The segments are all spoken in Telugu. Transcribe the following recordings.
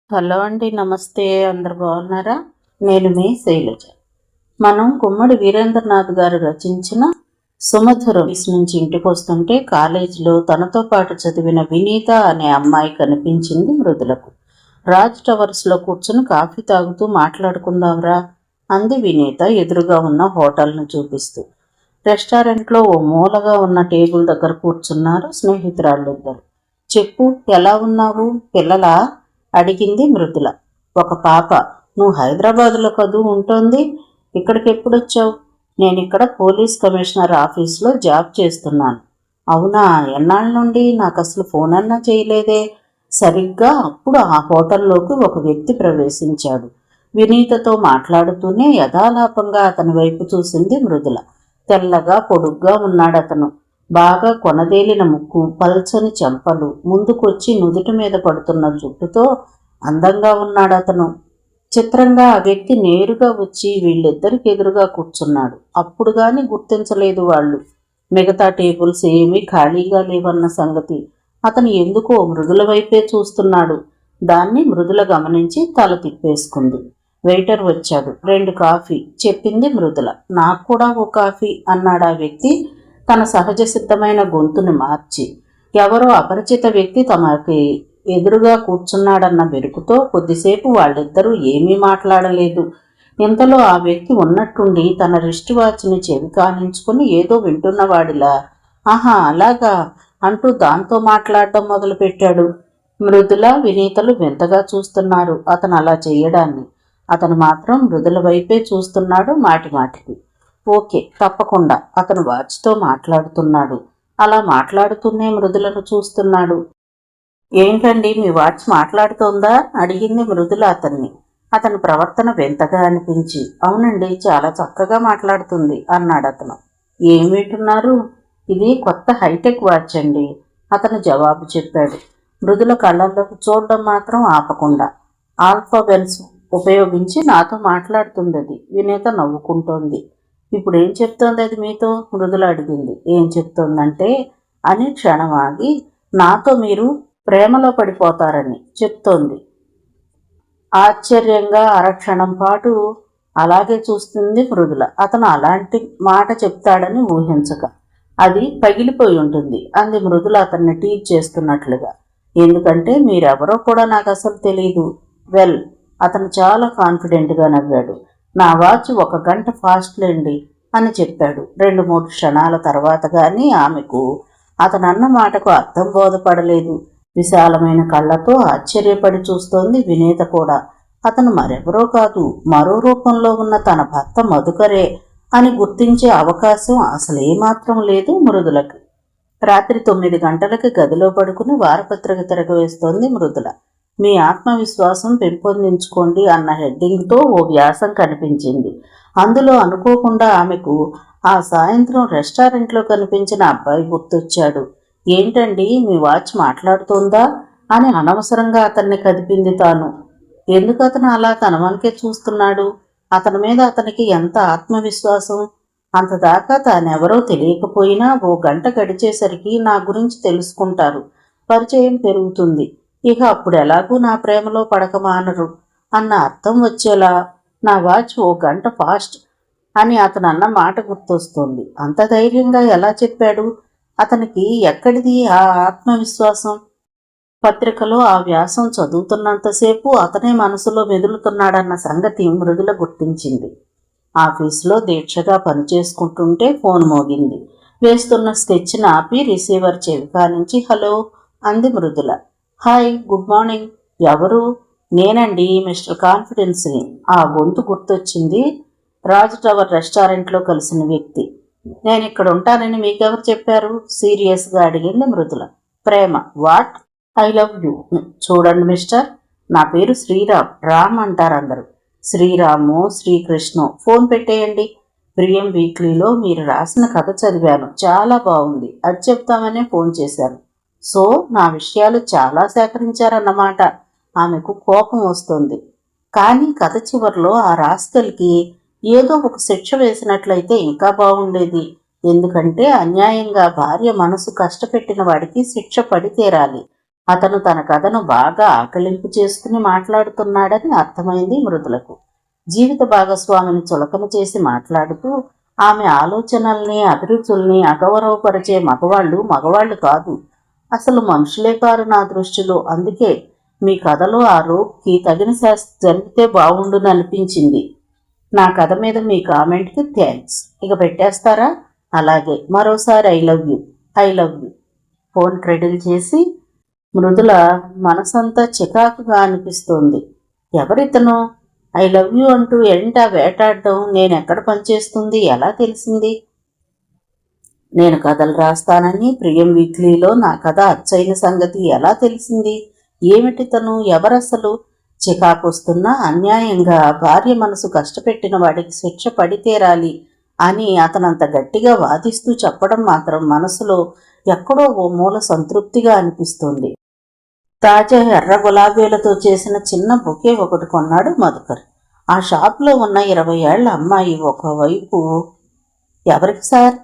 హలో అండి, నమస్తే. అందరు బాగున్నారా? నేను మీ శైలజ. మనం గుమ్మడి వీరేంద్రనాథ్ గారు రచించిన సుమధురం నుంచి ఇంటికి వస్తుంటే కాలేజీలో తనతో పాటు చదివిన వినీత అనే అమ్మాయి కనిపించింది మృదులకు. రాజ్ టవర్స్లో కూర్చుని కాఫీ తాగుతూ మాట్లాడుకుందాంరా అంది వినీత ఎదురుగా ఉన్న హోటల్ను చూపిస్తూ. రెస్టారెంట్లో ఓ మూలగా ఉన్న టేబుల్ దగ్గర కూర్చున్నారు స్నేహితురాళ్ళిద్దరు. చెప్పు, ఎలా ఉన్నావు పిల్లలా అడిగింది మృదుల. ఒక పాప. నువ్వు హైదరాబాదులో కదూ ఉంటోంది, ఇక్కడికి ఎప్పుడొచ్చావు? నేనిక్కడ పోలీస్ కమిషనర్ ఆఫీస్లో జాబ్ చేస్తున్నాను. అవునా, ఎన్నాళ్ళ నుండి? నాకు అసలు ఫోన్ అన్నా చేయలేదే. సరిగ్గా అప్పుడు ఆ హోటల్లోకి ఒక వ్యక్తి ప్రవేశించాడు. వినీతతో మాట్లాడుతూనే యథాలాపంగా అతని వైపు చూసింది మృదుల. తెల్లగా పొడుగ్గా ఉన్నాడతను. బాగా కొనదేలిన ముక్కు, పల్చని చెంపలు, ముందుకొచ్చి నుదుటి మీద పడుతున్న జుట్టుతో అందంగా ఉన్నాడతను. చిత్రంగా ఆ వ్యక్తి నేరుగా వచ్చి వీళ్ళిద్దరికి ఎదురుగా కూర్చున్నాడు. అప్పుడు గాని గుర్తించలేదు వాళ్ళు. మిగతా టేబుల్స్ ఏమీ ఖాళీగా లేవన్న సంగతి. అతను ఎందుకో మృదుల వైపే చూస్తున్నాడు. దాన్ని మృదుల గమనించి తల తిప్పేసుకుంది. వెయిటర్ వచ్చాడు. 2 కాఫీ చెప్పింది మృదుల. నాకు కూడా ఓ కాఫీ అన్నాడు ఆ వ్యక్తి తన సహజ సిద్ధమైన గొంతుని మార్చి. ఎవరో అపరిచిత వ్యక్తి తమకి ఎదురుగా కూర్చున్నాడన్న బెరుకుతో కొద్దిసేపు వాళ్ళిద్దరూ ఏమీ మాట్లాడలేదు. ఇంతలో ఆ వ్యక్తి ఉన్నట్టుండి తన రిస్ట్ వాచ్ని చెవి కానించుకుని ఏదో వింటున్నవాడిలా ఆహా అలాగా అంటూ దాంతో మాట్లాడటం మొదలుపెట్టాడు. మృదుల, వినీతలు వింతగా చూస్తున్నారు అతను అలా చేయడాన్ని. అతను మాత్రం మృదుల వైపే చూస్తున్నాడు మాటిమాటికి. ఓకే, తప్పకుండా. అతను వాచ్తో మాట్లాడుతున్నాడు. అలా మాట్లాడుతూనే మృదులను చూస్తున్నాడు. ఏంటండి, మీ వాచ్ మాట్లాడుతోందా అడిగింది మృదుల అతన్ని. అతని ప్రవర్తన వింతగా అనిపించి, అవునండి, చాలా చక్కగా మాట్లాడుతుంది అన్నాడు అతను. ఏం వింటున్నారు? ఇది కొత్త హైటెక్ వాచ్ అండి అతను జవాబు చెప్పాడు. మృదుల కళ్ళల్లోకి చూడడం మాత్రం ఆపకుండా. ఆల్ఫాబెన్స్ ఉపయోగించి నాతో మాట్లాడుతుంది అది. వినేత నవ్వుకుంటోంది. ఇప్పుడు ఏం చెప్తోంది అది మీతో? మృదుల అడిగింది. ఏం చెప్తోందంటే అని క్షణం ఆగి, నాతో మీరు ప్రేమలో పడిపోతారని చెప్తోంది. ఆశ్చర్యంగా అరక్షణం పాటు అలాగే చూస్తుంది మృదుల. అతను అలాంటి మాట చెప్తాడని ఊహించక. అది పగిలిపోయి ఉంటుంది అంది మృదుల అతన్ని టీచ్ చేస్తున్నట్లుగా. ఎందుకంటే మీరెవరో కూడా నాకు అసలు తెలీదు. వెల్, అతను చాలా కాన్ఫిడెంట్గా నవ్వాడు. నా వాచ్ 1 గంట ఫాస్ట్లేండి అని చెప్పాడు. 2-3 క్షణాల తర్వాత కానీ ఆమెకు అతనన్న మాటకు అర్థం బోధపడలేదు. విశాలమైన కళ్ళతో ఆశ్చర్యపడి చూస్తోంది వినీత కూడా. అతను మరెవరో కాదు, మరో రూపంలో ఉన్న తన భర్త మధుకరే అని గుర్తించే అవకాశం అసలేమాత్రం లేదు మృదులకి. రాత్రి 9 గంటలకి గదిలో పడుకుని వారపత్రిక తిరగవేస్తోంది మృదుల. మీ ఆత్మవిశ్వాసం పెంపొందించుకోండి అన్న హెడ్డింగ్తో ఓ వ్యాసం కనిపించింది. అందులో అనుకోకుండా ఆమెకు ఆ సాయంత్రం రెస్టారెంట్లో కనిపించిన అబ్బాయి గుర్తొచ్చాడు. ఏంటండి, మీ వాచ్ మాట్లాడుతోందా అని అనవసరంగా అతన్ని కదిపింది తాను. ఎందుకు అతను అలా తన వంకే చూస్తున్నాడు? అతని మీద అతనికి ఎంత ఆత్మవిశ్వాసం! అంతదాకా తానెవరో తెలియకపోయినా 1 గంట గడిచేసరికి నా గురించి తెలుసుకుంటారు, పరిచయం పెరుగుతుంది. ఇక అప్పుడు ఎలాగూ నా ప్రేమలో పడక మానరు అన్న అర్థం వచ్చేలా నా వాచ్ 1 గంట ఫాస్ట్ అని అతను అన్న మాట గుర్తొస్తుంది. అంత ధైర్యంగా ఎలా చెప్పాడు? అతనికి ఎక్కడిది ఆ ఆత్మవిశ్వాసం? పత్రికలో ఆ వ్యాసం చదువుతున్నంతసేపు అతనే మనసులో మెదులుతున్నాడన్న సంగతి మృదుల గుర్తించింది. ఆఫీసులో దీక్షగా పనిచేసుకుంటుంటే ఫోన్ మోగింది. వేస్తున్న స్కెచ్ని ఆపి రిసీవర్ చెవి కానించి హలో అంది మృదుల. Hi, good morning. ఎవరు? నేనండి, మిస్టర్ కాన్ఫిడెన్స్ని. ఆ గొంతు గుర్తొచ్చింది. రాజ్ టవర్ రెస్టారెంట్లో కలిసిన వ్యక్తి. నేను ఇక్కడ ఉంటానని మీకెవరు చెప్పారు? సీరియస్గా అడిగింది మృదుల. ప్రేమ. వాట్? I love you. చూడండి మిస్టర్, నా పేరు శ్రీరామ్. రామ్ అంటారు అందరూ. శ్రీరామో శ్రీకృష్ణో. ఫోన్ పెట్టేయండి. ప్రియం వీక్లీలో మీరు రాసిన కథ చదివాను, చాలా బాగుంది. అది చెప్తామనే ఫోన్ చేశాను. సో నా విషయాలు చాలా సేకరించారన్నమాట. ఆమెకు కోపం వస్తుంది. కానీ కథ చివరిలో ఆ రాస్కల్కి ఏదో ఒక శిక్ష వేసినట్లయితే ఇంకా బాగుండేది. ఎందుకంటే అన్యాయంగా భార్య మనసు కష్టపెట్టిన వాడికి శిక్ష పడి తీరాలి. అతను తన కథను బాగా ఆకలింపు చేసుకుని మాట్లాడుతున్నాడని అర్థమైంది మృదులకు. జీవిత భాగస్వామిని చులకన చేసి మాట్లాడుతూ ఆమె ఆలోచనల్ని అభిరుచుల్ని అగౌరవపరిచే మగవాళ్ళు కాదు, అసలు మనుషులే కారు నా దృష్టిలో. అందుకే మీ కథలో ఆ రోగ్కి తగిన శాస్త్ర జరిగితే బాగుండుననిపించింది. నా కథ మీద మీ కామెంట్కి థ్యాంక్స్. ఇక పెట్టేస్తారా? అలాగే, మరోసారి I love you. Phone cradle చేసి మృదుల మనసంతా చికాకుగా అనిపిస్తోంది. ఎవరితను? ఐ లవ్ యూ అంటూ ఏంటా వేటాడడం? నేనెక్కడ పనిచేస్తుంది ఎలా తెలిసింది? నేను కథలు రాస్తానని ప్రియం వీక్లీలో నా కథ అచ్చైన సంగతి ఎలా తెలిసింది? ఏమిటి తను? ఎవరసలు? చికాకొస్తున్నా అన్యాయంగా భార్య మనసు కష్టపెట్టిన వాడికి శిక్ష పడితేరాలి అని అతనంత గట్టిగా వాదిస్తూ చెప్పడం మాత్రం మనసులో ఎక్కడో ఓ మూల సంతృప్తిగా అనిపిస్తోంది. తాజా ఎర్ర గులాబీలతో చేసిన చిన్న బొకే ఒకటి కొన్నాడు మధుకర్. ఆ షాప్లో ఉన్న 20 ఏళ్ల అమ్మాయి ఒకవైపు, ఎవరికి సార్?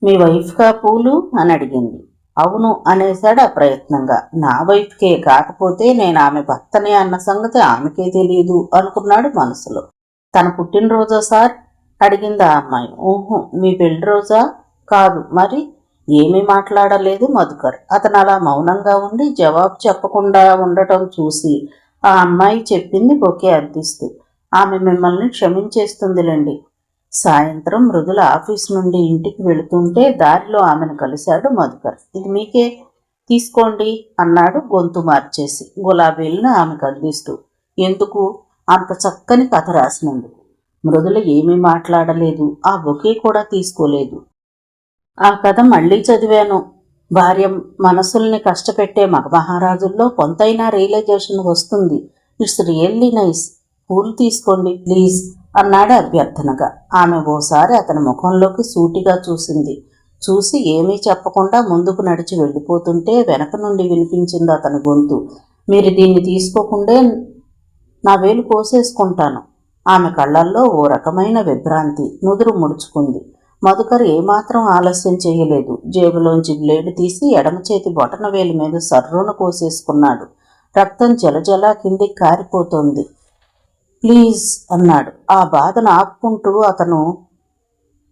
మీ వైఫ్కా పూలు అని అడిగింది. అవును అనేశాడు అప్రయత్నంగా. నా వైఫ్కే, కాకపోతే నేను ఆమె భర్తనే అన్న సంగతి ఆమెకే తెలియదు అనుకున్నాడు మనసులో. తన పుట్టినరోజా సార్ అడిగింది ఆ అమ్మాయి. ఊహు. మీ పెళ్లి రోజా? కాదు. మరి? ఏమీ మాట్లాడలేదు మధుకర్. అతను అలా మౌనంగా ఉండి జవాబు చెప్పకుండా ఉండటం చూసి ఆ అమ్మాయి చెప్పింది బొకే అందిస్తూ, ఆమె మిమ్మల్ని క్షమించేస్తుందిలేండి. సాయంత్రం మృదుల ఆఫీస్ నుండి ఇంటికి వెళుతుంటే దారిలో ఆమెను కలిశాడు మధుకర్. ఇది మీకే, తీసుకోండి అన్నాడు గొంతు మార్చేసి గులాబీలను ఆమెకు అందిస్తూ. ఎందుకు? అంత చక్కని కథ రాసినందుకు. మృదుల ఏమీ మాట్లాడలేదు, ఆ బొకే కూడా తీసుకోలేదు. ఆ కథ మళ్ళీ చదివాను. భార్య మనసుల్ని కష్టపెట్టే మహారాజుల్లో కొంతైనా రియలైజేషన్ వస్తుంది. It's really nice. పూలు తీసుకోండి ప్లీజ్ అన్నాడు అభ్యర్థనగా. ఆమె ఓసారి అతని ముఖంలోకి సూటిగా చూసింది. చూసి ఏమీ చెప్పకుండా ముందుకు నడిచి వెళ్ళిపోతుంటే వెనక నుండి వినిపించింది అతని గొంతు. మీరు దీన్ని తీసుకోకుండే నా వేలు కోసేసుకుంటాను. ఆమె కళ్ళల్లో ఓ రకమైన విభ్రాంతి. నుదురు ముడుచుకుంది. మధుకర్ ఏమాత్రం ఆలస్యం చేయలేదు. జేబులోంచి బ్లేడు తీసి ఎడమ చేతి బొటన వేలి మీద సర్రున కోసేసుకున్నాడు. రక్తం జలజల కిందికి కారిపోతోంది. ప్లీజ్ అన్నాడు. ఆ బాధను ఆపుకుంటూ అతను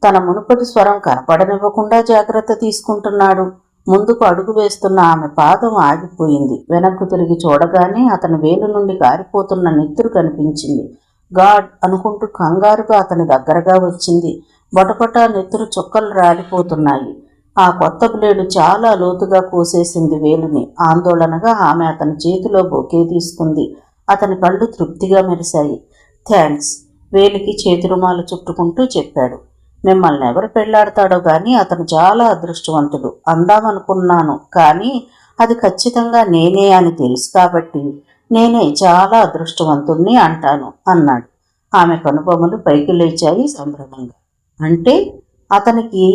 తన మునుపటి స్వరం కనపడనివ్వకుండా జాగ్రత్త తీసుకుంటున్నాడు. ముందుకు అడుగు వేస్తున్న ఆమె పాదం ఆగిపోయింది. వెనక్కు తిరిగి చూడగానే అతని వేలు నుండి కారిపోతున్న నెత్తురు కనిపించింది. గాడ్ అనుకుంటూ కంగారుగా అతని దగ్గరగా వచ్చింది. బొటపట నెత్తురు చుక్కలు రాలిపోతున్నాయి. ఆ కొత్త బ్లేడు చాలా లోతుగా కోసేసింది వేలుని. ఆందోళనగా ఆమె అతని చేతిలో బొకే తీసుకుంది. అతని కళ్ళు తృప్తిగా మెరిశాయి. థ్యాంక్స్, వేలికి చేతి రుమాలు చుట్టుకుంటూ చెప్పాడు. మిమ్మల్ని ఎవరు పెళ్లాడతాడో గాని అతను చాలా అదృష్టవంతుడు అందామనుకున్నాను, కానీ అది ఖచ్చితంగా నేనే అని తెలుసు కాబట్టి నేనే చాలా అదృష్టవంతుణ్ణి అంటాను అన్నాడు. ఆమె కనుబొమ్మలు పైకి లేచాయి సంభ్రమంగా. అంటే అతనికి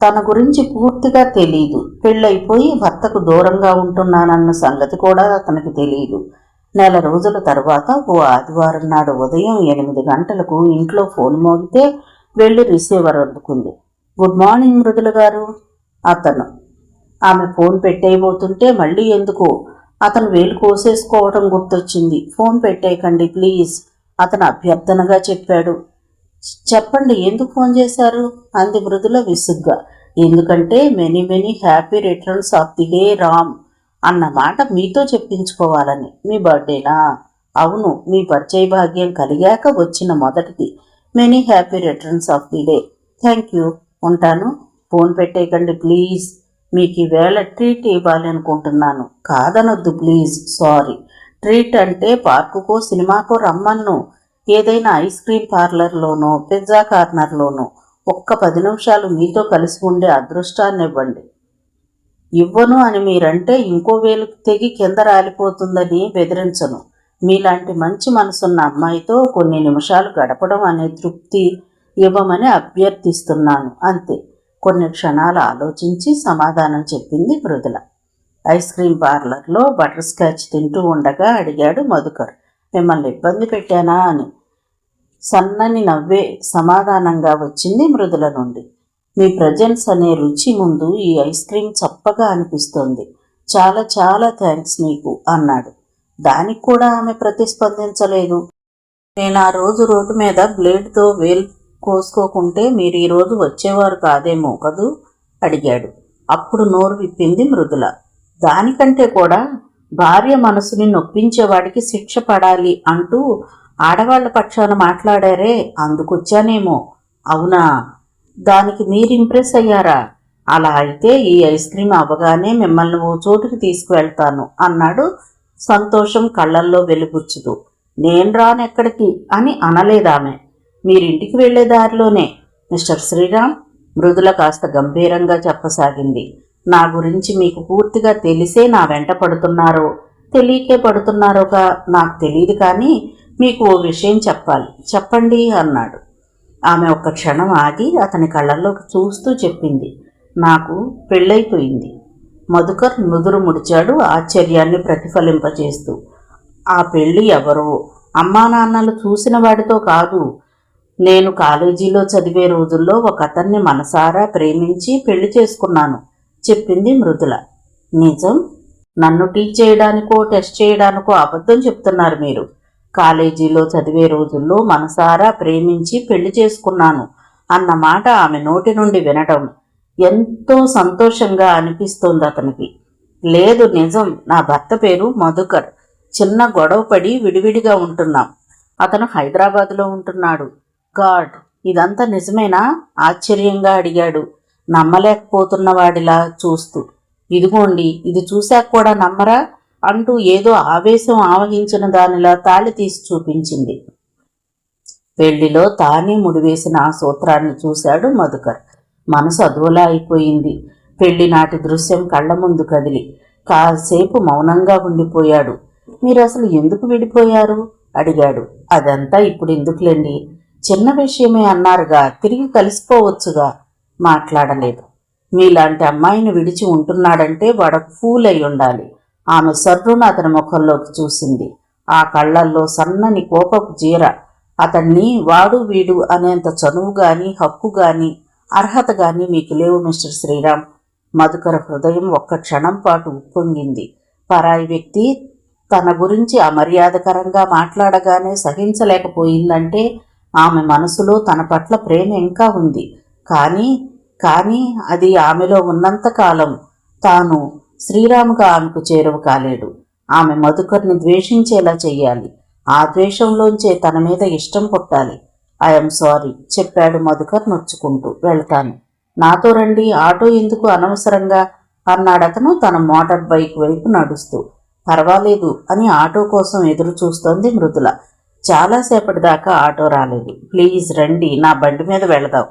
తన గురించి పూర్తిగా తెలియదు. పెళ్ళైపోయి భర్తకు దూరంగా ఉంటున్నానన్న సంగతి కూడా అతనికి తెలియదు. నెల రోజుల తర్వాత ఓ ఆదివారం నాడు ఉదయం 8 గంటలకు ఇంట్లో ఫోన్ మోగితే వెళ్ళి రిసీవర్ అందుకుంది. గుడ్ మార్నింగ్ మృదుల గారు. అతను ఆమె ఫోన్ పెట్టేయబోతుంటే మళ్ళీ ఎందుకో అతను వేలు కోసేసుకోవడం గుర్తొచ్చింది. ఫోన్ పెట్టేయకండి ప్లీజ్ అతను అభ్యర్థనగా చెప్పాడు. చెప్పండి, ఎందుకు ఫోన్ చేశారు అంది మృదుల విసుగ్గా. ఎందుకంటే many happy returns of the day Ram అన్న మాట మీతో చెప్పించుకోవాలని. మీ బర్త్డేనా? అవును, మీ పరిచయ భాగ్యం కలిగాక వచ్చిన మొదటిది. Many happy returns of the day. Thank you, ఉంటాను. ఫోన్ పెట్టేయకండి ప్లీజ్. మీకు ఈవేళ ట్రీట్ ఇవ్వాలి అనుకుంటున్నాను. కాదనొద్దు ప్లీజ్. సారీ. ట్రీట్ అంటే పార్కుకో సినిమాకో రమ్మన్ను. ఏదైనా ఐస్ క్రీమ్ పార్లర్లోనో పిజ్జా కార్నర్లోనో ఒక్క 10 నిమిషాలు మీతో కలిసి ఉండే అదృష్టాన్ని ఇవ్వండి. ఇవ్వను అని మీరంటే ఇంకో వేలు తెగి కింద రాలిపోతుందని బెదిరించను. మీలాంటి మంచి మనసున్న అమ్మాయితో కొన్ని నిమిషాలు గడపడం అనే తృప్తి ఇవ్వమని అభ్యర్థిస్తున్నాను అంతే. కొన్ని క్షణాలు ఆలోచించి సమాధానం చెప్పింది మృదుల. ఐస్ క్రీమ్ పార్లర్లో బటర్ స్కాచ్ తింటూ ఉండగా అడిగాడు మధుకర్. మిమ్మల్ని ఇబ్బంది పెట్టానా అని. సన్నని నవ్వే సమాధానంగా వచ్చింది మృదుల నుండి. మీ ప్రజెన్స్ అనే రుచి ముందు ఈ ఐస్ క్రీమ్ చప్పగా అనిపిస్తోంది. చాలా చాలా థ్యాంక్స్ మీకు అన్నాడు. దానికి కూడా ఆమె ప్రతిస్పందించలేదు. నేను ఆ రోజు రోడ్డు మీద బ్లేడ్తో వేలు కోసుకోకుంటే మీరు ఈరోజు వచ్చేవారు కాదేమో కదూ అడిగాడు. అప్పుడు నోరు విప్పింది మృదుల. దానికంటే కూడా భార్య మనసుని నొప్పించేవాడికి శిక్ష పడాలి అంటూ ఆడవాళ్ల పక్షాన మాట్లాడారే, అందుకొచ్చానేమో. అవునా, దానికి మీరు ఇంప్రెస్ అయ్యారా? అలా అయితే ఈ ఐస్ క్రీమ్ అవ్వగానే మిమ్మల్ని ఓ చోటుకి తీసుకువెళ్తాను అన్నాడు సంతోషం కళ్ళల్లో వెలుగుచ్చుతూ. నేను రానెక్కడికి అని అనలేదామె. మీరింటికి వెళ్లే దారిలోనే మిస్టర్ శ్రీరామ్, మృదుల కాస్త గంభీరంగా చెప్పసాగింది. నా గురించి మీకు పూర్తిగా తెలిసే నా వెంట పడుతున్నారో తెలియకే పడుతున్నారోగా నాకు తెలియదు, కానీ మీకు ఓ విషయం చెప్పాలి. చెప్పండి అన్నాడు. ఆమె ఒక్క క్షణం ఆగి అతని కళ్ళల్లోకి చూస్తూ చెప్పింది. నాకు పెళ్ళైపోయింది. మధుకర్ నుదురు ముడిచాడు ఆశ్చర్యాన్ని ప్రతిఫలింపచేస్తూ. ఆ పెళ్ళి ఎవరో అమ్మా నాన్నలు చూసిన వాడితో కాదు. నేను కాలేజీలో చదివే రోజుల్లో ఒక అతన్ని మనసారా ప్రేమించి పెళ్లి చేసుకున్నాను చెప్పింది మృదుల. నిజం? నన్ను టీచ్ చేయడానికో టెస్ట్ చేయడానికో అబద్ధం చెప్తున్నారు మీరు. కాలేజీలో చదివే రోజుల్లో మనసారా ప్రేమించి పెళ్లి చేసుకున్నాను అన్న మాట ఆమె నోటి నుండి వినడం ఎంతో సంతోషంగా అనిపిస్తోంది అతనికి. లేదు, నిజం. నా భర్త పేరు మధుకర్. చిన్న గొడవపడి విడివిడిగా ఉంటున్నాం. అతను హైదరాబాద్లో ఉంటున్నాడు. గాడ్, ఇదంతా నిజమేనా? ఆశ్చర్యంగా అడిగాడు నమ్మలేకపోతున్నవాడిలా చూస్తూ. ఇదిగోండి, ఇది చూశాక కూడా నమ్మరా అంటూ ఏదో ఆవేశం ఆవహించిన దానిలా తాళి తీసి చూపించింది. పెళ్లిలో తానే ముడివేసిన ఆ సూత్రాన్ని చూశాడు మధుకర్. మనసు అదోలా అయిపోయింది. పెళ్లి నాటి దృశ్యం కళ్ల ముందు కదిలి కాసేపు మౌనంగా ఉండిపోయాడు. మీరు అసలు ఎందుకు విడిపోయారు అడిగాడు. అదంతా ఇప్పుడు ఎందుకులేండి, చిన్న విషయమే అన్నారుగా, తిరిగి కలిసిపోవచ్చుగా. మాట్లాడలేదు. మీలాంటి అమ్మాయిని విడిచి ఉంటున్నాడంటే వాడు ఫూల్ అయి ఉండాలి. ఆమె సర్రున అతని ముఖంలోకి చూసింది. ఆ కళ్లల్లో సన్నని కోపపు జీర. అతన్ని వాడు వీడు అనేంత చనువు గాని హక్కు గాని అర్హత గాని మీకు లేవు మిస్టర్ శ్రీరామ్. మధుకర హృదయం ఒక్క క్షణం పాటు ఉప్పొంగింది. పరాయి వ్యక్తి తన గురించి అమర్యాదకరంగా మాట్లాడగానే సహించలేకపోయిందంటే ఆమె మనసులో తన పట్ల ప్రేమ ఇంకా ఉంది. కానీ అది ఆమెలో ఉన్నంతకాలం తాను శ్రీరాముగా ఆమెకు చేరువ కాలేడు. ఆమె మధుకర్ని ద్వేషించేలా చెయ్యాలి. ఆ ద్వేషంలోంచే తన మీద ఇష్టం పుట్టాలి. ఐఎమ్ సారీ చెప్పాడు మధుకర్ నొచ్చుకుంటూ. వెళ్తాను, నాతో రండి. ఆటో ఎందుకు అనవసరంగా అన్నాడతను తన మోటార్ బైక్ వైపు నడుస్తూ. పర్వాలేదు అని ఆటో కోసం ఎదురు చూస్తోంది మృదుల. చాలాసేపటి దాకా ఆటో రాలేదు. ప్లీజ్ రండి, నా బండి మీద వెళదాం.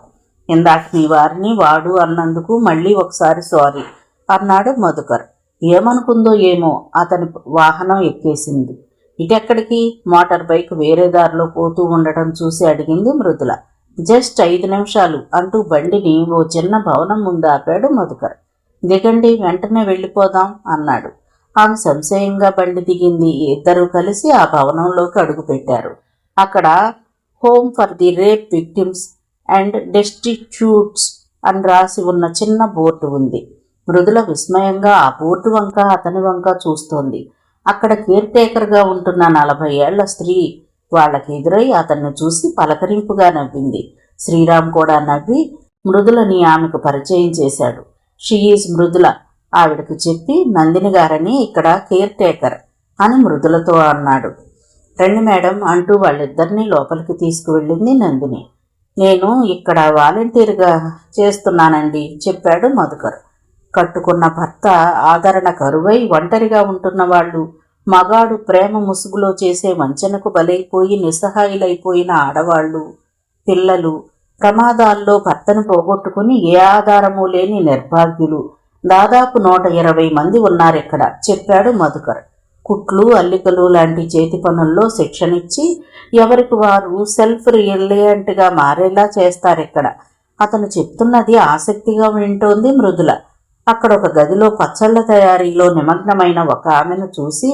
ఇందాక మీ వారిని వాడు అన్నందుకు మళ్ళీ ఒకసారి సారీ అన్నాడు మధుకర్. ఏమనుకుందో ఏమో అతని వాహనం ఎక్కేసింది. ఇటెక్కడికి? మోటార్ బైక్ వేరే దారిలో పోతూ ఉండటం చూసి అడిగింది మృదుల. జస్ట్ 5 నిమిషాలు అంటూ బండిని ఓ చిన్న భవనం ముందు ఆపాడు మధుకర్. దిగండి, వెంటనే వెళ్ళిపోదాం అన్నాడు. ఆమె సంశయంగా బండి దిగింది. ఇద్దరూ కలిసి ఆ భవనంలోకి అడుగుపెట్టారు. అక్కడ home for the rape victims and destitutes అని రాసి ఉన్న చిన్న బోర్డు ఉంది. మృదుల విస్మయంగా ఆ బోర్డు వంక అతని వంక చూస్తోంది. అక్కడ కేర్ టేకర్గా ఉంటున్న 40 ఏళ్ల స్త్రీ వాళ్ళకి ఎదురై అతన్ని చూసి పలకరింపుగా నవ్వింది. శ్రీరామ్ కూడా నవ్వి మృదులని ఆమెకు పరిచయం చేశాడు. షీ ఈజ్ మృదుల ఆవిడకు చెప్పి, నందిని గారని ఇక్కడ కేర్ టేకర్ అని మృదులతో అన్నాడు. రండి మేడం అంటూ వాళ్ళిద్దరినీ లోపలికి తీసుకువెళ్ళింది నందిని. నేను ఇక్కడ వాలంటీర్గా చేస్తున్నానండి చెప్పాడు మధుకర్. కట్టుకున్న భర్త ఆదరణ కరువై ఒంటరిగా ఉంటున్న వాళ్ళు, మగాడు ప్రేమ ముసుగులో చేసే వంచనకు బలైపోయి నిస్సహాయులైపోయిన ఆడవాళ్లు, పిల్లలు, ప్రమాదాల్లో భర్తను పోగొట్టుకుని ఏ ఆధారమూ లేని నిర్భాగ్యులు దాదాపు 120 మంది ఉన్నారిక్కడ చెప్పాడు మధుకర్. కుట్లు అల్లికలు లాంటి చేతి పనుల్లో శిక్షణిచ్చి ఎవరికి వారు సెల్ఫ్ రిలయంట్గా మారేలా చేస్తారిక్కడ. అతను చెప్తున్నది ఆసక్తిగా వింటోంది మృదుల. అక్కడ ఒక గదిలో పచ్చళ్ల తయారీలో నిమగ్నమైన ఒక ఆమెను చూసి,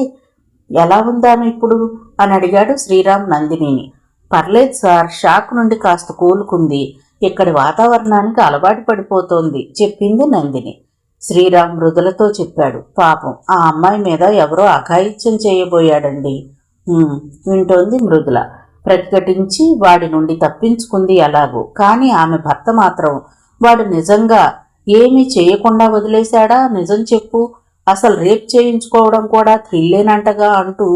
ఎలా ఉందామె ఇప్పుడు అని అడిగాడు శ్రీరామ్ నందినిని. పర్లేదు సార్, షాక్ నుండి కాస్త కోలుకుంది. ఇక్కడి వాతావరణానికి అలవాటు పడిపోతోంది చెప్పింది నందిని. శ్రీరామ్ మృదులతో చెప్పాడు. పాపం ఆ అమ్మాయి మీద ఎవరో అఘాయిత్యం చేయబోయాడండి. వింటోంది మృదుల. ప్రతిఘటించి వాడి నుండి తప్పించుకుంది ఎలాగో. కానీ ఆమె భర్త మాత్రం వాడు నిజంగా ఏమీ చేయకుండా వదిలేశాడా? నిజం చెప్పు, అసలు రేప్ చేయించుకోవడం కూడా థ్రిల్లేనంటగా అంటూ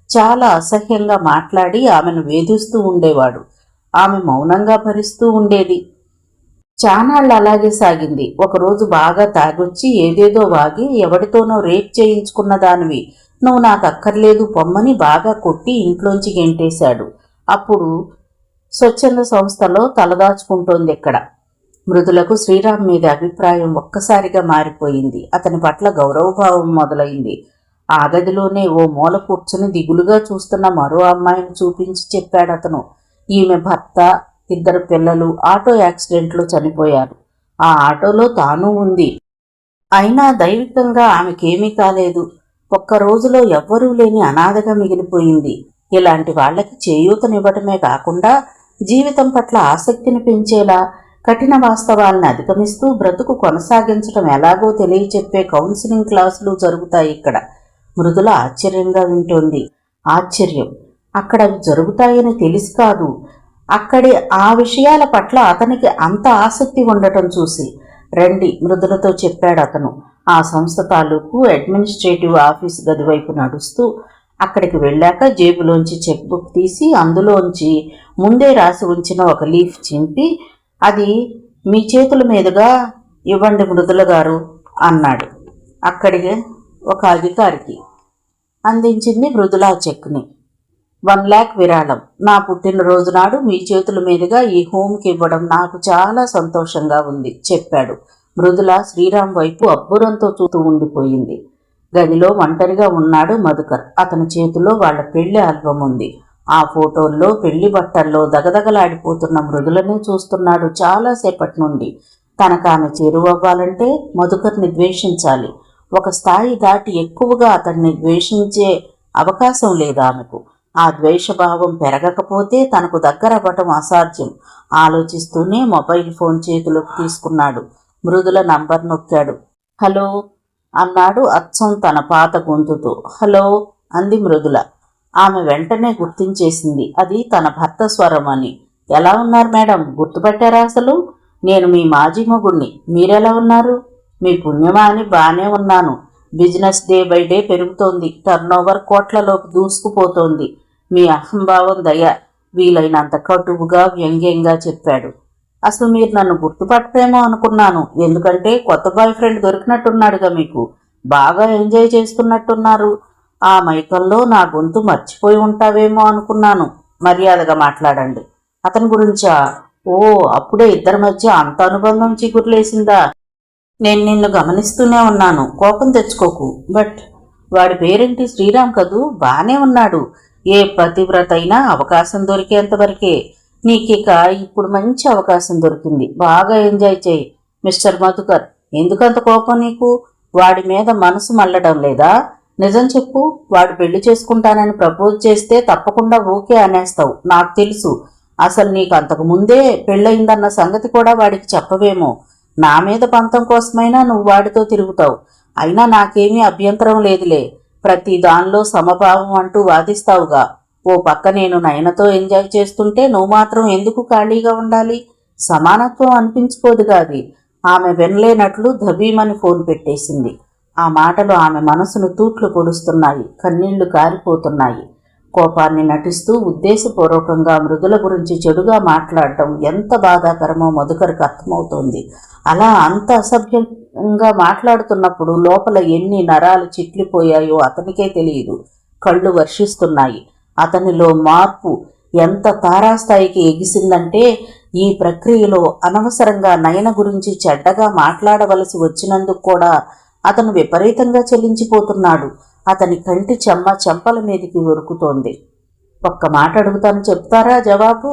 చాలా అసహ్యంగా మాట్లాడి ఆమెను వేధిస్తూ ఉండేవాడు. ఆమె మౌనంగా భరిస్తూ ఉండేది. చానాళ్ళు అలాగే సాగింది. ఒకరోజు బాగా తాగొచ్చి ఏదేదో వాగి ఎవడితోనో రేప్ చేయించుకున్న దానివి, నువ్వు నాకు అక్కర్లేదు పొమ్మని బాగా కొట్టి ఇంట్లోంచి గెంటేశాడు. అప్పుడు స్వచ్ఛంద సంస్థలో తలదాచుకుంటోంది ఇక్కడ. మృదులకు శ్రీరామ్ మీద అభిప్రాయం ఒక్కసారిగా మారిపోయింది. అతని పట్ల గౌరవభావం మొదలైంది. ఆ గదిలోనే ఓ మూల కూర్చుని దిగులుగా చూస్తున్న మరో అమ్మాయిని చూపించి చెప్పాడతను. ఈమె భర్త, 2 పిల్లలు ఆటో యాక్సిడెంట్లో చనిపోయారు. ఆ ఆటోలో తాను ఉంది. అయినా దైవికంగా ఆమెకేమీ కాలేదు. ఒక్క రోజులో ఎవ్వరూ లేని అనాథగా మిగిలిపోయింది. ఇలాంటి వాళ్లకి చేయూతనివ్వటమే కాకుండా జీవితం పట్ల ఆసక్తిని పెంచేలా కఠిన వాస్తవాలను అధిగమిస్తూ బ్రతుకు కొనసాగించడం ఎలాగో తెలియచెప్పే కౌన్సిలింగ్ క్లాసులు జరుగుతాయి ఇక్కడ. మృదుల ఆశ్చర్యంగా వింటోంది. ఆశ్చర్యం, అక్కడ అవి జరుగుతాయని తెలిసి కాదు, అక్కడి ఆ విషయాల పట్ల అతనికి అంత ఆసక్తి ఉండటం చూసి. రండి, మృదులతో చెప్పాడు అతను. ఆ సంస్థ తాలూకు అడ్మినిస్ట్రేటివ్ ఆఫీస్ గదివైపు నడుస్తూ. అక్కడికి వెళ్ళాక జేబులోంచి చెక్ బుక్ తీసి అందులోంచి ముందే రాసి ఉంచిన ఒక లీఫ్ చింపి, అది మీ చేతుల మీదుగా ఇవ్వండి మృదుల గారు అన్నాడు. అక్కడికి ఒక అధికారికి అందించింది మృదుల చెక్ని. 1 lakh విరాళం. నా పుట్టినరోజు నాడు మీ చేతుల మీదుగా ఈ హోమ్కి ఇవ్వడం నాకు చాలా సంతోషంగా ఉంది చెప్పాడు. మృదుల శ్రీరామ్ వైపు అబ్బురంతో చూస్తూ ఉండిపోయింది. గదిలో ఒంటరిగా ఉన్నాడు మధుకర్. అతని చేతిలో వాళ్ల పెళ్లి ఆల్బమ్ ఉంది. ఆ ఫోటోల్లో పెళ్లి బట్టల్లో దగదగలాడిపోతున్న మృదులనే చూస్తున్నాడు చాలాసేపటి నుండి. తనకామె చేరువవ్వాలంటే మధుకర్ని ద్వేషించాలి. ఒక స్థాయి దాటి ఎక్కువగా అతన్ని ద్వేషించే అవకాశం లేదు ఆమెకు. ఆ ద్వేషభావం పెరగకపోతే తనకు దగ్గరవ్వటం అసాధ్యం. ఆలోచిస్తూనే మొబైల్ ఫోన్ చేతిలోకి తీసుకున్నాడు. మృదుల నంబర్ నొక్కాడు. హలో అన్నాడు అచ్చం తన పాత గొంతుతో. హలో అంది మృదుల. ఆమె వెంటనే గుర్తించేసింది అది తన భర్త స్వరం అని. ఎలా ఉన్నారు మేడం, గుర్తుపట్టారా అసలు? నేను మీ మాజీ మొగుణ్ణి. మీరెలా ఉన్నారు? మీ పుణ్యమా అని బానే ఉన్నాను. బిజినెస్ డే బై డే పెరుగుతోంది. టర్నోవర్ కోట్లలోకి దూసుకుపోతోంది. మీ అహంభావం దయ, వీలైనంత కటువుగా వ్యంగ్యంగా చెప్పాడు. అసలు మీరు నన్ను గుర్తుపట్టరేమో అనుకున్నాను. ఎందుకంటే కొత్త బాయ్ ఫ్రెండ్ దొరికినట్టున్నాడుగా మీకు. బాగా ఎంజాయ్ చేస్తున్నట్టున్నారు. ఆ మైకంలో నా గొంతు మర్చిపోయి ఉంటావేమో అనుకున్నాను. మర్యాదగా మాట్లాడండి. అతని గురించా? ఓ, అప్పుడే ఇద్దరి మధ్య అంత అనుబంధం చిగురులేసిందా? నేను నిన్ను గమనిస్తూనే ఉన్నాను. కోపం తెచ్చుకోకు. బట్ వాడి పేరేంటి? శ్రీరామ్ కదూ? బానే ఉన్నాడు. ఏ పతివ్రత అయినా అవకాశం దొరికేంతవరకే. నీకిక ఇప్పుడు మంచి అవకాశం దొరికింది. బాగా ఎంజాయ్ చేయి. మిస్టర్ మధుకర్, ఎందుకంత కోపం నీకు? వాడి మీద మనసు మళ్ళడం లేదా? నిజం చెప్పు. వాడు పెళ్లి చేసుకుంటానని ప్రపోజ్ చేస్తే తప్పకుండా ఓకే అనేస్తావు, నాకు తెలుసు. అసలు నీకు అంతకు ముందే పెళ్ళయిందన్న సంగతి కూడా వాడికి చెప్పవేమో. నా మీద పంతం కోసమైనా నువ్వు వాడితో తిరుగుతావు. అయినా నాకేమీ అభ్యంతరం లేదులే. ప్రతి దానిలో సమభావం అంటూ వాదిస్తావుగా. ఓ పక్క నేను నయనతో ఎంజాయ్ చేస్తుంటే నువ్వు మాత్రం ఎందుకు ఖాళీగా ఉండాలి? సమానత్వం అనిపించుకోదుగా అది. ఆమె వినలేనట్లు ధబీమని ఫోన్ పెట్టేసింది. ఆ మాటలు ఆమె మనసును తూట్లు పొడుస్తున్నాయి. కన్నీళ్లు కారిపోతున్నాయి. కోపాన్ని నటిస్తూ ఉద్దేశపూర్వకంగా మృదుల గురించి చెడుగా మాట్లాడటం ఎంత బాధాకరమో మధుకర్కి అర్థమవుతోంది. అలా అంత అసభ్యంగా మాట్లాడుతున్నప్పుడు లోపల ఎన్ని నరాలు చిట్లిపోయాయో అతనికే తెలియదు. కళ్ళు వర్షిస్తున్నాయి. అతనిలో మార్పు ఎంత తారాస్థాయికి ఎగిసిందంటే ఈ ప్రక్రియలో అనవసరంగా నయన గురించి చెడ్డగా మాట్లాడవలసి వచ్చినందుకు కూడా అతను విపరీతంగా చెల్లించిపోతున్నాడు. అతని కంటి చెమ్మ చెంపల మీదికి ఉరుకుతోంది. ఒక్క మాట అడుగుతాను, చెప్తారా జవాబు?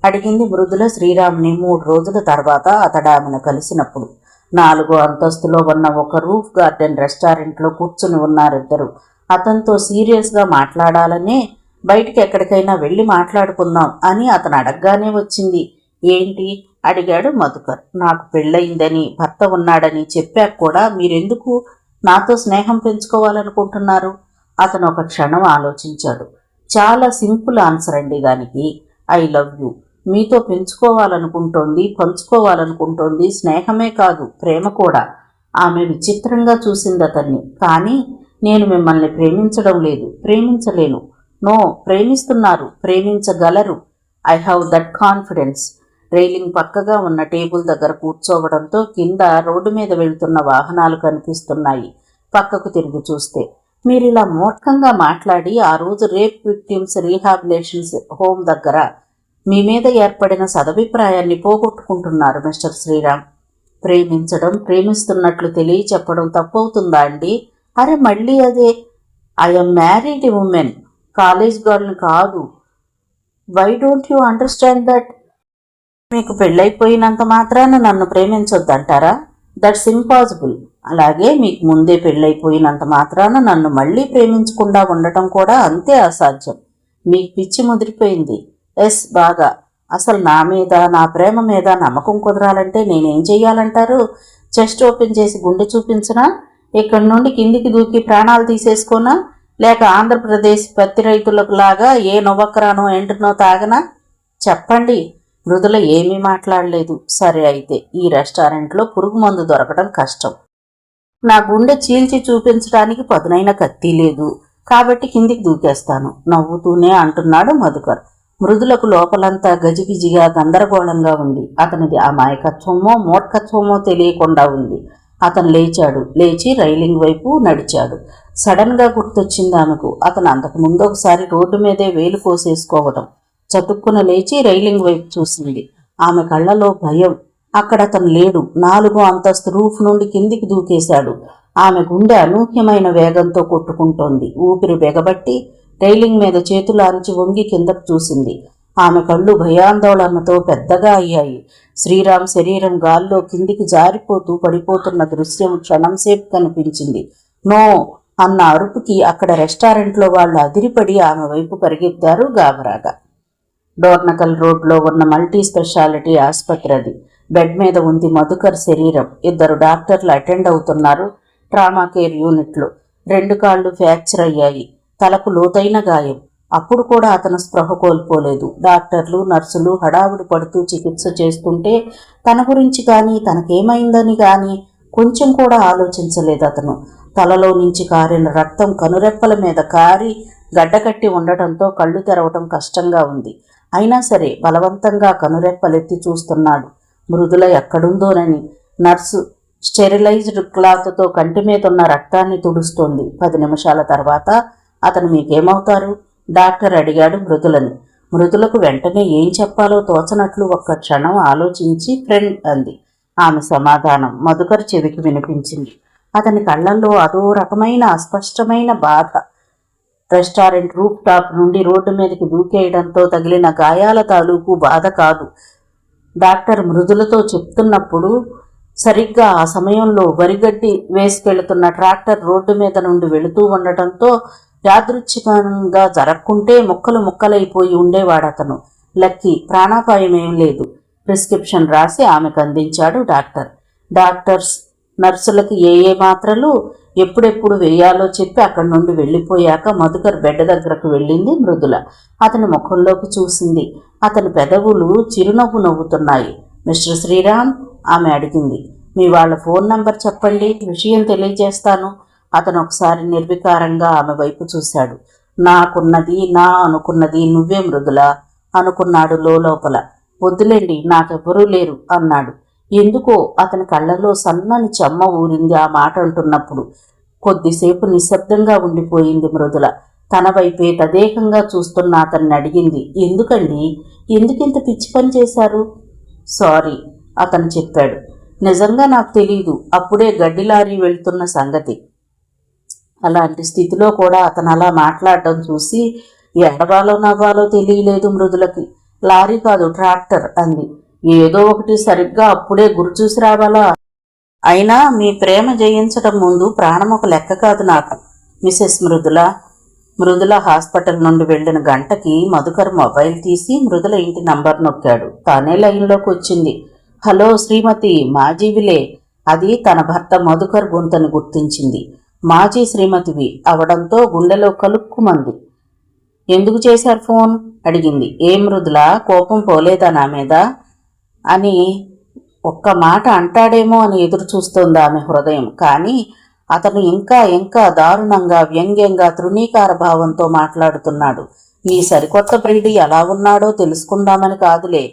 అడిగింది మృదుల శ్రీరామ్ని 3 రోజుల తర్వాత అతడు ఆమెను కలిసినప్పుడు. 4వ అంతస్తులో ఉన్న ఒక రూఫ్ గార్డెన్ రెస్టారెంట్లో కూర్చుని ఉన్నారిద్దరు. అతనితో సీరియస్గా మాట్లాడాలనే బయటికి ఎక్కడికైనా వెళ్ళి మాట్లాడుకుందాం అని అతను అడగగానే వచ్చింది. ఏంటి, అడిగాడు మధుకర్. నాకు పెళ్ళయిందని, భర్త ఉన్నాడని చెప్పాక కూడా మీరెందుకు నాతో స్నేహం పెంచుకోవాలనుకుంటున్నారు? అతను ఒక క్షణం ఆలోచించాడు. చాలా సింపుల్ ఆన్సర్ అండి దానికి. I love you. మీతో పెంచుకోవాలనుకుంటోంది, పంచుకోవాలనుకుంటోంది స్నేహమే కాదు, ప్రేమ కూడా. ఆమె విచిత్రంగా చూసింది అతన్ని. కానీ నేను మిమ్మల్ని ప్రేమించడం లేదు, ప్రేమించలేను. నో, ప్రేమిస్తున్నారు, ప్రేమించగలరు. I have that confidence. Railing పక్కగా ఉన్న టేబుల్ దగ్గర కూర్చోవడంతో కింద రోడ్డు మీద వెళ్తున్న వాహనాలు కనిపిస్తున్నాయి. పక్కకు తిరిగి చూస్తే, మీరిలా మూర్ఖంగా మాట్లాడి ఆ రోజు రేప్ విక్టిమ్స్ రీహాబిలేషన్స్ హోమ్ దగ్గర మీ మీద ఏర్పడిన సదభిప్రాయాన్ని పోగొట్టుకుంటున్నారు మిస్టర్ శ్రీరామ్. ప్రేమించడం, ప్రేమిస్తున్నట్లు తెలియచెప్పడం తప్పవుతుందా అండి? అరే మళ్ళీ అదే. ఐఎమ్ మ్యారీడ్ ఉమెన్, కాలేజ్ గర్ల్ని కాదు. Why don't you understand that? మీకు పెళ్ళైపోయినంత మాత్రాన నన్ను ప్రేమించొద్దంటారా? That's impossible. అలాగే మీకు ముందే పెళ్ళైపోయినంత మాత్రాన నన్ను మళ్ళీ ప్రేమించకుండా ఉండటం కూడా అంతే అసాధ్యం. మీకు పిచ్చి ముదిరిపోయింది. ఎస్, బాగా. అసలు నా మీద, నా ప్రేమ మీద నమ్మకం కుదరాలంటే నేనేం చెయ్యాలంటారు? చెస్ట్ ఓపెన్ చేసి గుండె చూపించనా? ఇక్కడి నుండి కిందికి దూకి ప్రాణాలు తీసేసుకోనా? లేక ఆంధ్రప్రదేశ్ పత్తి రైతులకు లాగా ఏ నొవ్వకరానో ఎండునో తాగనా? చెప్పండి. మృదుల ఏమీ మాట్లాడలేదు. సరే అయితే, ఈ రెస్టారెంట్లో పురుగు మందు దొరకడం కష్టం. నా గుండె చీల్చి చూపించడానికి పదునైన కత్తి లేదు, కాబట్టి కిందికి దూకేస్తాను, నవ్వుతూనే అంటున్నాడు మధుకర్. మృదులకు లోపలంతా గజిబిజిగా గందరగోళంగా ఉంది. అతనిది అమాయకత్వమో మూర్ఖత్వమో తెలియకుండా ఉంది. అతను లేచాడు. లేచి రైలింగ్ వైపు నడిచాడు. సడన్ గా గుర్తొచ్చింది ఆమెకు అతను అంతకు ముందు ఒకసారి రోడ్డు మీదే వేలు కోసేసుకోవడం. చటుక్కున లేచి రైలింగ్ వైపు చూసింది. ఆమె కళ్ళలో భయం. అక్కడ అతను లేడు. 4వ అంతస్తు రూఫ్ నుండి కిందికి దూకేశాడు. ఆమె గుండె అనూహ్యమైన వేగంతో కొట్టుకుంటోంది. ఊపిరి బెగబట్టి రైలింగ్ మీద చేతులాంచి వంగి కిందకు చూసింది. ఆమె కళ్ళు భయాందోళనతో పెద్దగా అయ్యాయి. శ్రీరామ్ శరీరం గాల్లో కిందికి జారిపోతూ పడిపోతున్న దృశ్యం క్షణంసేపు కనిపించింది. నో అన్న అరుపుకి అక్కడ రెస్టారెంట్లో వాళ్ళు అదిరిపడి ఆమె వైపు పరిగెత్తారు గాబరాగా. డోర్నకల్ రోడ్లో ఉన్న మల్టీ స్పెషాలిటీ ఆసుపత్రి అది. బెడ్ మీద ఉంది మధుకర్ శరీరం. 2 డాక్టర్లు అటెండ్ అవుతున్నారు ట్రామా కేర్ యూనిట్లో. 2 కాళ్ళు ఫ్రాక్చర్ అయ్యాయి. తలకు లోతైన గాయం. అప్పుడు కూడా అతను స్పృహ కోల్పోలేదు. డాక్టర్లు, నర్సులు హడావుడి పడుతూ చికిత్స చేస్తుంటే తన గురించి కానీ, తనకేమైందని కానీ కొంచెం కూడా ఆలోచించలేదు అతను. తలలో నుంచి కారిన రక్తం కనురెప్పల మీద కారి గడ్డకట్టి ఉండటంతో కళ్ళు తెరవటం కష్టంగా ఉంది. అయినా సరే బలవంతంగా కనురెప్పలెత్తి చూస్తున్నాడు. మృదుల ఎక్కడుందోనని. నర్సు స్టెరిలైజ్డ్ క్లాత్తో కంటి మీద ఉన్న రక్తాన్ని తుడుస్తోంది. 10 నిమిషాల తర్వాత అతను మీకేమవుతారు? డాక్టర్ అడిగాడు మృదులని. మృదులకు వెంటనే ఏం చెప్పాలో తోచనట్లు ఒక్క క్షణం ఆలోచించి ఫ్రెండ్ అంది. ఆమె సమాధానం మధుకర్ చెవికి వినిపించింది. అతని కళ్ళల్లో అదో రకమైన అస్పష్టమైన బాధ. రెస్టారెంట్ రూఫ్ టాప్ నుండి రోడ్డు మీదకి దూకేయడంతో తగిలిన గాయాల తాలూకు బాధ కాదు. డాక్టర్ మృదులతో చెప్తున్నప్పుడు సరిగ్గా ఆ సమయంలో వరిగడ్డి వేసుకెళ్తున్న ట్రాక్టర్ రోడ్డు మీద నుండి వెళుతూ ఉండటంతో యాదృచ్ఛికంగా జరక్కుంటే ముక్కలు ముక్కలైపోయి ఉండేవాడతను. లక్కీ, ప్రాణాపాయం ఏం లేదు. ప్రిస్క్రిప్షన్ రాసి ఆమెకు అందించాడు డాక్టర్. డాక్టర్స్, నర్సులకి ఏ మాత్రలు ఎప్పుడెప్పుడు వేయాలో చెప్పి అక్కడి నుండి వెళ్ళిపోయాక మధుకర్ బెడ్ దగ్గరకు వెళ్ళింది మృదుల. అతని ముఖంలోకి చూసింది. అతని పెదవులు చిరునవ్వు నవ్వుతున్నాయి. మిస్టర్ శ్రీరామ్, ఆమె అడిగింది. మీ వాళ్ళ ఫోన్ నంబర్ చెప్పండి, విషయం తెలియజేస్తాను. అతను ఒకసారి నిర్వికారంగా ఆమె వైపు చూశాడు. నాకున్నది, నా అనుకున్నది నువ్వే మృదుల అనుకున్నాడు లోపల. వద్దులేండి, నాకెవరూ లేరు అన్నాడు. ఎందుకో అతని కళ్ళలో సన్నని చెమ్మ ఊరింది ఆ మాట అంటున్నప్పుడు. కొద్దిసేపు నిశ్శబ్దంగా ఉండిపోయింది మృదుల. తన వైపే తదేకంగా చూస్తున్న అతన్ని అడిగింది. ఎందుకండి, ఎందుకింత పిచ్చి పని చేశారు? సారీ, అతను చెప్పాడు. నిజంగా నాకు తెలీదు. అప్పుడే గడ్డి లారీ వెళ్తున్న సంగతి. అలాంటి స్థితిలో కూడా అతను అలా మాట్లాడటం చూసి ఎడవాలో నవ్వాలో తెలియలేదు మృదులకి. లారీ కాదు, ట్రాక్టర్ అంది. ఏదో ఒకటి సరిగ్గా అప్పుడే గురి చూసి రావాలా? అయినా మీ ప్రేమ జయించటం ముందు ప్రాణం ఒక లెక్క కాదు నాకు. మిసెస్ మృదుల, మృదుల హాస్పిటల్ నుండి వెళ్లిన గంటకి మధుకర్ మొబైల్ తీసి మృదుల ఇంటి నంబర్ నొక్కాడు. తానే లైన్లోకి వచ్చింది. హలో శ్రీమతి, మాజీవిలే. అది తన భర్త మధుకర్ గొంతని గుర్తించింది. మాజీ శ్రీమతివి అవడంతో గుండెలో కలుక్కుమంది. ఎందుకు చేశారు ఫోన్ అడిగింది. ఏం మృదుల, కోపం పోలేదా నా మీద అని ఒక్క మాట అంటాడేమో అని ఎదురు చూస్తోంది ఆమె హృదయం. కానీ అతను ఇంకా ఇంకా దారుణంగా, వ్యంగ్యంగా, తృణీకార భావంతో మాట్లాడుతున్నాడు. నీ సరికొత్త ప్రియుడు ఎలా ఉన్నాడో తెలుసుకుందామని కాదులే.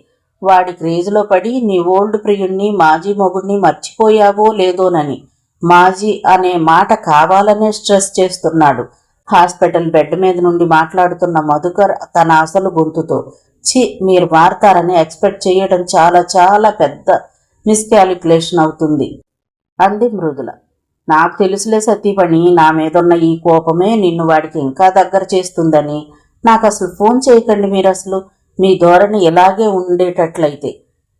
వాడి క్రేజులో పడి నీ ఓల్డ్ ప్రియుణ్ణి, మాజీ మొగుడిని మర్చిపోయావో లేదోనని. మాజీ అనే మాట కావాలనే స్ట్రెస్ చేస్తున్నాడు. హాస్పిటల్ బెడ్ మీద నుండి మాట్లాడుతున్న మధుకర్ తన అసలు గొంతుతో, మీరు మారతారని ఎక్స్పెక్ట్ చేయడం చాలా చాలా పెద్ద మిస్కాలిక్యులేషన్ అవుతుంది అంది మృదుల. నాకు తెలుసులే సతీపణి, నా మీదున్న ఈ కోపమే నిన్ను వాడికి ఇంకా దగ్గర చేస్తుందని. నాకు అసలు ఫోన్ చేయకండి మీరు. అసలు మీ ధోరణి ఇలాగే ఉండేటట్లయితే.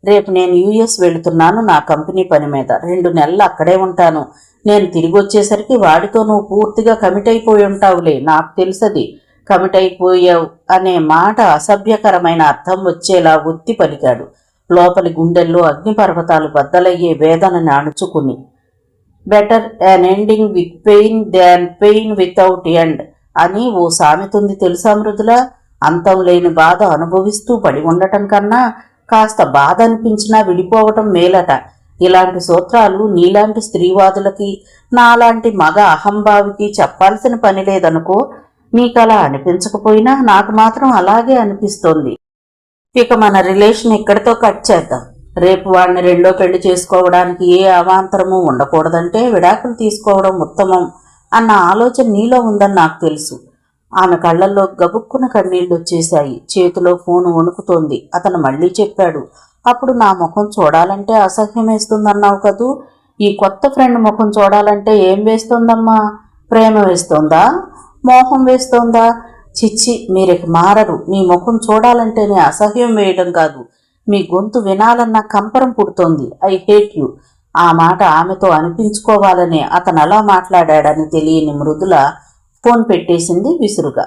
రేపు నేను యూఎస్ వెళుతున్నాను నా కంపెనీ పని మీద. 2 నెలలు అక్కడే ఉంటాను. నేను తిరిగి వచ్చేసరికి వాడితో నువ్వు పూర్తిగా కమిట్ అయిపోయి ఉంటావులే. నాకు తెలుసది. కమిట్ అయిపోయావు అనే మాట అసభ్యకరమైన అర్థం వచ్చేలా ఒత్తి పలికాడు. లోపలి గుండెల్లో అగ్నిపర్వతాలు బద్దలయ్యే వేదనని అణుచుకుని. Better an ending with pain than pain without end అని ఓ సామెతుంది తెలుసా మృదుల? అంతం లేని బాధ అనుభవిస్తూ పడి ఉండటం కన్నా కాస్త బాధ అనిపించినా విడిపోవటం మేలట. ఇలాంటి సూత్రాలు నీలాంటి స్త్రీవాదులకి, నాలాంటి మగ అహంభావికి చెప్పాల్సిన పని లేదనుకో. నీకలా అనిపించకపోయినా నాకు మాత్రం అలాగే అనిపిస్తోంది. ఇక మన రిలేషన్ ఇక్కడితో కట్ చేద్దాం. రేపు వాడిని రెండో పెళ్లి చేసుకోవడానికి ఏ అవాంతరము ఉండకూడదంటే విడాకులు తీసుకోవడం ఉత్తమం అన్న ఆలోచన నీలో ఉందని నాకు తెలుసు. ఆమె కళ్లల్లో గబుక్కున కన్నీళ్లు వచ్చేశాయి. చేతిలో ఫోను వణుకుతోంది. అతను మళ్లీ చెప్పాడు. అప్పుడు నా ముఖం చూడాలంటే అసహ్యం వేస్తుందన్నావు కదూ. ఈ కొత్త ఫ్రెండ్ ముఖం చూడాలంటే ఏం వేస్తోందమ్మా? ప్రేమ వేస్తోందా? మోహం వేస్తోందా? చిచ్చి, మీరిక మారరు. మీ ముఖం చూడాలంటేనే అసహ్యం వేయడం కాదు, మీ గొంతు వినాలన్న కంపరం పుడుతోంది. I hate you. ఆ మాట ఆమెతో అనిపించుకోవాలనే అతను అలా మాట్లాడాడని తెలియని మృదుల ఫోన్ పెట్టేసింది విసురుగా.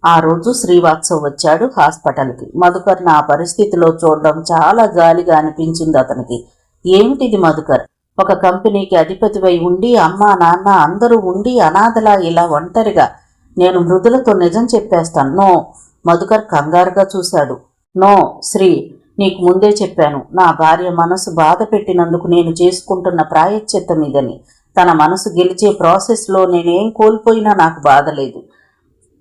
ఆ రోజు శ్రీవాత్సవ్ వచ్చాడు హాస్పిటల్కి. మధుకర్ నా పరిస్థితిలో చూడడం చాలా జాలిగా అనిపించింది అతనికి. ఏమిటిది మధుకర్, ఒక కంపెనీకి అధిపతివై ఉండి అమ్మా నాన్న అందరూ ఉండి అనాథలా ఇలా ఒంటరిగా? నేను మృదులతో నిజం చెప్పేస్తాను. నో. మధుకర్ కంగారుగా చూశాడు. నో శ్రీ, నీకు ముందే చెప్పాను. నా భార్య మనసు బాధ పెట్టినందుకు నేను చేసుకుంటున్న ప్రాయశ్చిత్తం ఇదని. తన మనసు గెలిచే ప్రాసెస్లో నేనేం కోల్పోయినా నాకు బాధ లేదు.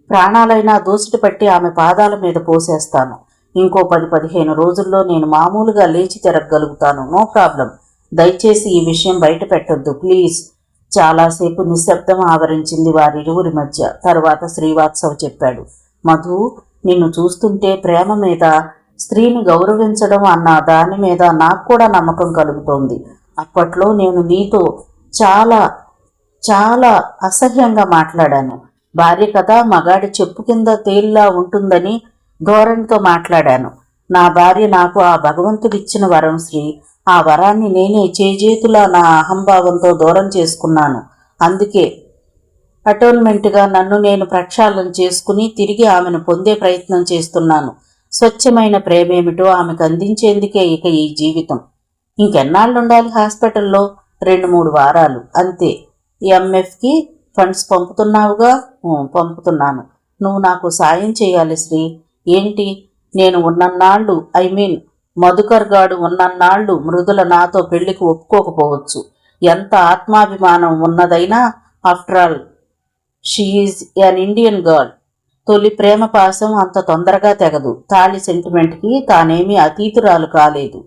ప్రాణాలైనా దోసిటి పట్టి ఆమె పాదాల మీద పోసేస్తాను. ఇంకో 10-15 రోజుల్లో నేను మామూలుగా లేచి తిరగగలుగుతాను. No problem. దయచేసి ఈ విషయం బయట పెట్టొద్దు ప్లీజ్. చాలాసేపు నిశ్శబ్దం ఆవరించింది వారిరువురి మధ్య. తరువాత శ్రీవాత్సవ్ చెప్పాడు. మధు, నిన్ను చూస్తుంటే ప్రేమ మీద, స్త్రీని గౌరవించడం అన్న దాని మీద నాకు కూడా నమ్మకం కలుగుతోంది. అప్పట్లో నేను నీతో చాలా చాలా అసహ్యంగా మాట్లాడాను. భార్య కదా మగాడి చెప్పు కింద తేలిలా ఉంటుందని ధోరణితో మాట్లాడాను. నా భార్య నాకు ఆ భగవంతుడిచ్చిన వరం శ్రీ. ఆ వరాన్ని నేనే చేజేతులా నా అహంభావంతో దూరం చేసుకున్నాను. అందుకే అటోన్మెంట్గా నన్ను నేను ప్రక్షాళన చేసుకుని తిరిగి ఆమెను పొందే ప్రయత్నం చేస్తున్నాను. స్వచ్ఛమైన ప్రేమేమిటో ఆమెకు అందించేందుకే ఇక ఈ జీవితం. ఇంకెన్నాళ్ళుండాలి హాస్పిటల్లో? 2-3 వారాలు అంతే. ఎంఎఫ్కి ఫండ్స్ పంపుతున్నావుగా? పంపుతున్నాను. నువ్వు నాకు సాయం చేయాలి శ్రీ. ఏంటి? నేను ఉన్నన్నాళ్ళు, మధుకర్ గాడు ఉన్నన్నాళ్ళు మృదుల నాతో పెళ్లికి ఒప్పుకోకపోవచ్చు. ఎంత ఆత్మాభిమానం ఉన్నదైనా after all she is an Indian girl. తొలి ప్రేమ పాసం అంత తొందరగా తెగదు. తాళి సెంటిమెంట్కి తానేమీ అతీతురాలు కాలేదు.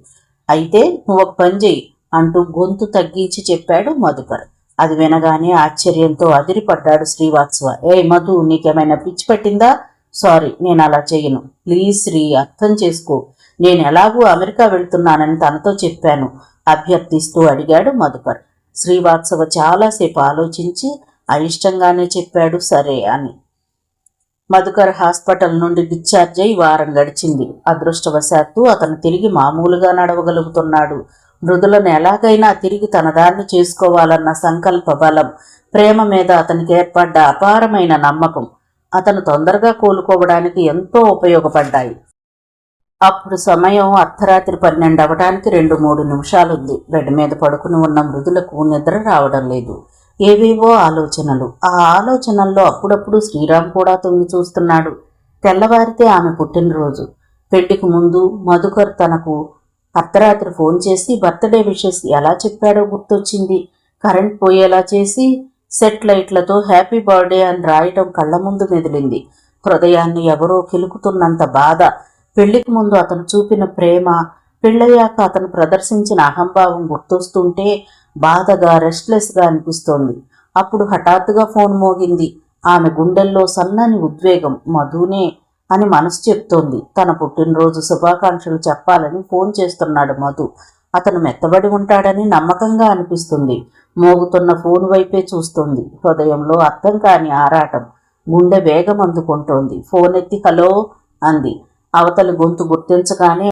అయితే నువ్వు ఒక పని చెయ్యి అంటూ గొంతు తగ్గించి చెప్పాడు మధుకర్. అది వినగానే ఆశ్చర్యంతో అదిరిపడ్డాడు శ్రీవాత్సవ. ఏ మధు, నీకేమైనా పిచ్చి పట్టిందా? సారీ, నేను అలా చెయ్యను. ప్లీజ్ శ్రీ, అర్థం చేసుకో. నేను ఎలాగూ అమెరికా వెళ్తున్నానని తనతో చెప్పాను అభ్యర్థిస్తూ అడిగాడు మధుకర్. శ్రీవాత్సవ చాలాసేపు ఆలోచించి అయిష్టంగానే చెప్పాడు సరే అని. మధుకర్ హాస్పిటల్ నుండి డిశ్చార్జ్ అయి వారం గడిచింది. అదృష్టవశాత్తు అతను తిరిగి మామూలుగా నడవగలుగుతున్నాడు. మృదులను ఎలాగైనా తిరిగి తన దాన్ని చేసుకోవాలన్న సంకల్ప బలం, ప్రేమ మీద అతనికి ఏర్పడ్డ అపారమైన నమ్మకం అతను తొందరగా కోలుకోవడానికి ఎంతో ఉపయోగపడ్డాయి. అప్పుడు సమయం అర్ధరాత్రి 12 అవడానికి 2-3 నిమిషాలుంది. బెడ్ మీద పడుకుని ఉన్న మృదులకు నిద్ర రావడం లేదు. ఏవేవో ఆలోచనలు. ఆ ఆలోచనల్లో అప్పుడప్పుడు శ్రీరామ్ కూడా తొంగి చూస్తున్నాడు. తెల్లవారితే ఆమె పుట్టినరోజు. పెళ్లికి ముందు మధుకర్ తనకు అర్ధరాత్రి ఫోన్ చేసి బర్త్డే విషెస్ ఎలా చెప్పాడో గుర్తొచ్చింది. కరెంట్ పోయేలా చేసి సెట్ లైట్లతో హ్యాపీ బర్త్డే అని రాయటం కళ్ల ముందు మెదిలింది. హృదయాన్ని ఎవరో కిలుకుతున్నంత బాధ. పెళ్లికి ముందు అతను చూపిన ప్రేమ, పెళ్ళయ్యాక అతను ప్రదర్శించిన అహంభావం గుర్తొస్తుంటే బాధగా, రెస్ట్లెస్గా అనిపిస్తోంది. అప్పుడు హఠాత్తుగా ఫోన్ మోగింది. ఆమె గుండెల్లో సన్నని ఉద్వేగం. మధునే అని మనసు చెప్తోంది. తన పుట్టినరోజు శుభాకాంక్షలు చెప్పాలని ఫోన్ చేస్తున్నాడు మధు. అతను మెత్తబడి ఉంటాడని నమ్మకంగా అనిపిస్తుంది. మోగుతున్న ఫోన్ వైపే చూస్తుంది. హృదయంలో అర్థం కాని ఆరాటం. గుండె వేగం అందుకుంటోంది. ఫోన్ ఎత్తి హలో అంది. అవతలి గొంతు గుర్తించగానే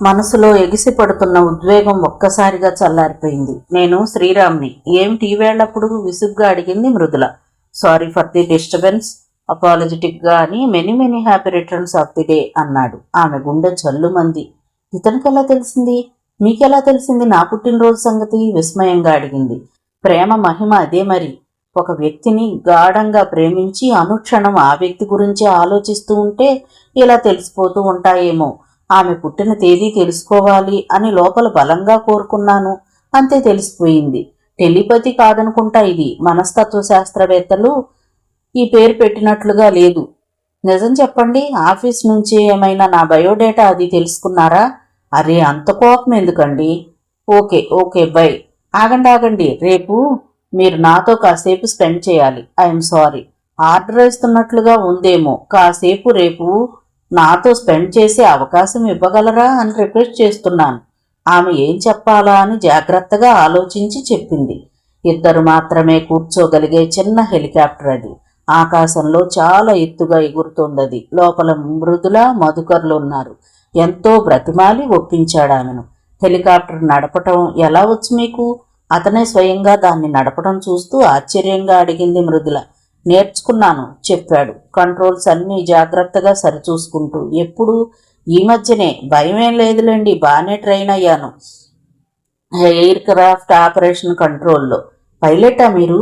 మనసులో ఎగిసిపడుతున్న ఉద్వేగం ఒక్కసారిగా చల్లారిపోయింది. నేను శ్రీరామ్ని. ఏమిటి ఈవేళప్పుడు విసుగ్గా అడిగింది Mridula. Sorry for the disturbance, అపాలజెటిక్గా అని many happy returns of the day అన్నాడు. ఆమె గుండె చల్లుమంది. ఇతనికెలా తెలిసింది? మీకెలా తెలిసింది నా పుట్టినరోజు సంగతి? విస్మయంగా అడిగింది. ప్రేమ మహిమ అదే మరి. ఒక వ్యక్తిని గాఢంగా ప్రేమించి అనుక్షణం ఆ వ్యక్తి గురించి ఆలోచిస్తూ ఉంటే ఇలా తెలిసిపోతూ ఉంటాయేమో. ఆమె పుట్టిన తేదీ తెలుసుకోవాలి అని లోపల బలంగా కోరుకున్నాను. అంతే, తెలిసిపోయింది. టెలిపతి కాదనుకుంటా ఇది. మనస్తత్వ శాస్త్రవేత్తలు ఈ పేరు పెట్టినట్లుగా లేదు. నిజం చెప్పండి, ఆఫీస్ నుంచి ఏమైనా నా బయోడేటా అది తెలుసుకున్నారా? అరే, అంత కోపం ఎందుకండి? Okay by. ఆగండి, రేపు మీరు నాతో కాసేపు స్పెండ్ చేయాలి. I'm sorry. ఆర్డర్ ఇస్తున్నట్లుగా ఉందేమో. కాసేపు రేపు నాతో స్పెండ్ చేసే అవకాశం ఇవ్వగలరా అని రిక్వెస్ట్ చేస్తున్నాను. ఆమె ఏం చెప్పాలా అని జాగ్రత్తగా ఆలోచించి చెప్పింది. ఇద్దరు మాత్రమే కూర్చోగలిగే చిన్న హెలికాప్టర్ అది. ఆకాశంలో చాలా ఎత్తుగా ఎగురుతోందది. లోపల మృదుల, మధుకర్లు ఉన్నారు. ఎంతో బ్రతిమాలి ఒప్పించాడు ఆమెను. హెలికాప్టర్ నడపటం ఎలా వచ్చు మీకు? అతనే స్వయంగా దాన్ని నడపడం చూస్తూ ఆశ్చర్యంగా అడిగింది మృదుల. నేర్చుకున్నాను చెప్పాడు, కంట్రోల్స్ అన్నీ జాగ్రత్తగా సరిచూసుకుంటూ. ఎప్పుడు? ఈ మధ్యనే. భయమేం లేదులేండి, బాగానే ట్రైన్ అయ్యాను ఎయిర్ క్రాఫ్ట్ ఆపరేషన్ కంట్రోల్లో. పైలటా మీరు?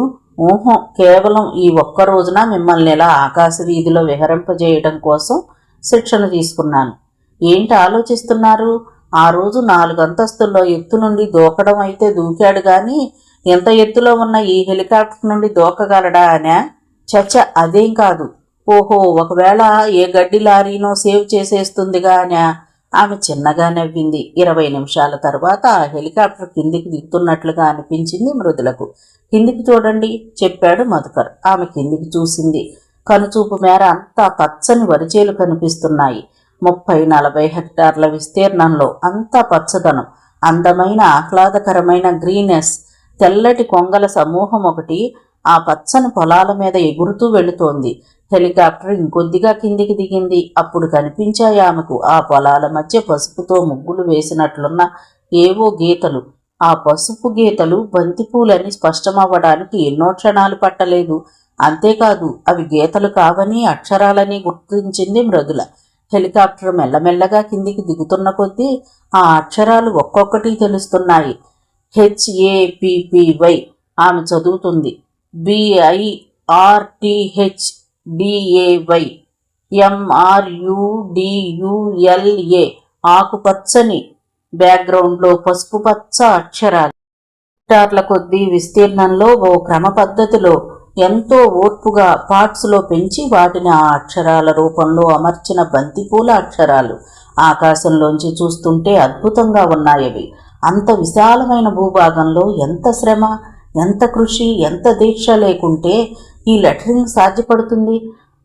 ఊహో, కేవలం ఈ ఒక్క రోజున మిమ్మల్ని ఎలా ఆకాశ వీధిలో విహరింపజేయడం కోసం శిక్షణ తీసుకున్నాను. ఏంటి ఆలోచిస్తున్నారు? ఆ రోజు 4 అంతస్తుల్లో ఎత్తు నుండి దూకడం అయితే దూకాడు గాని ఎంత ఎత్తులో ఉన్న ఈ హెలికాప్టర్ నుండి దూకగలడా అనే? చచ్చ, అదేం కాదు. ఓహో, ఒకవేళ ఏ గడ్డి లారీనో సేవ్ చేసేస్తుందిగా అనే? ఆమె చిన్నగా నవ్వింది. 20 నిమిషాల తర్వాత ఆ హెలికాప్టర్ కిందికి దిగుతున్నట్లుగా అనిపించింది మృదులకు. కిందికి చూడండి చెప్పాడు మధుకర్. ఆమె కిందికి చూసింది. కనుచూపు మేర అంతా పచ్చని వరిచేలు కనిపిస్తున్నాయి. 30-40 హెక్టార్ల విస్తీర్ణంలో అంతా పచ్చదనం, అందమైన ఆహ్లాదకరమైన గ్రీనెస్. తెల్లటి కొంగల సమూహం ఒకటి ఆ పచ్చని పొలాల మీద ఎగురుతూ వెళుతోంది. హెలికాప్టర్ ఇంకొద్దిగా కిందికి దిగింది. అప్పుడు కనిపించాయి ఆమెకు ఆ పొలాల మధ్య పసుపుతో ముగ్గులు వేసినట్లున్న ఏవో గీతలు. ఆ పసుపు గీతలు బంతిపూలని స్పష్టమవ్వడానికి ఎన్నో క్షణాలు పట్టలేదు. అంతేకాదు, అవి గీతలు కావని అక్షరాలని గుర్తించింది మృదుల. హెలికాప్టర్ మెల్లమెల్లగా కిందికి దిగుతున్న కొద్దీ ఆ అక్షరాలు ఒక్కొక్కటి తెలుస్తున్నాయి. HAPPY ఆమె చదువుతుంది. BIRTHDAY MRUDULA. ఆకుపచ్చని బ్యాక్గ్రౌండ్లో పసుపు పచ్చ అక్షరాలు. హెక్టార్ల కొద్దీ విస్తీర్ణంలో ఓ క్రమ పద్ధతిలో ఎంతో ఓర్పుగా పార్ట్స్లో పెంచి వాటిని ఆ అక్షరాల రూపంలో అమర్చిన బంతిపూల అక్షరాలు. ఆకాశంలోంచి చూస్తుంటే అద్భుతంగా ఉన్నాయవి. అంత విశాలమైన భూభాగంలో ఎంత శ్రమ, ఎంత కృషి, ఎంత దీక్ష లేకుంటే ఈ లెటరింగ్ సాధ్యపడుతుంది?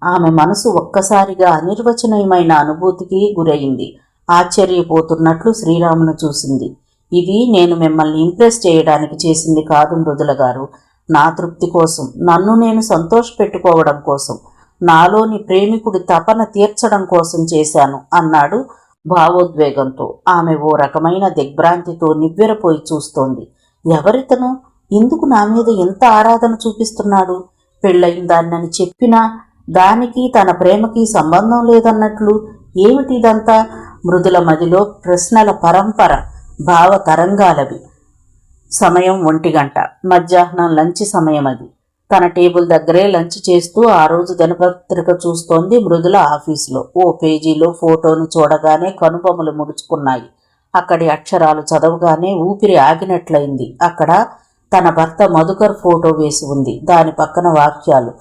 ఆమె మనసు ఒక్కసారిగా అనిర్వచనీయమైన అనుభూతికి గురయింది. ఆశ్చర్యపోతున్నట్లు శ్రీరామును చూసింది. ఇది నేను మిమ్మల్ని ఇంప్రెస్ చేయడానికి చేసింది కాదు మృదుల గారు. నా తృప్తి కోసం, నన్ను నేను సంతోషపెట్టుకోవడం కోసం, నాలోని ప్రేమికుడి తపన తీర్చడం కోసం చేశాను అన్నాడు భావోద్వేగంతో. ఆమె ఓ రకమైన దిగ్భ్రాంతితో నివ్వెరపోయి చూస్తోంది. ఎవరితను? ఎందుకు నా మీద ఎంత ఆరాధన చూపిస్తున్నాడు? పెళ్ళయిందాన్నని చెప్పినా దానికి తన ప్రేమకి సంబంధం లేదన్నట్లు ఏమిటిదంతా? మృదుల మదిలో ప్రశ్నల పరంపర, భావ తరంగాలవి. సమయం 1 గంట, మధ్యాహ్నం లంచ్ సమయం. అది తన టేబుల్ దగ్గరే లంచ్ చేస్తూ ఆ రోజు దినపత్రిక చూస్తోంది మృదుల. ఆఫీసులో ఓ పేజీలో ఫోటోను చూడగానే కనుబొమ్మలు ముడుచుకున్నాయి. అక్కడి అక్షరాలు చదవగానే ఊపిరి ఆగినట్లయింది. అక్కడ తన భర్త మధుకర్ ఫోటో వేసి ఉంది. దాని పక్కన వాక్యాలు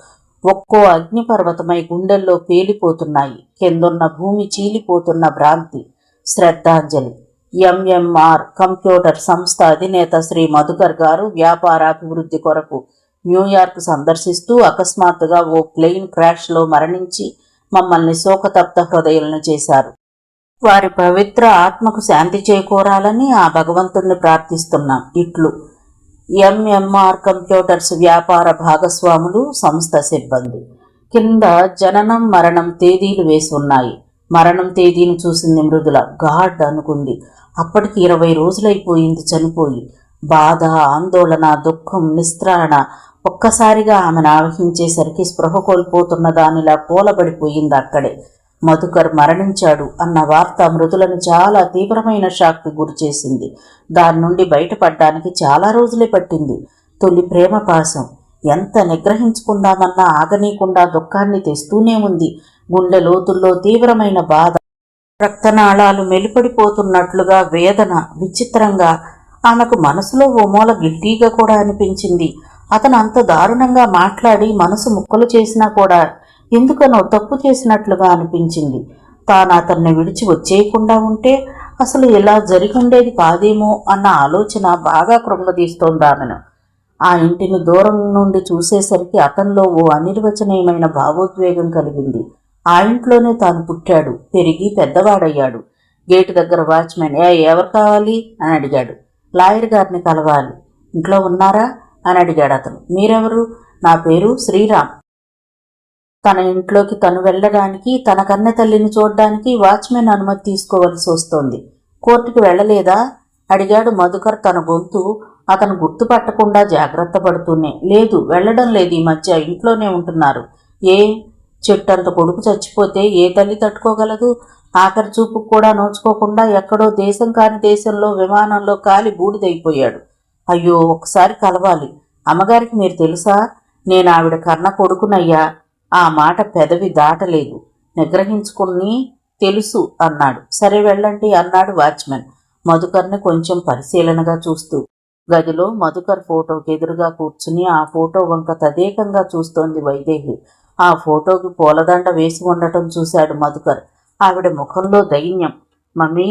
ఒక్కో అగ్నిపర్వతమై గుండెల్లో పేలిపోతున్నాయి. కిందున్న భూమి చీలిపోతున్న భ్రాంతి. శ్రద్ధాంజలి. ఎంఎంఆర్ కంప్యూటర్ సంస్థ అధినేత శ్రీ మధుకర్ గారు వ్యాపారాభివృద్ధి కొరకు న్యూయార్క్ సందర్శిస్తూ అకస్మాత్తుగా ఓ ప్లేన్ క్రాష్లో మరణించి మమ్మల్ని శోకతప్త హృదయులను చేశారు. వారి పవిత్ర ఆత్మకు శాంతి చేకూరాలని ఆ భగవంతుణ్ణి ప్రార్థిస్తున్నాం. ఇట్లు ఎంఎంఆర్ కంప్యూటర్స్ వ్యాపార భాగస్వాములు, సంస్థ సిబ్బంది. కింద జననం మరణం తేదీలు వేసి ఉన్నాయి. మరణం తేదీని చూసింది మృదుల. గాడ్ అనుకుంది. అప్పటికి 20 రోజులైపోయింది చనిపోయి. బాధ, ఆందోళన, దుఃఖం, నిస్త్రాణ ఒక్కసారిగా ఆమెను ఆవహించేసరికి స్పృహ కోల్పోతున్న దానిలా కూలబడిపోయింది అక్కడే. మధుకర్ మరణించాడు అన్న వార్త మృదులను చాలా తీవ్రమైన షాక్కి గురిచేసింది. దాని నుండి బయటపడ్డానికి చాలా రోజులే పట్టింది. తొలి ప్రేమ పాశం ఎంత నిగ్రహించుకుందామన్నా ఆగనీయకుండా దుఃఖాన్ని తెస్తూనే ఉంది. గుండె లోతుల్లో తీవ్రమైన బాధ, రక్తనాళాలు మెలిపడిపోతున్నట్లుగా వేదన. విచిత్రంగా ఆమెకు మనసులో ఓ మూల గిల్టీగా కూడా అనిపించింది. అతను అంత దారుణంగా మాట్లాడి మనసు ముక్కలు చేసినా కూడా ఎందుకనో తప్పు చేసినట్లుగా అనిపించింది. తాను అతన్ని విడిచి వచ్చేయకుండా ఉంటే అసలు ఇలా జరిగి ఉండేది కాదేమో అన్న ఆలోచన బాగా కృంగదీస్తోంది ఆమెను. ఆ ఇంటిని దూరం నుండి చూసేసరికి అతనిలో ఓ అనిర్వచనీయమైన భావోద్వేగం కలిగింది. ఆ ఇంట్లోనే తాను పుట్టాడు, పెరిగి పెద్దవాడయ్యాడు. గేటు దగ్గర వాచ్మెన్ ఎవరు కావాలి అని అడిగాడు. లాయర్ గారిని కలవాలి. ఇంట్లో ఉన్నారా అని అడిగాడు అతను. మీరెవరు? నా పేరు శ్రీరామ్. తన ఇంట్లోకి తను వెళ్ళడానికి, తన కన్నె తల్లిని చూడడానికి వాచ్మెన్ అనుమతి తీసుకోవలసి వస్తోంది. కోర్టుకి వెళ్ళలేదా అడిగాడు మధుకర్. తన గొంతు అతను గుర్తుపట్టకుండా జాగ్రత్త పడుతూనే. లేదు, వెళ్ళడం లేదు. ఈ మధ్య ఇంట్లోనే ఉంటున్నారు. ఏ చెట్టంత కొడుకు చచ్చిపోతే ఏ తల్లి తట్టుకోగలదు? ఆఖరి చూపుకు కూడా నోచుకోకుండా ఎక్కడో దేశం కాని దేశంలో విమానంలో కాలి బూడిదైపోయాడు. అయ్యో, ఒకసారి కలవాలి. అమ్మగారికి మీరు తెలుసా? నేను ఆవిడ కన్న కొడుకునయ్యా. ఆ మాట పెదవి దాటలేదు. నిగ్రహించుకుని తెలుసు అన్నాడు. సరే వెళ్ళండి అన్నాడు వాచ్మెన్ మధుకర్ని కొంచెం పరిశీలనగా చూస్తూ. గదిలో మధుకర్ ఫోటోకి ఎదురుగా కూర్చుని ఆ ఫోటో వంక తదేకంగా చూస్తోంది వైదేహి. ఆ ఫోటోకి పూలదండ వేసి ఉండటం చూశాడు మధుకర్. ఆవిడ ముఖంలో దైన్యం. మమ్మీ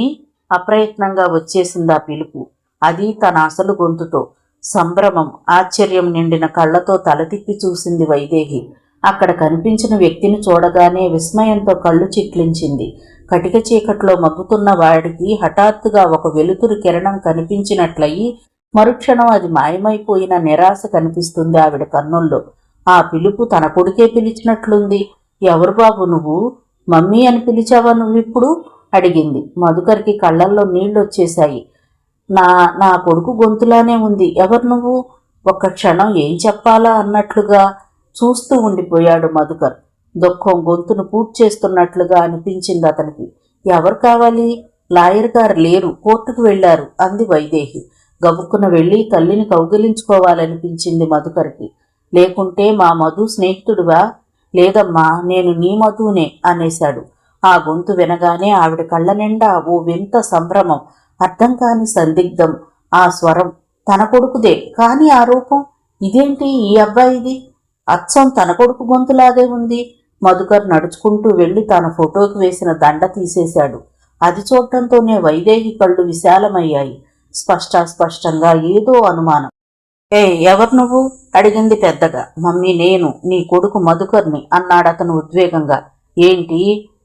అప్రయత్నంగా వచ్చేసింది ఆ పిలుపు. అది తన అసలు గొంతుతో. సంభ్రమం, ఆశ్చర్యం నిండిన కళ్లతో తల తిప్పి చూసింది వైదేహి. అక్కడ కనిపించిన వ్యక్తిని చూడగానే విస్మయంతో కళ్ళు చిట్లించింది. కటిక చీకట్లో మగ్గుతున్న వాడికి హఠాత్తుగా ఒక వెలుతురు కిరణం కనిపించినట్లయి మరుక్షణం అది మాయమైపోయిన నిరాశ కనిపిస్తుంది ఆవిడ కన్నుల్లో. ఆ పిలుపు తన కొడుకే పిలిచినట్లుంది. ఎవరు బాబు నువ్వు? మమ్మీ అని పిలిచావా నువ్విప్పుడు అడిగింది. మధుకర్కి కళ్ళల్లో నీళ్లొచ్చేశాయి. నా నా కొడుకు గొంతులానే ఉంది. ఎవరు నువ్వు? ఒక్క క్షణం ఏం చెప్పాలా అన్నట్లుగా చూస్తూ ఉండిపోయాడు మధుకర్. దుఃఖం గొంతును పూడ్చేస్తున్నట్లుగా అనిపించింది అతనికి. ఎవరు కావాలి? లాయర్ గారు లేరు, కోర్టుకు వెళ్లారు అంది వైదేహి. గబుక్కున వెళ్లి తల్లిని కౌగిలించుకోవాలనిపించింది మధుకర్కి. లేకుంటే మా మధు స్నేహితుడివా? లేదమ్మా, నేను నీ మధునే అనేశాడు. ఆ గొంతు వినగానే ఆవిడ కళ్ళ నిండా ఓ వింత సంభ్రమం, అర్థం కాని సందిగ్ధం. ఆ స్వరం తన కొడుకుదే, కాని ఆ రూపం ఇదేంటి? ఈ అబ్బాయిది అచ్చం తన కొడుకు గొంతులాగే ఉంది. మధుకర్ నడుచుకుంటూ వెళ్లి తన ఫోటోకి వేసిన దండ తీసేశాడు. అది చూడటంతోనే వైదేహి కళ్ళు విశాలమయ్యాయి. స్పష్టంగా ఏదో అనుమానం. ఎవరు నువ్వు అడిగింది పెద్దగా. మమ్మీ, నేను నీ కొడుకు మధుకర్ని అన్నాడతను ఉద్వేగంగా. ఏంటి?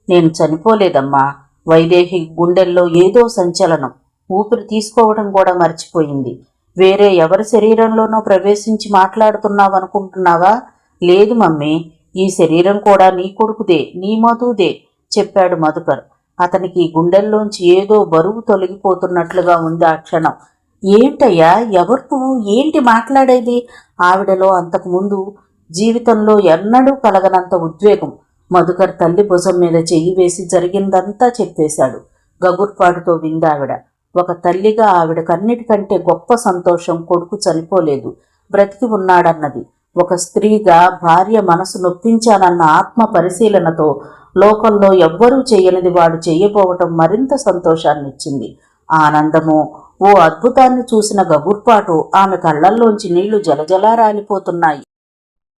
నేను చనిపోలేదమ్మా. వైదేహి గుండెల్లో ఏదో సంచలనం. ఊపిరి తీసుకోవడం కూడా మర్చిపోయింది. వేరే ఎవరి శరీరంలోనో ప్రవేశించి మాట్లాడుతున్నావనుకుంటున్నావా? లేదు మమ్మీ, ఈ శరీరం కూడా నీ కొడుకుదే, నీ మధుదే చెప్పాడు మధుకర్. అతనికి గుండెల్లోంచి ఏదో బరువు తొలగిపోతున్నట్లుగా ఉంది ఆ క్షణం. ఏంటయ్యా, ఎవరు నువ్వు? ఏంటి మాట్లాడేది? ఆవిడలో అంతకుముందు జీవితంలో ఎన్నడూ కలగనంత ఉద్వేగం. మధుకర్ తల్లి భుజం మీద చెయ్యి వేసి జరిగిందంతా చెప్పేశాడు. గగుర్పాటుతో విందావిడ. ఒక తల్లిగా ఆవిడకన్నిటికంటే గొప్ప సంతోషం కొడుకు చనిపోలేదు, బ్రతికి ఉన్నాడన్నది. ఒక స్త్రీగా భార్య మనసు నొప్పించానన్న ఆత్మ పరిశీలనతో లోకంలో ఎవ్వరూ చేయనిది వాడు చెయ్యపోవటం మరింత సంతోషాన్నిచ్చింది. ఆనందము, ఓ అద్భుతాన్ని చూసిన గగుర్పాటు ఆమె కళ్లల్లోంచి నీళ్లు జలజలా రాలిపోతున్నాయి.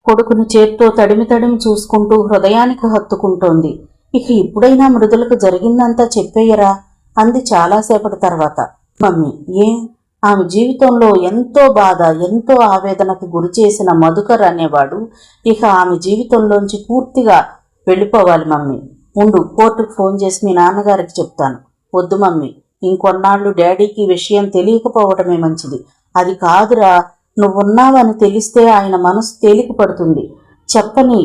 కొడుకుని చేత్తో తడిమి తడిమి చూసుకుంటూ హృదయానికి హత్తుకుంటోంది. ఇక ఇప్పుడైనా మృదులకు జరిగిందంతా చెప్పేయరా అంది చాలాసేపటి తర్వాత. మమ్మీ, ఏం? ఆమె జీవితంలో ఎంతో బాధ, ఎంతో ఆవేదనకు గురిచేసిన మధుకర్ అనేవాడు ఇక ఆమె జీవితంలోంచి పూర్తిగా వెళ్ళిపోవాలి. మమ్మీ ఉండు, కోర్టుకు ఫోన్ చేసి మీ నాన్నగారికి చెప్తాను. వద్దు మమ్మీ, ఇంకొన్నాళ్ళు డాడీకి విషయం తెలియకపోవటమే మంచిది. అది కాదురా, నువ్వున్నావని తెలిస్తే ఆయన మనసు తేలిక పడుతుంది. చెప్పని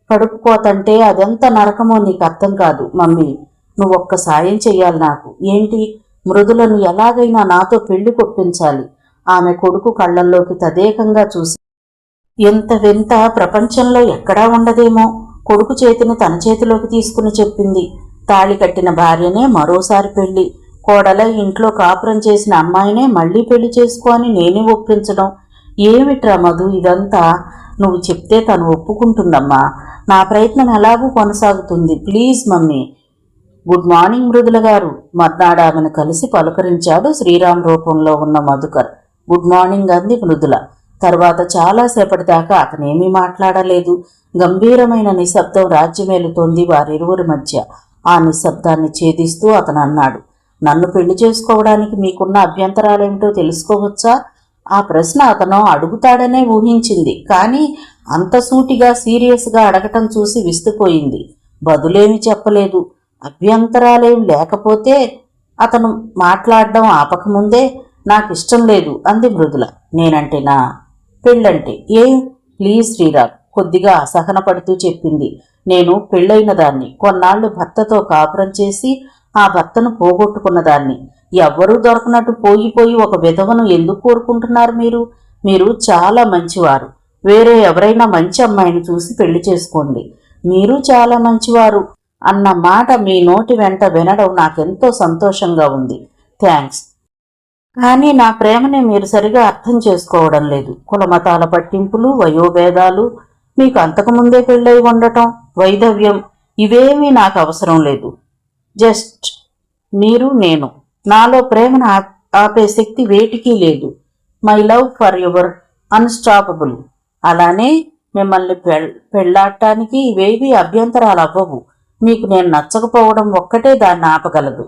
కడుపుకోతంటే అదెంత నరకమో నీకు అర్థం కాదు. మమ్మీ, నువ్వొక్క సాయం చెయ్యాలి నాకు. ఏంటి? మృదులను ఎలాగైనా నాతో పెళ్లి కొప్పించాలి. ఆమె కొడుకు కళ్లల్లోకి తదేకంగా చూసి, ఎంత వింత ప్రపంచంలో ఎక్కడా ఉండదేమో. కొడుకు చేతిని తన చేతిలోకి తీసుకుని చెప్పింది. తాళి కట్టిన భార్యనే మరోసారి పెళ్లి, కోడల ఇంట్లో కాపురం చేసిన అమ్మాయినే మళ్లీ పెళ్లి చేసుకొని నేనే ఒప్పించడం. ఏమిట్రా మధు ఇదంతా? నువ్వు చెప్తే తను ఒప్పుకుంటుందమ్మా. నా ప్రయత్నం ఎలాగూ కొనసాగుతుంది. Please mummy. Good morning Mridula గారు. మర్నాడు ఆమెను కలిసి పలుకరించాడు శ్రీరామ్ రూపంలో ఉన్న మధుకర్. గుడ్ మార్నింగ్ అంది మృదుల. తర్వాత చాలాసేపటి దాకా అతనేమీ మాట్లాడలేదు. గంభీరమైన నిశ్శబ్దం రాజ్యమేలుతోంది వారిరువురి మధ్య. ఆ నిశ్శబ్దాన్ని ఛేదిస్తూ అతను అన్నాడు, నన్ను పెళ్లి చేసుకోవడానికి మీకున్న అభ్యంతరాలేమిటో తెలుసుకోవచ్చా? ఆ ప్రశ్న అతను అడుగుతాడనే ఊహించింది, కానీ అంత సూటిగా సీరియస్గా అడగటం చూసి విస్తుపోయింది. బదులేమి చెప్పలేదు. అభ్యంతరాలేం లేకపోతే అతను మాట్లాడడం ఆపకముందే, నాకిష్టం లేదు అంది మృదుల. నేనంటేనా? పెళ్ళంటే? ఏం? ప్లీజ్ శ్రీరామ్, కొద్దిగా అసహనపడుతూ చెప్పింది. నేను పెళ్ళైన దాన్ని, కొన్నాళ్లు భర్తతో కాపురం చేసి ఆ భర్తను పోగొట్టుకున్నదాన్ని. ఎవ్వరూ దొరకనట్టు పోయి ఒక విధవను ఎందుకు కోరుకుంటున్నారు మీరు? మీరు చాలా మంచివారు. వేరే ఎవరైనా మంచి అమ్మాయిని చూసి పెళ్లి చేసుకోండి. మీరు చాలా మంచివారు అన్న మాట మీ నోటి వెంట వినడం నాకెంతో సంతోషంగా ఉంది. థ్యాంక్స్. కానీ నా ప్రేమని మీరు సరిగా అర్థం చేసుకోవడం లేదు. కులమతాల పట్టింపులు, వయోభేదాలు, మీకు అంతకుముందే పెళ్ళై ఉండటం, వైధవ్యం, ఇవేమీ నాకు అవసరం లేదు. జస్ట్ మీరు, నేను. నాలో ప్రేమను ఆపే శక్తి వేటికీ లేదు. My love for your unstoppable. అలానే మిమ్మల్ని పెళ్లాడటానికి ఇవేవీ అభ్యంతరాలు అవ్వవు. మీకు నేను నచ్చకపోవడం ఒక్కటే దాన్ని ఆపగలదు.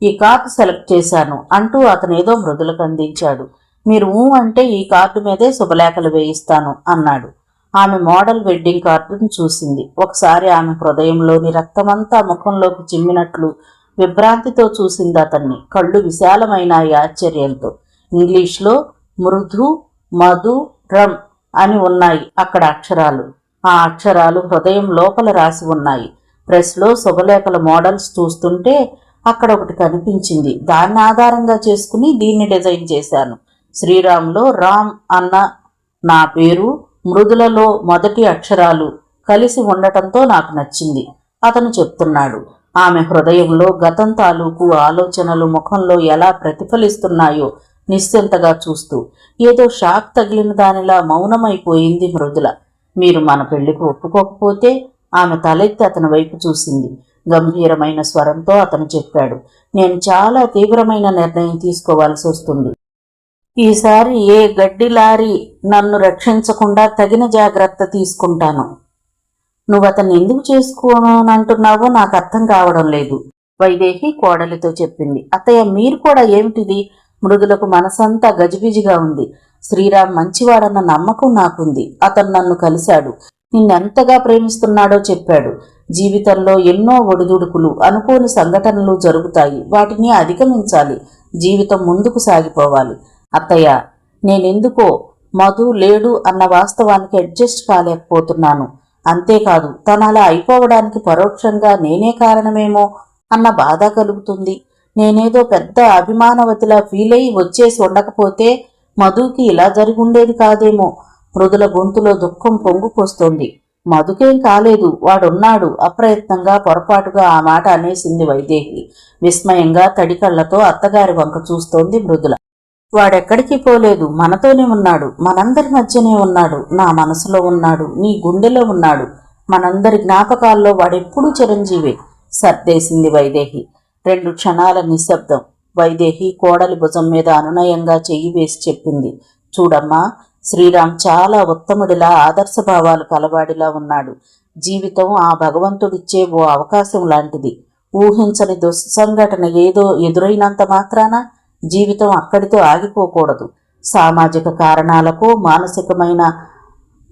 ఈ కార్డు సెలెక్ట్ చేశాను అంటూ అతనేదో మృదులకు అందించాడు. మీరు అంటే ఈ కార్డు మీదే శుభలేఖలు వేయిస్తాను అన్నాడు. ఆమె మోడల్ వెడ్డింగ్ కార్డును చూసింది. ఒకసారి ఆమె హృదయంలోని రక్తమంతా ముఖంలోకి చిమ్మినట్లు విభ్రాంతితో చూసింది అతన్ని. కళ్ళు విశాలమైనాయి ఆశ్చర్యంతో. ఇంగ్లీష్లో మృదు, మధు, రమ్ అని ఉన్నాయి అక్కడ అక్షరాలు. ఆ అక్షరాలు హృదయం లోపల రాసి ఉన్నాయి. ప్రెస్లో శుభలేఖల మోడల్స్ చూస్తుంటే అక్కడ ఒకటి కనిపించింది. దాన్ని ఆధారంగా చేసుకుని దీన్ని డిజైన్ చేశాను. శ్రీరామ్లో రామ్ అన్న నా పేరు, మృదులలో మొదటి అక్షరాలు కలిసి ఉండటంతో నాకు నచ్చింది అతను చెప్తున్నాడు. ఆమె హృదయంలో గతం తాలూకు ఆలోచనలు ముఖంలో ఎలా ప్రతిఫలిస్తున్నాయో నిశ్చింతగా చూస్తూ ఏదో షాక్ తగిలిన దానిలా మౌనమైపోయింది మృదుల. మీరు మన పెళ్లికి ఒప్పుకోకపోతే? ఆమె తలెత్తి అతని వైపు చూసింది. గంభీరమైన స్వరంతో అతను చెప్పాడు, నేను చాలా తీవ్రమైన నిర్ణయం తీసుకోవాల్సి వస్తుంది. ఈసారి ఏ గడ్డి లారీ నన్ను రక్షించకుండా తగిన జాగ్రత్త తీసుకుంటాను. నువ్వు అతన్ని ఎందుకు చేసుకోనంటున్నావో నాకు అర్థం కావడం లేదు, వైదేహి కోడలితో చెప్పింది. అత్తయ్య, మీరు కూడా ఏమిటిది? మృదులకు మనసంతా గజిబిజిగా ఉంది. శ్రీరామ్ మంచివాడన్న నమ్మకం నాకుంది. అతను నన్ను కలిశాడు, నిన్నెంతగా ప్రేమిస్తున్నాడో చెప్పాడు. జీవితంలో ఎన్నో ఒడిదుడుకులు, అనుకోని సంఘటనలు జరుగుతాయి. వాటిని అధిగమించాలి. జీవితం ముందుకు సాగిపోవాలి. అత్తయ్య, నేనెందుకో మధు లేడు అన్న వాస్తవానికి అడ్జస్ట్ కాలేకపోతున్నాను. అంతేకాదు, తను అలా అయిపోవడానికి పరోక్షంగా నేనే కారణమేమో అన్న బాధ కలుగుతుంది. నేనేదో పెద్ద అభిమానవతిలా ఫీల్ అయి వచ్చేసి ఉండకపోతే మధుకి ఇలా జరిగుండేది కాదేమో. మృదుల గొంతులో దుఃఖం పొంగుకొస్తోంది. మధుకేం కాలేదు, వాడున్నాడు. అప్రయత్నంగా పొరపాటుగా ఆ మాట అనేసింది వైదేహి. విస్మయంగా తడికళ్లతో అత్తగారి వంక చూస్తోంది మృదుల. వాడెక్కడికి పోలేదు, మనతోనే ఉన్నాడు, మనందరి మధ్యనే ఉన్నాడు, నా మనసులో ఉన్నాడు, నీ గుండెలో ఉన్నాడు, మనందరి జ్ఞాపకాల్లో వాడెప్పుడూ చిరంజీవే సర్దేసింది వైదేహి. 2 క్షణాల నిశ్శబ్దం. వైదేహి కోడలి భుజం మీద అనునయంగా చెయ్యి వేసి చెప్పింది, చూడమ్మా, శ్రీరామ్ చాలా ఉత్తముడిలా ఆదర్శభావాలు కలవాడిలా ఉన్నాడు. జీవితం ఆ భగవంతుడిచ్చే ఓ అవకాశం లాంటిది. ఊహించని దుస్సంఘటన ఏదో ఎదురైనంత మాత్రాన జీవితం అక్కడితో ఆగిపోకూడదు. సామాజిక కారణాలకు, మానసికమైన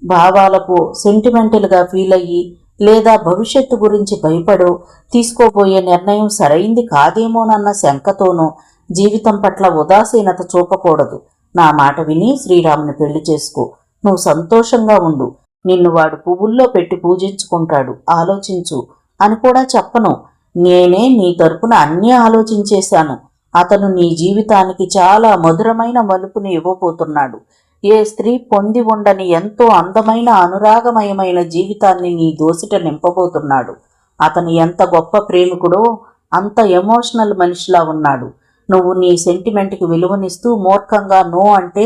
భావాలకు సెంటిమెంటల్గా ఫీల్ అయ్యి, లేదా భవిష్యత్తు గురించి భయపడో తీసుకోబోయే నిర్ణయం సరైంది కాదేమోనన్న శంకతోనూ జీవితం పట్ల ఉదాసీనత చూపకూడదు. నా మాట విని శ్రీరాముని పెళ్లి చేసుకో. నువ్వు సంతోషంగా ఉండు. నిన్ను వాడు పువ్వుల్లో పెట్టి పూజించుకుంటాడు, ఆలోచించు అని కూడా చెప్పను. నేనే నీ తరపున అన్నీ ఆలోచించేశాను. అతను నీ జీవితానికి చాలా మధురమైన మలుపుని ఇవ్వబోతున్నాడు. ఏ స్త్రీ పొంది ఉండని ఎంతో అందమైన అనురాగమయమైన జీవితాన్ని నీ దోసిట నింపబోతున్నాడు. అతను ఎంత గొప్ప ప్రేమికుడో అంత ఎమోషనల్ మనిషిలా ఉన్నాడు. నువ్వు నీ సెంటిమెంట్కి విలువనిస్తూ మూర్ఖంగా నో అంటే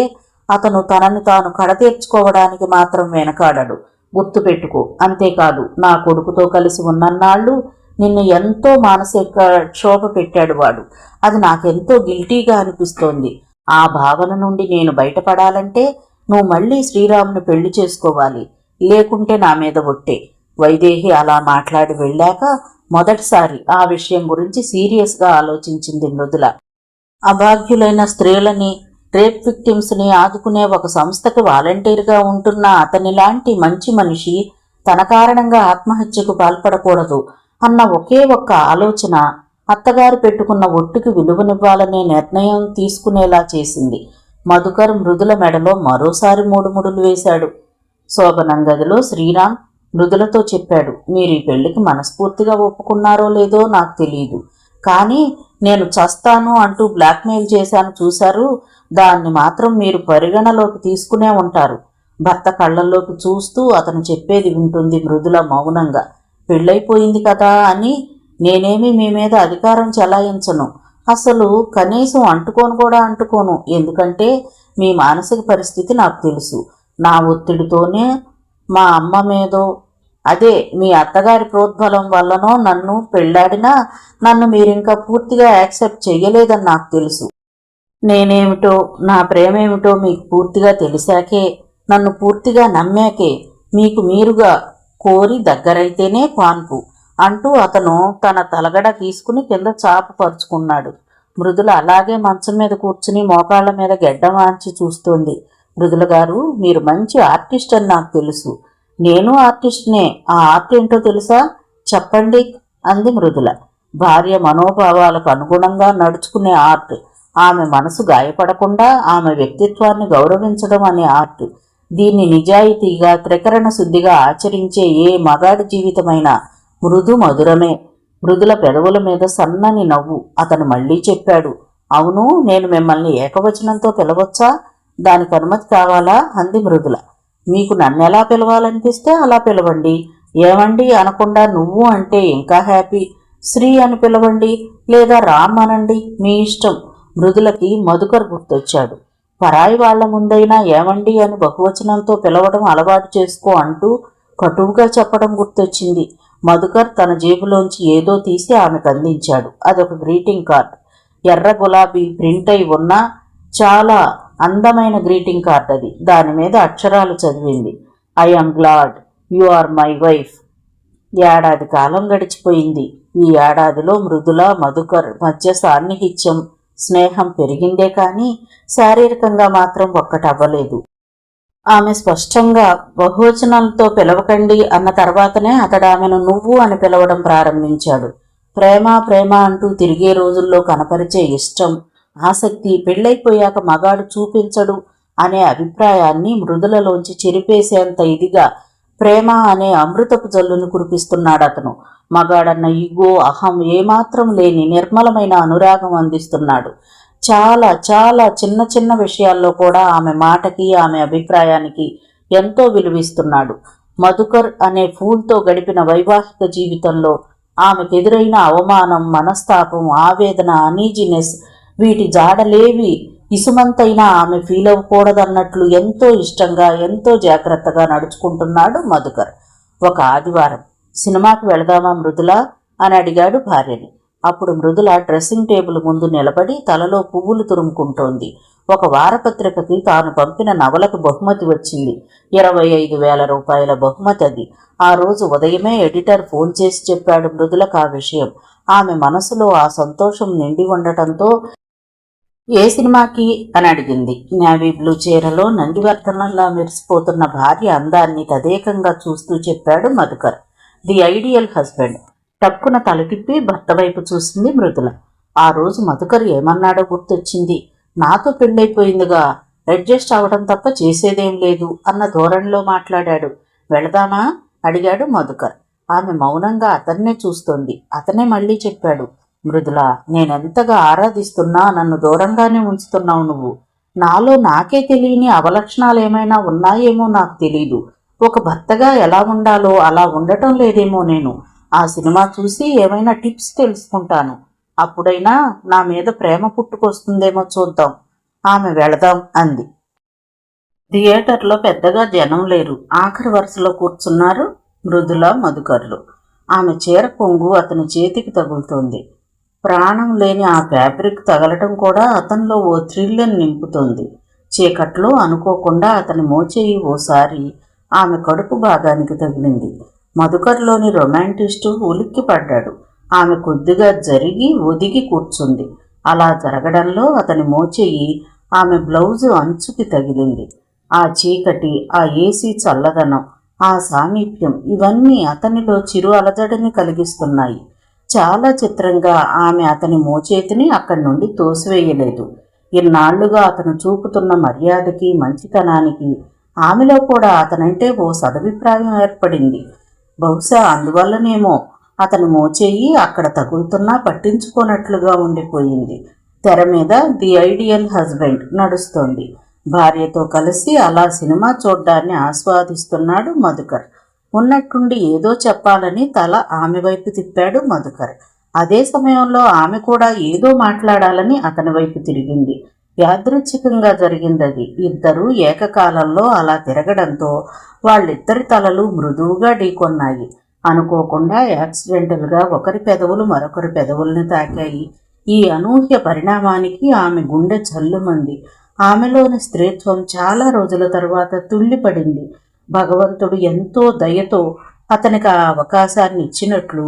అతను తనని తాను కడతీర్చుకోవడానికి మాత్రం వెనకాడడు. గుర్తుపెట్టుకో. అంతేకాదు, నా కొడుకుతో కలిసి ఉన్నన్నాళ్ళు నిన్ను ఎంతో మానసిక క్షోభ పెట్టాడు వాడు. అది నాకెంతో గిల్టీగా అనిపిస్తోంది. ఆ భావన నుండి నేను బయటపడాలంటే నువ్వు మళ్ళీ శ్రీరాముని పెళ్లి చేసుకోవాలి, లేకుంటే నా మీద ఒట్టే. వైదేహి అలా మాట్లాడి వెళ్ళాక మొదటిసారి ఆ విషయం గురించి సీరియస్గా ఆలోచించింది మృదుల. అభాగ్యులైన స్త్రీలని, రేప్ విక్టిమ్స్ని ఆదుకునే ఒక సంస్థకి వాలంటీర్గా ఉంటున్న అతనిలాంటి మంచి మనిషి తన కారణంగా ఆత్మహత్యకు పాల్పడకూడదు అన్న ఒకే ఒక్క ఆలోచన అత్తగారు పెట్టుకున్న ఒట్టుకి విలువనివ్వాలనే నిర్ణయం తీసుకునేలా చేసింది. మధుకర్ మృదుల మెడలో మరోసారి 3 ముడులు వేశాడు. శోభనం గదిలో శ్రీరామ్ మృదులతో చెప్పాడు, మీరు ఈ పెళ్లికి మనస్ఫూర్తిగా ఒప్పుకున్నారో లేదో నాకు తెలియదు, కానీ నేను చస్తాను అంటూ బ్లాక్మెయిల్ చేశాను చూశారు, దాన్ని మాత్రం మీరు పరిగణలోకి తీసుకునే ఉంటారు. భర్త కళ్ళల్లోకి చూస్తూ అతను చెప్పేది వింటుంది మృదుల మౌనంగా. పెళ్ళైపోయింది కదా అని నేనేమీ మీ మీద అధికారం చెలాయించను. అసలు కనీసం అంటుకోను. ఎందుకంటే మీ మానసిక పరిస్థితి నాకు తెలుసు. నా ఒత్తిడితోనే మా అమ్మ మీదో, అదే మీ అత్తగారి ప్రోద్బలం వల్లనో నన్ను పెళ్ళాడినా నన్ను మీరింకా పూర్తిగా యాక్సెప్ట్ చెయ్యలేదని నాకు తెలుసు. నేనేమిటో, నా ప్రేమేమిటో మీకు పూర్తిగా తెలిసాకే, నన్ను పూర్తిగా నమ్మాకే మీకు మీరుగా కోరి దగ్గరైతేనే పాన్పు అంటూ అతను తన తలగడ తీసుకుని కింద చాప పరుచుకున్నాడు. మృదుల అలాగే మంచం మీద కూర్చుని మోకాళ్ల మీద గెడ్డం ఆంచి చూస్తోంది. మృదుల గారు, మీరు మంచి ఆర్టిస్ట్ అని నాకు తెలుసు. నేను ఆర్టిస్ట్నే. ఆ ఆర్ట్ ఏంటో తెలుసా? చెప్పండి అంది మృదుల. భార్య మనోభావాలకు అనుగుణంగా నడుచుకునే ఆర్ట్, ఆమె మనసు గాయపడకుండా ఆమె వ్యక్తిత్వాన్ని గౌరవించడం అనే ఆర్ట్. దీన్ని నిజాయితీగా త్రికరణ శుద్ధిగా ఆచరించే ఏ మగాడి జీవితమైనా మృదు మధురమే. మృదుల పెదవుల మీద సన్నని నవ్వు. అతను మళ్లీ చెప్పాడు, అవును, నేను మిమ్మల్ని ఏకవచనంతో పిలవచ్చా? దానికి అనుమతి కావాలా అంది మృదుల. మీకు నన్నెలా పిలవాలనిపిస్తే అలా పిలవండి. ఏమండి అనకుండా నువ్వు అంటే ఇంకా హ్యాపీ. శ్రీ అని పిలవండి, లేదా రామ్ అనండి, మీ ఇష్టం. మృదులకి మధుకర్ గుర్తొచ్చాడు. పరాయి వాళ్ల ముందైనా ఏమండి అని బహువచనంతో పిలవడం అలవాటు చేసుకో అంటూ కటువుగా చెప్పడం గుర్తొచ్చింది. మధుకర్ తన జేబులోంచి ఏదో తీసి ఆమెకు అందించాడు. అదొక గ్రీటింగ్ కార్డ్. ఎర్ర గులాబీ ప్రింట్ అయి ఉన్న చాలా అందమైన గ్రీటింగ్ కార్డ్ అది. దాని మీద అక్షరాలు చదివింది, I am glad you are my wife. ఏడాది కాలం గడిచిపోయింది. ఈ ఏడాదిలో మృదుల మధుకర్ మధ్య సాన్నిహిత్యం, స్నేహం పెరిగిందే కానీ శారీరకంగా మాత్రం ఒక్కటవ్వలేదు. ఆమె స్పష్టంగా బహువచనాలతో పిలవకండి అన్న తర్వాతనే అతడు ఆమెను నువ్వు అని పిలవడం ప్రారంభించాడు. ప్రేమ ప్రేమ అంటూ తిరిగే రోజుల్లో కనపరిచే ఇష్టం, ఆసక్తి పెళ్ళైపోయాక మగాడు చూపించడు అనే అభిప్రాయాన్ని మృదులలోంచి చెరిపేసేంత ఇదిగా ప్రేమ అనే అమృతపు జల్లును కురిపిస్తున్నాడు అతను. మగాడన్న ఈగో, అహం ఏమాత్రం లేని నిర్మలమైన అనురాగం అందిస్తున్నాడు. చాలా చాలా చిన్న చిన్న విషయాల్లో కూడా ఆమె మాటకి, ఆమె అభిప్రాయానికి ఎంతో విలువిస్తున్నాడు. మధుకర్ అనే ఫూల్తో గడిపిన వైవాహిక జీవితంలో ఆమెకెదురైన అవమానం, మనస్తాపం, ఆవేదన, అనీజినెస్ వీటి జాడలేవి ఇసుమంతైనా ఆమె ఫీల్ అవ్వకూడదన్నట్లు ఎంతో ఇష్టంగా, ఎంతో జాగ్రత్తగా నడుచుకుంటున్నాడు మధుకర్. ఒక ఆదివారం సినిమాకి వెళదామా మృదుల అని అడిగాడు భార్యని. అప్పుడు మృదుల డ్రెస్సింగ్ టేబుల్ ముందు నిలబడి తలలో పువ్వులు తురుముకుంటోంది. ఒక వారపత్రికకి తాను పంపిన నవలకు బహుమతి వచ్చింది. 25,000 రూపాయల బహుమతి అది. ఆ రోజు ఉదయమే ఎడిటర్ ఫోన్ చేసి చెప్పాడు మృదులకు ఆ విషయం. ఆమె మనసులో ఆ సంతోషం నిండి ఉండటంతో ఏ సినిమాకి అని అడిగింది. నేవీ బ్లూ చీరలో నందివర్ధనంలా మెరిసిపోతున్న భార్య అందాన్ని తదేకంగా చూస్తూ చెప్పాడు మధుకర్. The ideal husband. టక్కున తల తిప్పి భర్త వైపు చూసింది మృదుల. ఆ రోజు మధుకర్ ఏమన్నాడో గుర్తొచ్చింది. నాతో పెళ్ళైపోయిందిగా, అడ్జస్ట్ అవడం తప్ప చేసేదేం లేదు అన్న ధోరణిలో మాట్లాడాడు. వెళదామా అడిగాడు మధుకర్. ఆమె మౌనంగా అతన్నే చూస్తోంది. అతనే మళ్ళీ చెప్పాడు. మృదుల, నేనెంతగా ఆరాధిస్తున్నా నన్ను దూరంగానే ఉంచుతున్నావు నువ్వు. నాలో నాకే తెలియని అవలక్షణాలు ఏమైనా ఉన్నాయేమో నాకు తెలీదు. ఒక భర్తగా ఎలా ఉండాలో అలా ఉండటం లేదేమో నేను. ఆ సినిమా చూసి ఏమైనా టిప్స్ తెలుసుకుంటాను. అప్పుడైనా నా మీద ప్రేమ పుట్టుకొస్తుందేమో చూద్దాం. ఆమె వెళదాం అంది. థియేటర్లో పెద్దగా జనం లేరు. ఆఖరి వరుసలో కూర్చున్నారు మృదుల, మధుకర్లు. ఆమె చీర కొంగు అతని చేతికి తగులుతోంది. ప్రాణం లేని ఆ ఫ్యాబ్రిక్ తగలటం కూడా అతనిలో ఓ థ్రిల్ని నింపుతోంది. చీకట్లో అనుకోకుండా అతని మోచేయి ఓసారి ఆమె కడుపు భాగానికి తగిలింది. మధుకర్లోని రొమాంటిస్టు ఉలిక్కి పడ్డాడు. ఆమె కొద్దిగా జరిగి ఒదిగి కూర్చుంది. అలా జరగడంలో అతని మోచేయి ఆమె బ్లౌజు అంచుకి తగిలింది. ఆ చీకటి, ఆ ఏసీ చల్లదనం, ఆ సామీప్యం ఇవన్నీ అతనిలో చిరు అలజడిని కలిగిస్తున్నాయి. చాలా చిత్రంగా ఆమె అతని మోచేతిని అక్కడి నుండి తోసివేయలేదు. ఇన్నాళ్లుగా అతను చూపుతున్న మర్యాదకి, మంచితనానికి ఆమెలో కూడా అతనంటే ఓ సదభిప్రాయం ఏర్పడింది. బహుశా అందువల్లనేమో అతని మోచేయి అక్కడ తగులుతున్నా పట్టించుకోనట్లుగా ఉండిపోయింది. తెర మీద ది ఐడియల్ హస్బెండ్ నడుస్తోంది. భార్యతో కలిసి అలా సినిమా చూడ్డాన్ని ఆస్వాదిస్తున్నాడు మధుకర్. ఉన్నట్టుండి ఏదో చెప్పాలని తల ఆమె వైపు తిప్పాడు మధుకర్. అదే సమయంలో ఆమె కూడా ఏదో మాట్లాడాలని అతని వైపు తిరిగింది. యాదృచ్ఛికంగా జరిగిందది. ఇద్దరూ ఏకకాలంలో అలా తిరగడంతో వాళ్ళిద్దరి తలలు మృదువుగా ఢీకొన్నాయి. అనుకోకుండా యాక్సిడెంటల్గా ఒకరి పెదవులు మరొకరి పెదవుల్ని తాకాయి. ఈ అనూహ్య పరిణామానికి ఆమె గుండె జల్లుమంది. ఆమెలోని స్త్రీత్వం చాలా రోజుల తరువాత తుళ్ళిపడింది. భగవంతుడు ఎంతో దయతో అతనికి ఆ అవకాశాన్ని ఇచ్చినట్లు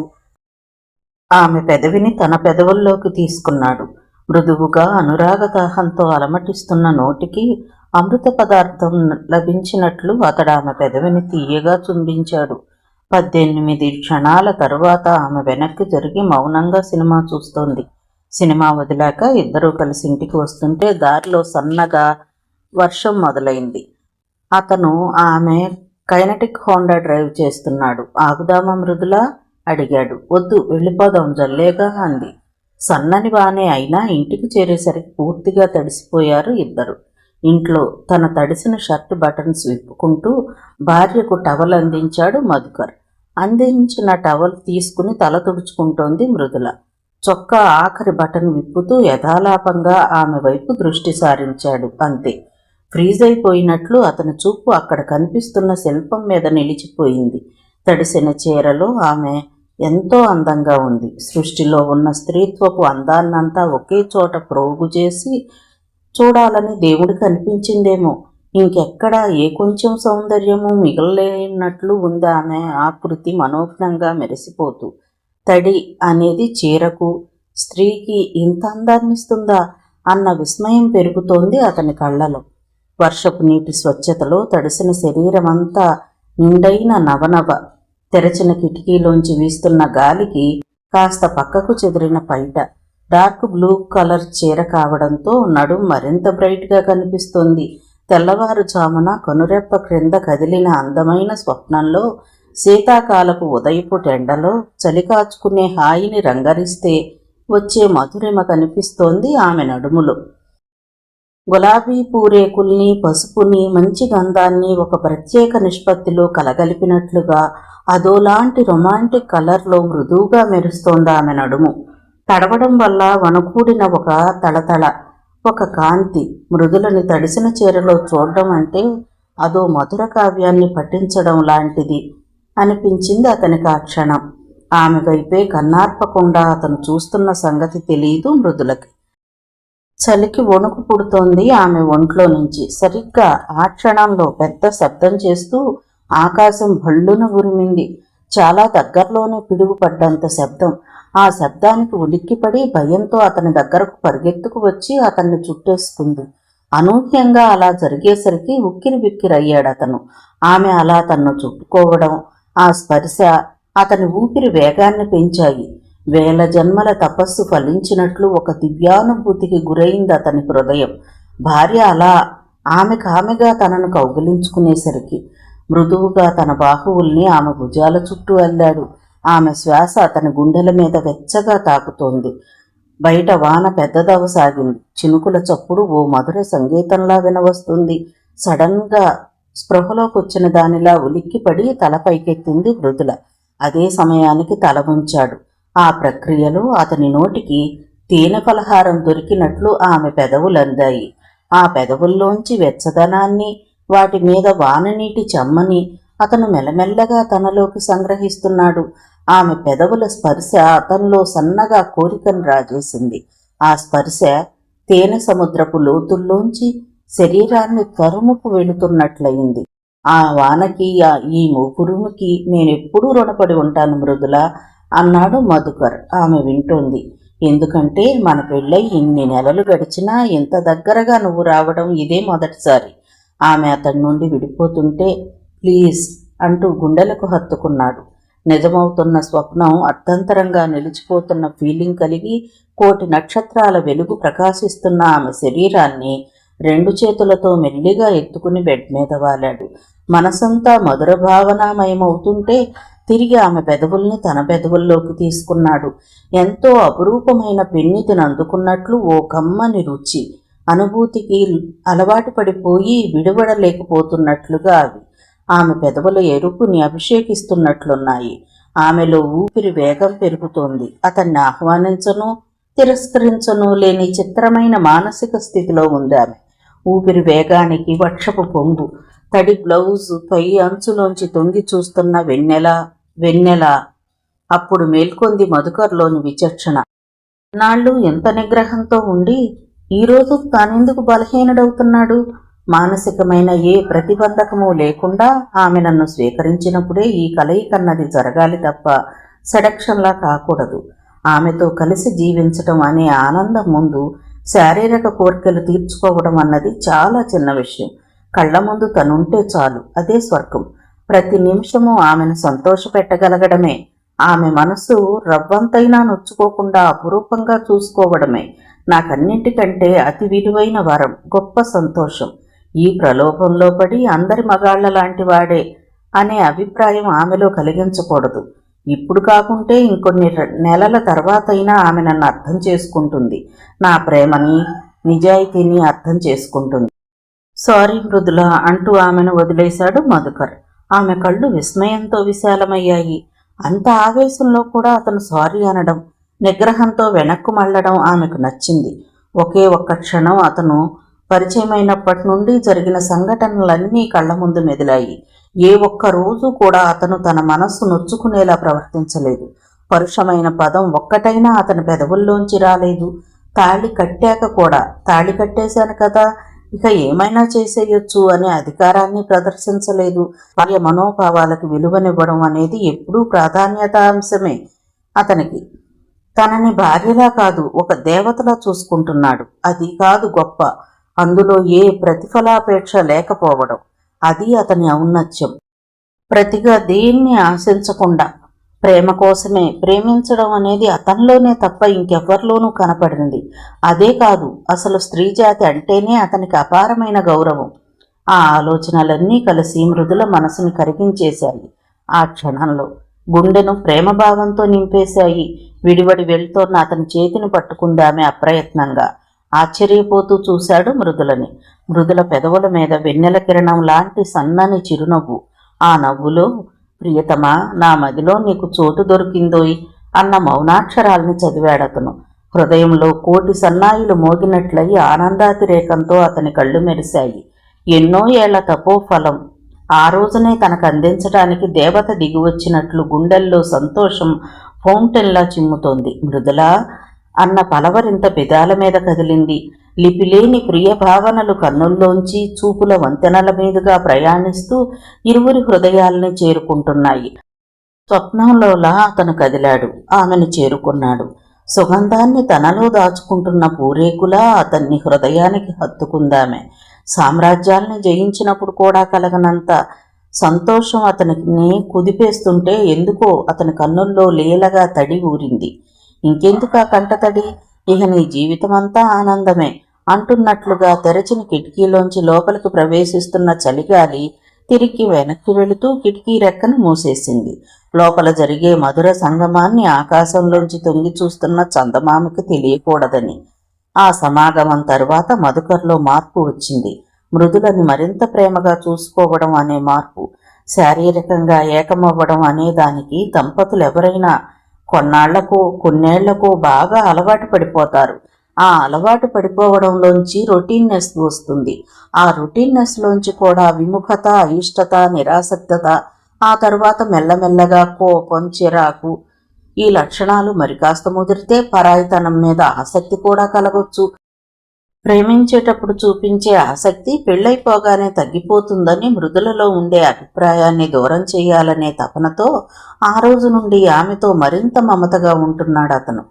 ఆమె పెదవిని తన పెదవుల్లోకి తీసుకున్నాడు. మృదువుగా అనురాగదాహంతో అలమటిస్తున్న నోటికి అమృత పదార్థం లభించినట్లు అతడు ఆమె పెదవిని తీయగా చుంబించాడు. 18 క్షణాల తరువాత ఆమె వెనక్కి జరిగి మౌనంగా సినిమా చూస్తోంది. సినిమా వదిలాక ఇద్దరూ కలిసి ఇంటికి వస్తుంటే దారిలో సన్నగా వర్షం మొదలైంది. అతను ఆమె కైనటిక్ హోండా డ్రైవ్ చేస్తున్నాడు. ఆగుదామా మృదుల అడిగాడు. వద్దు, వెళ్ళిపోదాం, జల్లేగా అంది. సన్నని వానే అయినా ఇంటికి చేరేసరికి పూర్తిగా తడిసిపోయారు ఇద్దరు. ఇంట్లో తన తడిసిన షర్ట్ బటన్స్ విప్పుకుంటూ భార్యకు టవల్ అందించాడు మధుకర్. అందించిన టవల్ తీసుకుని తల తుడుచుకుంటోంది మృదుల. చొక్కా ఆఖరి బటన్ విప్పుతూ యథాలాపంగా ఆమె వైపు దృష్టి సారించాడు. అంతే. ఫ్రీజ్ అయిపోయినట్లు అతని చూపు అక్కడ కనిపిస్తున్న శిల్పం మీద నిలిచిపోయింది. తడిసిన చీరలో ఆమె ఎంతో అందంగా ఉంది. సృష్టిలో ఉన్న స్త్రీత్వపు అందాన్నంతా ఒకే చోట ప్రోగు చేసి చూడాలని దేవుడికి అనిపించిందేమో. ఇంకెక్కడా ఏ కొంచెం సౌందర్యము మిగలలేనట్లు ఉంది ఆమె ఆకృతి మనోజ్ఞంగా మెరిసిపోతూ. తడి అనేది చీరకు, స్త్రీకి ఇంత అందాన్నిస్తుందా అన్న విస్మయం పెరుగుతోంది అతని కళ్ళలో. వర్షపు నీటి స్వచ్ఛతలో తడిసిన శరీరమంతా నిండైన నవనవ. తెరచిన కిటికీలోంచి వీస్తున్న గాలికి కాస్త పక్కకు చెదిరిన పైట. డార్క్ బ్లూ కలర్ చీర కావడంతో నడుం మరింత బ్రైట్గా కనిపిస్తోంది. తెల్లవారుజామున కనురెప్ప క్రింద కదిలిన అందమైన స్వప్నంలో శీతాకాలపు ఉదయపు టెండలో చలి కాచుకునే హాయిని రంగరిస్తే వచ్చే మధురిమ కనిపిస్తోంది ఆమె నడుములో. గులాబీ పూరేకుల్ని, పసుపుని, మంచి గంధాన్ని ఒక ప్రత్యేక నిష్పత్తిలో కలగలిపినట్లుగా అదోలాంటి రొమాంటిక్ కలర్లో మృదువుగా మెరుస్తోంది ఆమె నడుము. తడవడం వల్ల వనకూడిన ఒక తళతళ, ఒక కాంతి. మృదులని తడిసిన చీరలో చూడడం అంటే అదో మధుర కావ్యాన్ని పఠించడం లాంటిది అనిపించింది అతనికి ఆ క్షణం. ఆమె వైపే కన్నార్పకుండా అతను చూస్తున్న సంగతి తెలియదు మృదులకి. చలికి వణుకు పుడుతోంది ఆమె ఒంట్లో నుంచి. సరిగ్గా ఆ క్షణంలో పెద్ద శబ్దం చేస్తూ ఆకాశం భళ్ళున ఉరిమింది. చాలా దగ్గరలోనే పిడుగుపడ్డంత శబ్దం. ఆ శబ్దానికి ఉలిక్కిపడి భయంతో అతని దగ్గరకు పరిగెత్తుకు వచ్చి అతన్ని చుట్టేసుకుంది. అనూహ్యంగా అలా జరిగేసరికి ఉక్కిరి బిక్కిరయ్యాడతను. ఆమె అలా తన్ను చుట్టుకోవడం, ఆ స్పర్శ అతని ఊపిరి వేగాన్ని పెంచాయి. వేల జన్మల తపస్సు ఫలించినట్లు ఒక దివ్యానుభూతికి గురైంది అతని హృదయం. భార్య అలా ఆమెగా తనను కౌగిలించుకునేసరికి మృదువుగా తన బాహువుల్ని ఆమె భుజాల చుట్టూ అల్లాడు. ఆమె శ్వాస అతని గుండెల మీద వెచ్చగా తాకుతోంది. బయట వాన పెద్దదవసాగింది. చినుకుల చప్పుడు ఓ మధుర సంగీతంలా వినవస్తుంది. సడన్గా స్పృహలోకొచ్చిన దానిలా ఉలిక్కిపడి తల పైకెత్తింది మృదుల. అదే సమయానికి తల ఉంచాడు. ఆ ప్రక్రియలో అతని నోటికి తేనె పలహారం దొరికినట్లు ఆమె పెదవులందాయి. ఆ పెదవుల్లోంచి వెచ్చదనాన్ని, వాటి మీద వాననీటి చెమ్మని అతను మెల్లమెల్లగా తనలోకి సంగ్రహిస్తున్నాడు. ఆమె పెదవుల స్పర్శ అతనిలో సన్నగా కోరికను రాజేసింది. ఆ స్పర్శ తేనె సముద్రపు లోతుల్లోంచి శరీరాన్ని తరుముకు వెళుతున్నట్లయింది. ఆ వానకి, ఈ మూపురుముకి నేనెప్పుడూ రుణపడి ఉంటాను మృదుల అన్నాడు మధుకర్. ఆమె వింటోంది. ఎందుకంటే మన పెళ్ళై ఇన్ని నెలలు గడిచినా ఇంత దగ్గరగా నువ్వు రావడం ఇదే మొదటిసారి. ఆమె అతడి నుండి విడిపోతుంటే ప్లీజ్ అంటూ గుండెలకు హత్తుకున్నాడు. నిజమవుతున్న స్వప్నం అర్థంతరంగా నిలిచిపోతున్న ఫీలింగ్ కలిగి కోటి నక్షత్రాల వెలుగు ప్రకాశిస్తున్న ఆమె శరీరాన్ని రెండు చేతులతో మెల్లిగా ఎత్తుకుని బెడ్ మీద వాలాడు. మనసంతా మధుర భావనామయమవుతుంటే తిరిగి ఆమె పెదవుల్ని తన పెదవుల్లోకి తీసుకున్నాడు. ఎంతో అపురూపమైన పెన్నితిని అందుకున్నట్లు ఓ కమ్మని రుచి, అనుభూతికి అలవాటు పడిపోయి విడివడలేకపోతున్నట్లుగా అవి ఆమె పెదవుల ఎరుపుని అభిషేకిస్తున్నట్లున్నాయి. ఆమెలో ఊపిరి వేగం పెరుగుతోంది. అతన్ని ఆహ్వానించను తిరస్కరించను లేని చిత్రమైన మానసిక స్థితిలో ఉంది ఆమె. ఊపిరి వేగానికి వక్షపు పొంగు, తడి బ్లౌజు పై అంచులోంచి తొంగి చూస్తున్న వెన్నెల. అప్పుడు మేల్కొంది మధుకర్లోని విచక్షణ. నాళ్ళు ఎంత నిగ్రహంతో ఉండి ఈరోజు తానెందుకు బలహీనుడవుతున్నాడు? మానసికమైన ఏ ప్రతిబంధకము లేకుండా ఆమె నన్ను స్వీకరించినప్పుడే ఈ కలయికన్నది జరగాలి తప్ప సెడక్షన్లా కాకూడదు. ఆమెతో కలిసి జీవించటం అనే ఆనందం ముందు శారీరక కోరికలు తీర్చుకోవడం అన్నది చాలా చిన్న విషయం. కళ్ల ముందు తనుంటే చాలు, అదే స్వర్గం. ప్రతి నిమిషము ఆమెను సంతోషపెట్టగలగడమే, ఆమె మనసు రవ్వంతైనా నొచ్చుకోకుండా అపురూపంగా చూసుకోవడమే నాకన్నింటికంటే అతి విలువైన వరం, గొప్ప సంతోషం. ఈ ప్రలోభంలో పడి అందరి మగాళ్ల లాంటి వాడే అనే అభిప్రాయం ఆమెలో కలిగించకూడదు. ఇప్పుడు కాకుంటే ఇంకొన్ని నెలల తర్వాతైనా ఆమె నన్ను అర్థం చేసుకుంటుంది. నా ప్రేమని, నిజాయితీని అర్థం చేసుకుంటుంది. సారీ మృదుల అంటూ ఆమెను వదిలేశాడు మధుకర్. ఆమె కళ్ళు విస్మయంతో విశాలమయ్యాయి. అంత ఆవేశంలో కూడా అతను సారీ అనడం, నిగ్రహంతో వెనక్కు మళ్లడం ఆమెకు నచ్చింది. ఒకే ఒక్క క్షణం అతను పరిచయమైనప్పటి నుండి జరిగిన సంఘటనలన్నీ కళ్ల ముందు మెదిలాయి. ఏ ఒక్క రోజు కూడా అతను తన మనస్సు నొచ్చుకునేలా ప్రవర్తించలేదు. పరుషమైన పదం ఒక్కటైనా అతని పెదవుల్లోంచి రాలేదు. తాళి కట్టాక కూడా తాళి కట్టేశాను కదా, ఇక ఏమైనా చేసేయొచ్చు అనే అధికారాన్ని ప్రదర్శించలేదు. భార్య మనోభావాలకు విలువనివ్వడం అనేది ఎప్పుడూ ప్రాధాన్యతాంశమే అతనికి. తనని భార్యలా కాదు, ఒక దేవతలా చూసుకుంటున్నాడు. అది కాదు గొప్ప, అందులో ఏ ప్రతిఫలాపేక్ష లేకపోవడం. అది అతని ఔన్నత్యం. ప్రతిగా దేన్ని ఆశించకుండా ప్రేమ కోసమే ప్రేమించడం అనేది అతనిలోనే తప్ప ఇంకెవ్వరిలోనూ కనపడింది. అదే కాదు, అసలు స్త్రీ జాతి అంటేనే అతనికి అపారమైన గౌరవం. ఆ ఆలోచనలన్నీ కలిసి మృదుల మనసుని కరిగించేశాయి. ఆ క్షణంలో గుండెను ప్రేమభావంతో నింపేశాయి. విడివడి వెళ్తోన్న అతని చేతిని పట్టుకుందామె అప్రయత్నంగా. ఆశ్చర్యపోతూ చూశాడు మృదులని. మృదుల పెదవుల మీద వెన్నెల కిరణం లాంటి సన్నని చిరునవ్వు. ఆ నవ్వులో, ప్రియతమా, నా మదిలో నీకు చోటు దొరికిందోయ్ అన్న మౌనాక్షరాల్ని చదివాడతను. హృదయంలో కోటి సన్నాయిలు మోగినట్లయి ఆనందాతిరేకంతో అతని కళ్ళు మెరిశాయి. ఎన్నో ఏళ్ల తపోఫలం ఆ రోజునే తనకు అందించడానికి దేవత దిగివచ్చినట్లు గుండెల్లో సంతోషం ఫౌంటైన్లా చిమ్ముతోంది. మృదులా అన్న పలవరింత పెదాల మీద కదిలింది. లిపిలేని ప్రియ భావనలు కన్నుల్లోంచి చూపుల వంతెనల మీదుగా ప్రయాణిస్తూ ఇరువురి హృదయాల్ని చేరుకుంటున్నాయి. స్వప్నంలోలా అతను కదిలాడు, ఆమెను చేరుకున్నాడు. సుగంధాన్ని తనలో దాచుకుంటున్న పూరేకులా అతన్ని హృదయానికి హత్తుకుందామె. సామ్రాజ్యాల్ని జయించినప్పుడు కూడా కలగనంత సంతోషం అతనిని కుదిపేస్తుంటే ఎందుకో అతని కన్నుల్లో లీలగా తడి ఊరింది. ఇంకెందుకు ఆ కంటతడి, ఇక నీ జీవితమంతా ఆనందమే అంటున్నట్లుగా తెరచిన కిటికీలోంచి లోపలికి ప్రవేశిస్తున్న చలిగాలి తిరిగి వెనక్కి వెళుతూ కిటికీ రెక్కను మూసేసింది. లోపల జరిగే మధుర సంగమాన్ని ఆకాశంలోంచి తొంగి చూస్తున్న చందమామకి తెలియకూడదని. ఆ సమాగమం తరువాత మధుకర్లో మార్పు వచ్చింది. మృదులని మరింత ప్రేమగా చూసుకోవడం అనే మార్పు, శారీరకంగా ఏకమవ్వడం అనే దానికి దంపతులెవరైనా కొన్నేళ్లకో బాగా అలవాటు పడిపోతారు. ఆ అలవాటు పడిపోవడంలోంచి రొటీన్నెస్ వస్తుంది. ఆ రొటీన్నెస్లోంచి కూడా విముఖత, అయిష్టత, నిరాసక్తత, ఆ తరువాత మెల్లమెల్లగా కోపం, చిరాకు, ఈ లక్షణాలు మరి కాస్త ముదిరితే పరాయితనం మీద ఆసక్తి కూడా కలగొచ్చు. ప్రేమించేటప్పుడు చూపించే ఆసక్తి పెళ్ళైపోగానే తగ్గిపోతుందని మృదులలో ఉండే అభిప్రాయాన్ని దూరం చేయాలనే తపనతో ఆ రోజు నుండి ఆమెతో మరింత మమతగా ఉంటున్నాడు అతను.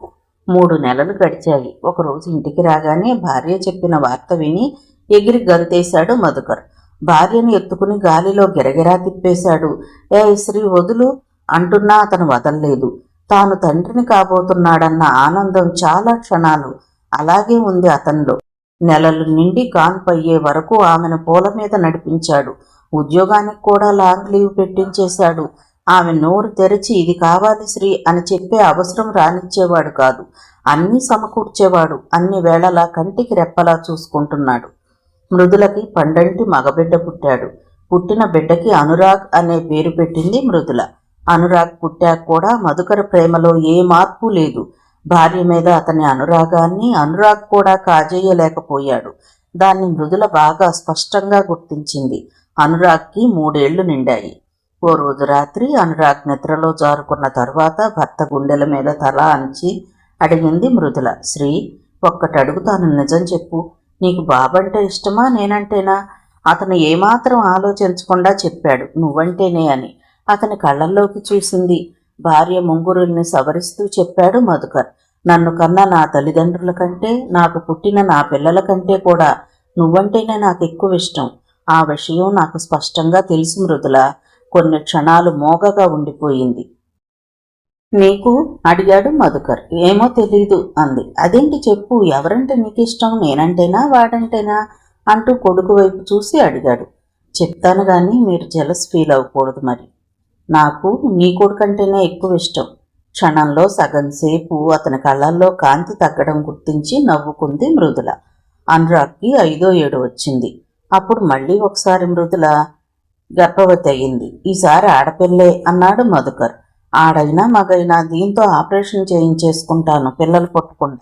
3 నెలలు గడిచాయి. ఒకరోజు ఇంటికి రాగానే భార్య చెప్పిన వార్త విని ఎగిరి గంతేశాడు మధుకర్. భార్యను ఎత్తుకుని గాలిలో గిరగిరా తిప్పేశాడు. ఏ శ్రీ వదులు అంటున్నా అతను వదల్లేదు. తాను తండ్రిని కాబోతున్నాడన్న ఆనందం చాలా క్షణాలు అలాగే ఉంది అతనిలో. నెలలు నిండి కాన్పయ్యే వరకు ఆమెను పూల మీద నడిపించాడు. ఉద్యోగానికి కూడా లాంగ్ లీవ్ పెట్టించేశాడు. ఆమె నోరు తెరిచి ఇది కావాలి శ్రీ అని చెప్పే అవసరం రానిచ్చేవాడు కాదు. అన్నీ సమకూర్చేవాడు. అన్ని వేళలా కంటికి రెప్పలా చూసుకుంటున్నాడు. మృదులకి పండంటి మగబిడ్డ పుట్టాడు. పుట్టిన బిడ్డకి అనురాగ్ అనే పేరు పెట్టింది మృదుల. అనురాగ్ పుట్టాక కూడా మధుకర ప్రేమలో ఏ మార్పు లేదు. భార్య మీద అతని అనురాగాన్ని అనురాగ్ కూడా కాజేయలేకపోయాడు. దాన్ని మృదుల బాగా స్పష్టంగా గుర్తించింది. అనురాగ్కి 3 ఏళ్లు నిండాయి. ఓ రోజు రాత్రి అనురాగ్ నిద్రలో జారుకున్న తరువాత భర్త గుండెల మీద తల అంచి అడిగింది మృదుల. శ్రీ, ఒక్కటి అడుగుతాను, నిజం చెప్పు. నీకు బాబంటే ఇష్టమా నేనంటేనా? అతను ఏమాత్రం ఆలోచించకుండా చెప్పాడు, నువ్వంటేనే అని. అతని కళ్ళల్లోకి చూసింది. భార్య ముంగురుల్ని సవరిస్తూ చెప్పాడు మధుకర్. నన్ను కన్నా నా తల్లిదండ్రుల కంటే, నాకు పుట్టిన నా పిల్లల కంటే కూడా నువ్వంటేనే నాకు ఎక్కువ ఇష్టం. ఆ విషయం నాకు స్పష్టంగా తెలుసు మృదుల. కొన్ని క్షణాలు మోగగా ఉండిపోయింది. నీకు అడిగాడు మధుకర్. ఏమో తెలీదు అంది. అదేంటి చెప్పు, ఎవరంటే నీకు ఇష్టం, నేనంటేనా వాడంటేనా అంటూ కొడుకు వైపు చూసి అడిగాడు. చెప్తాను గాని మీరు జెలస్ ఫీల్ అవ్వకూడదు. మరి నాకు నీ కొడుకంటేనే ఎక్కువ ఇష్టం. క్షణంలో సగం సేపు అతని కళ్ళల్లో కాంతి తగ్గడం గుర్తించి నవ్వుకుంది మృదుల. అనురాగ్కి 5వ ఏడు వచ్చింది. అప్పుడు మళ్ళీ ఒకసారి మృదుల గర్భవతి అయింది. ఈసారి ఆడపిల్లే అన్నాడు మధుకర్. ఆడైనా మగైనా దీంతో ఆపరేషన్ చేయించేసుకుంటాను పిల్లలు పుట్టకుండా.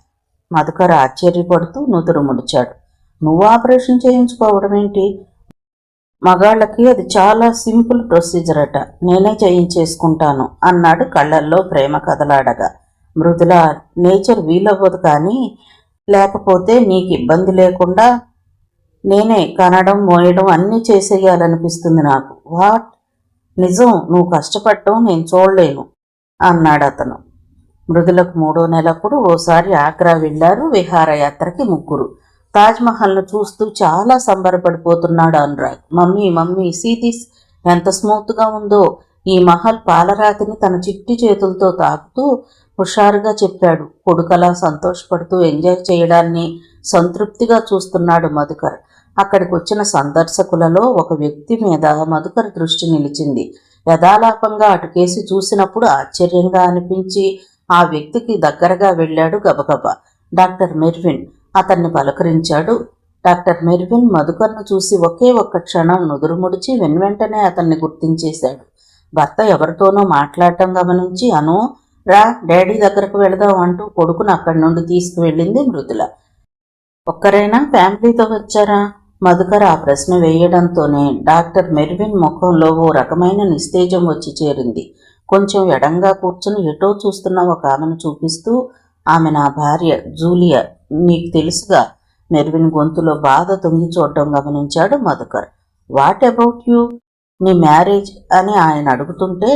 మధుకర్ ఆశ్చర్యపడుతూ నుదురు ముడిచాడు. నువ్వు ఆపరేషన్ చేయించుకోవడం ఏంటి? మగాళ్ళకి అది చాలా సింపుల్ ప్రొసీజర్ అట, నేనే చేయించేసుకుంటాను అన్నాడు కళ్ళల్లో ప్రేమ కదలాడగా. మృదుల, నేచర్ వీలవ్వదు కానీ, లేకపోతే నీకు ఇబ్బంది లేకుండా నేనే కనడం మోయడం అన్నీ చేసేయాలనిపిస్తుంది నాకు. వాట్? నిజం, నువ్వు కష్టపడటం నేను చూడలేను అన్నాడు అతను. మృదులకు 3వ నెలప్పుడు ఓసారి ఆగ్రా వెళ్లారు విహారయాత్రకి ముగ్గురు. తాజ్మహల్ను చూస్తూ చాలా సంబరపడిపోతున్నాడు Anurag. Mummy mummy, see this, ఎంత స్మూత్గా ఉందో. ఈ మహల్ పాలరాతిని తన చిట్టి చేతులతో తాకుతూ హుషారుగా చెప్పాడు. కొడుకలా సంతోషపడుతూ ఎంజాయ్ చేయడాన్ని సంతృప్తిగా చూస్తున్నాడు మధుకర్. అక్కడికి వచ్చిన సందర్శకులలో ఒక వ్యక్తి మీద మధుకర్ దృష్టి నిలిచింది. యథాలాపంగా అటుకేసి చూసినప్పుడు ఆశ్చర్యంగా అనిపించి ఆ వ్యక్తికి దగ్గరగా వెళ్ళాడు గబగబా. Doctor Mervin. అతన్ని పలకరించాడు. డాక్టర్ మెర్విన్ మధుకర్ను చూసి ఒకే ఒక్క క్షణం నుదురుముడిచి వెనువెంటనే అతన్ని గుర్తించేశాడు. భర్త ఎవరితోనో మాట్లాడటం గమనించి అను రా డాడీ దగ్గరకు వెళదాం అంటూ కొడుకును అక్కడి నుండి తీసుకువెళ్ళింది మృదుల. ఒక్కరైనా ఫ్యామిలీతో వచ్చారా? మధుకర్ ఆ ప్రశ్న వేయడంతోనే డాక్టర్ మెర్విన్ ముఖంలో ఓ రకమైన నిస్తేజం వచ్చి చేరింది. కొంచెం ఎడంగా కూర్చుని ఎటో చూస్తున్న ఒక ఆమెను చూపిస్తూ, ఆమె నా భార్య జూలియా, నీకు తెలుసుగా. మెర్విన్ గొంతులో బాధ తొంగి చూడటం గమనించాడు మధుకర్. What about you? నీ మ్యారేజ్ అని ఆయన అడుగుతుంటే,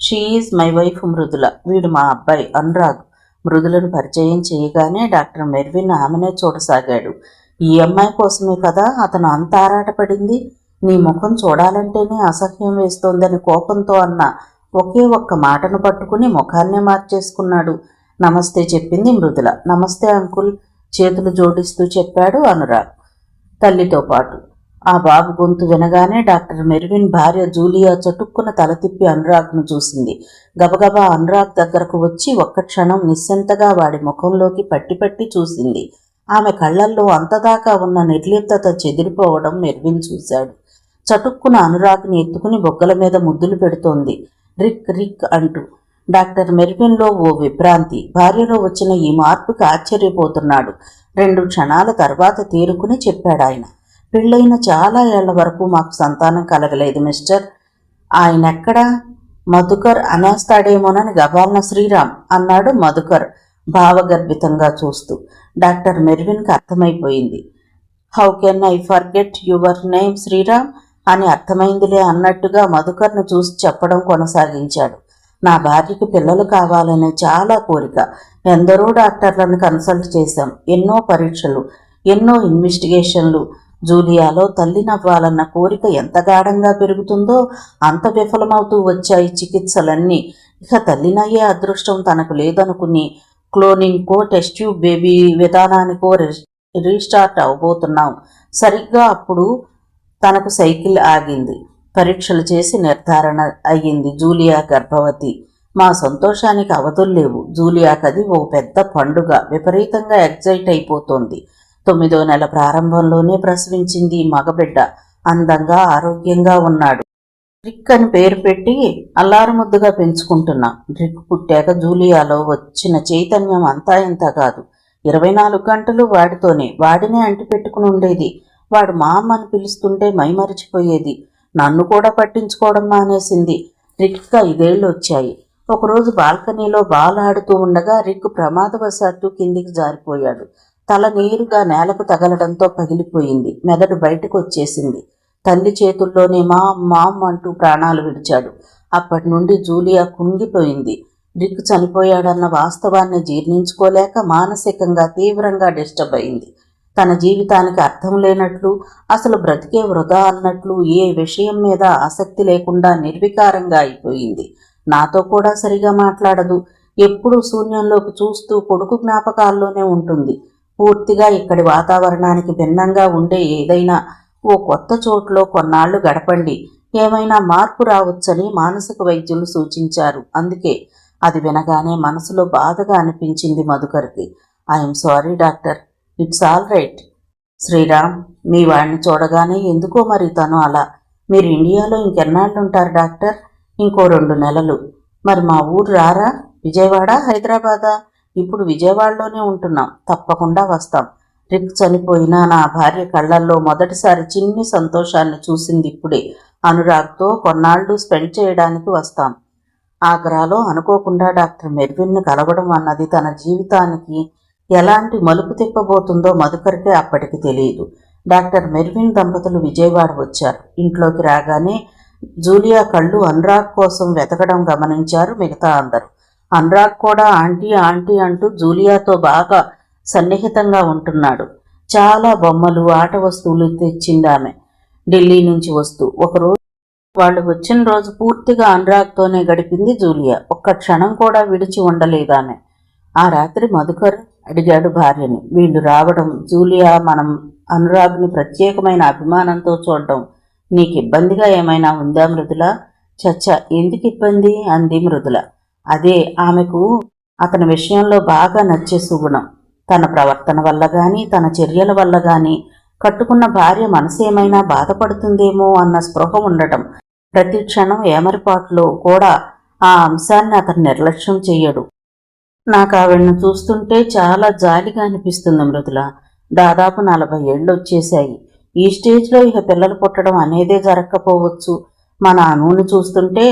she is my wife Mridula, వీడు మా అబ్బాయి అనురాగ్. మృదులను పరిచయం చేయగానే డాక్టర్ మెర్విన్ ఆమెనే చూడసాగాడు. ఈ అమ్మాయి కోసమే కదా అతను అంత ఆరాటపడింది. నీ ముఖం చూడాలంటేనే అసహ్యం వేస్తోందని కోపంతో అన్న ఒకే ఒక్క మాటను పట్టుకుని ముఖాన్నే మార్చేసుకున్నాడు. నమస్తే చెప్పింది మృదుల. నమస్తే అంకుల్, చేతులు జోడిస్తూ చెప్పాడు అనురాగ్ తల్లితో పాటు. ఆ బాబు గొంతు వినగానే డాక్టర్ మెర్విన్ భార్య జూలియా చటుక్కున తల తిప్పి అనురాగ్ను చూసింది. గబగబా అనురాగ్ దగ్గరకు వచ్చి ఒక్క క్షణం నిశ్శంతగా వాడి ముఖంలోకి పట్టి పట్టి చూసింది. ఆమె కళ్లల్లో అంతదాకా ఉన్న నిర్లిప్తత చెదిరిపోవడం మెర్విన్ చూశాడు. చటుక్కున అనురాగ్ని ఎత్తుకుని బొగ్గల మీద ముద్దులు పెడుతోంది, రిక్ రిక్ అంటూ. డాక్టర్ మెర్విన్లో ఓ విభ్రాంతి. భార్యలో వచ్చిన ఈ మార్పుకి ఆశ్చర్యపోతున్నాడు. 2 క్షణాల తర్వాత తేరుకుని చెప్పాడాయన. పెళ్ళైన చాలా ఏళ్ల వరకు మాకు సంతానం కలగలేదు మిస్టర్. ఆయనెక్కడా? మధుకర్ అనేస్తాడేమోనని గబాల్న శ్రీరామ్ అన్నాడు మధుకర్ భావగర్భితంగా చూస్తూ. డాక్టర్ మెర్విన్కి అర్థమైపోయింది. How can I forget your name Sriram అని అర్థమైందిలే అన్నట్టుగా మధుకర్ను చూసి చెప్పడం కొనసాగించాడు. నా భార్యకి పిల్లలు కావాలనే చాలా కోరిక. ఎందరో డాక్టర్లను కన్సల్ట్ చేశాం. ఎన్నో పరీక్షలు, ఎన్నో ఇన్వెస్టిగేషన్లు. జూలియాలో తల్లినవ్వాలన్న కోరిక ఎంత గాఢంగా పెరుగుతుందో అంత విఫలమవుతూ వచ్చాయి చికిత్సలన్నీ. ఇక తల్లినయ్యే అదృష్టం తనకు లేదనుకుని క్లోనింగ్కో టెస్ట్ ట్యూబ్ బేబీ విధానానికో రీస్టార్ట్ అవబోతున్నాం. సరిగ్గా అప్పుడు తనకు సైకిల్ ఆగింది. పరీక్షలు చేసి నిర్ధారణ అయ్యింది, జూలియా గర్భవతి. మా సంతోషానికి అవధుల్లేవు. జూలియాకది ఓ పెద్ద పండుగ. విపరీతంగా ఎగ్జైట్ అయిపోతోంది. 9వ నెల ప్రారంభంలోనే ప్రసవించింది మగబిడ్డ. అందంగా ఆరోగ్యంగా ఉన్నాడు. రిక్ అని పేరు పెట్టి అల్లారుముద్దుగా పెంచుకుంటున్నాం. రిక్ పుట్టాక జూలియాలో వచ్చిన చైతన్యం అంతా ఇంత కాదు. 24 గంటలు వాడినే అంటిపెట్టుకుని ఉండేది. వాడు మా అమ్మ అని పిలుస్తుంటే మైమరిచిపోయేది. నన్ను కూడా పట్టించుకోవడం మానేసింది. రిక్ 5 ఏళ్ళు వచ్చాయి. ఒకరోజు బాల్కనీలో బాల్ ఆడుతూ ఉండగా రిక్ ప్రమాదవశాత్తు కిందికి జారిపోయాడు. తల నేరుగా నేలకు తగలడంతో పగిలిపోయింది. మెదడు బయటకు వచ్చేసింది. తల్లి చేతుల్లోనే మామ్ అంటూ ప్రాణాలు విడిచాడు. అప్పటి నుండి జూలియా కుంగిపోయింది. రిక్ చనిపోయాడన్న వాస్తవాన్ని జీర్ణించుకోలేక మానసికంగా తీవ్రంగా డిస్టర్బ్ అయింది. తన జీవితానికి అర్థం లేనట్లు, అసలు బ్రతికే వృధా అన్నట్లు, ఏ విషయం మీద ఆసక్తి లేకుండా నిర్వికారంగా అయిపోయింది. నాతో కూడా సరిగా మాట్లాడదు. ఎప్పుడూ శూన్యంలోకి చూస్తూ కొడుకు జ్ఞాపకాల్లోనే ఉంటుంది. పూర్తిగా ఇక్కడి వాతావరణానికి భిన్నంగా ఉండే ఏదైనా ఓ కొత్త చోట్లో కొన్నాళ్లు గడపండి, ఏమైనా మార్పు రావచ్చని మానసిక వైద్యులు సూచించారు. అందుకే. అది వినగానే మనసులో బాధగా అనిపించింది మధుకర్కి. I'm sorry doctor, it's all right. Sriram, మీ వాడిని చూడగానే ఎందుకో మరి తను అలా. మీరు ఇండియాలో ఇంకెన్నాళ్ళుంటారు డాక్టర్? ఇంకో 2 నెలలు. మరి మా ఊరు రారా? విజయవాడ, హైదరాబాదా? ఇప్పుడు విజయవాడలోనే ఉంటున్నాం. తప్పకుండా వస్తాం. రిక్ చనిపోయినా నా భార్య కళ్లల్లో మొదటిసారి చిన్ని సంతోషాన్ని చూసింది ఇప్పుడే. అనురాగ్తో కొన్నాళ్లు స్పెండ్ చేయడానికి వస్తాం. ఆగ్రాలో అనుకోకుండా డాక్టర్ మెర్విన్ను కలవడం అన్నది తన జీవితానికి ఎలాంటి మలుపు తిప్పబోతుందో మధుకర్కే అప్పటికి తెలియదు. డాక్టర్ మెర్విన్ దంపతులు విజయవాడ వచ్చారు. ఇంట్లోకి రాగానే జూలియా కళ్ళు అనురాగ్ కోసం వెతకడం గమనించారు మిగతా అందరూ. అనురాగ్ కూడా ఆంటీ ఆంటీ అంటూ జూలియాతో బాగా సన్నిహితంగా ఉంటున్నాడు. చాలా బొమ్మలు, ఆట వస్తువులు తెచ్చిందామె ఢిల్లీ నుంచి వస్తూ. ఒకరోజు వాళ్ళు వచ్చిన రోజు పూర్తిగా అనురాగ్తోనే గడిపింది జూలియా. ఒక్క క్షణం కూడా విడిచి ఉండలేదామె. ఆ రాత్రి మధుకర్ అడిగాడు భార్యని, వీళ్ళు రావడం, జూలియా మనం అనురాగ్ని ప్రత్యేకమైన అభిమానంతో చూడడం నీకు ఇబ్బందిగా ఏమైనా ఉందా మృదుల? చచ్చా, ఎందుకు ఇబ్బంది అంది మృదుల. అదే, ఆమెకు అతని విషయంలో బాగా నచ్చే సుగుణం. తన ప్రవర్తన వల్ల గాని తన చర్యల వల్ల గాని కట్టుకున్న భార్య మనసు ఏమైనా బాధపడుతుందేమో అన్న స్పృహ ఉండటం, ప్రతి క్షణం ఏమరిపాట్లో కూడా ఆ అంశాన్ని అతను నిర్లక్ష్యం చెయ్యడు. నాకు ఆవిడను చూస్తుంటే చాలా జాలిగా అనిపిస్తుంది మృదుల. దాదాపు 40 ఏళ్ళు వచ్చేశాయి. ఈ స్టేజ్లో ఇక పిల్లలు పుట్టడం అనేదే జరగకపోవచ్చు. మన అనువుని చూస్తుంటే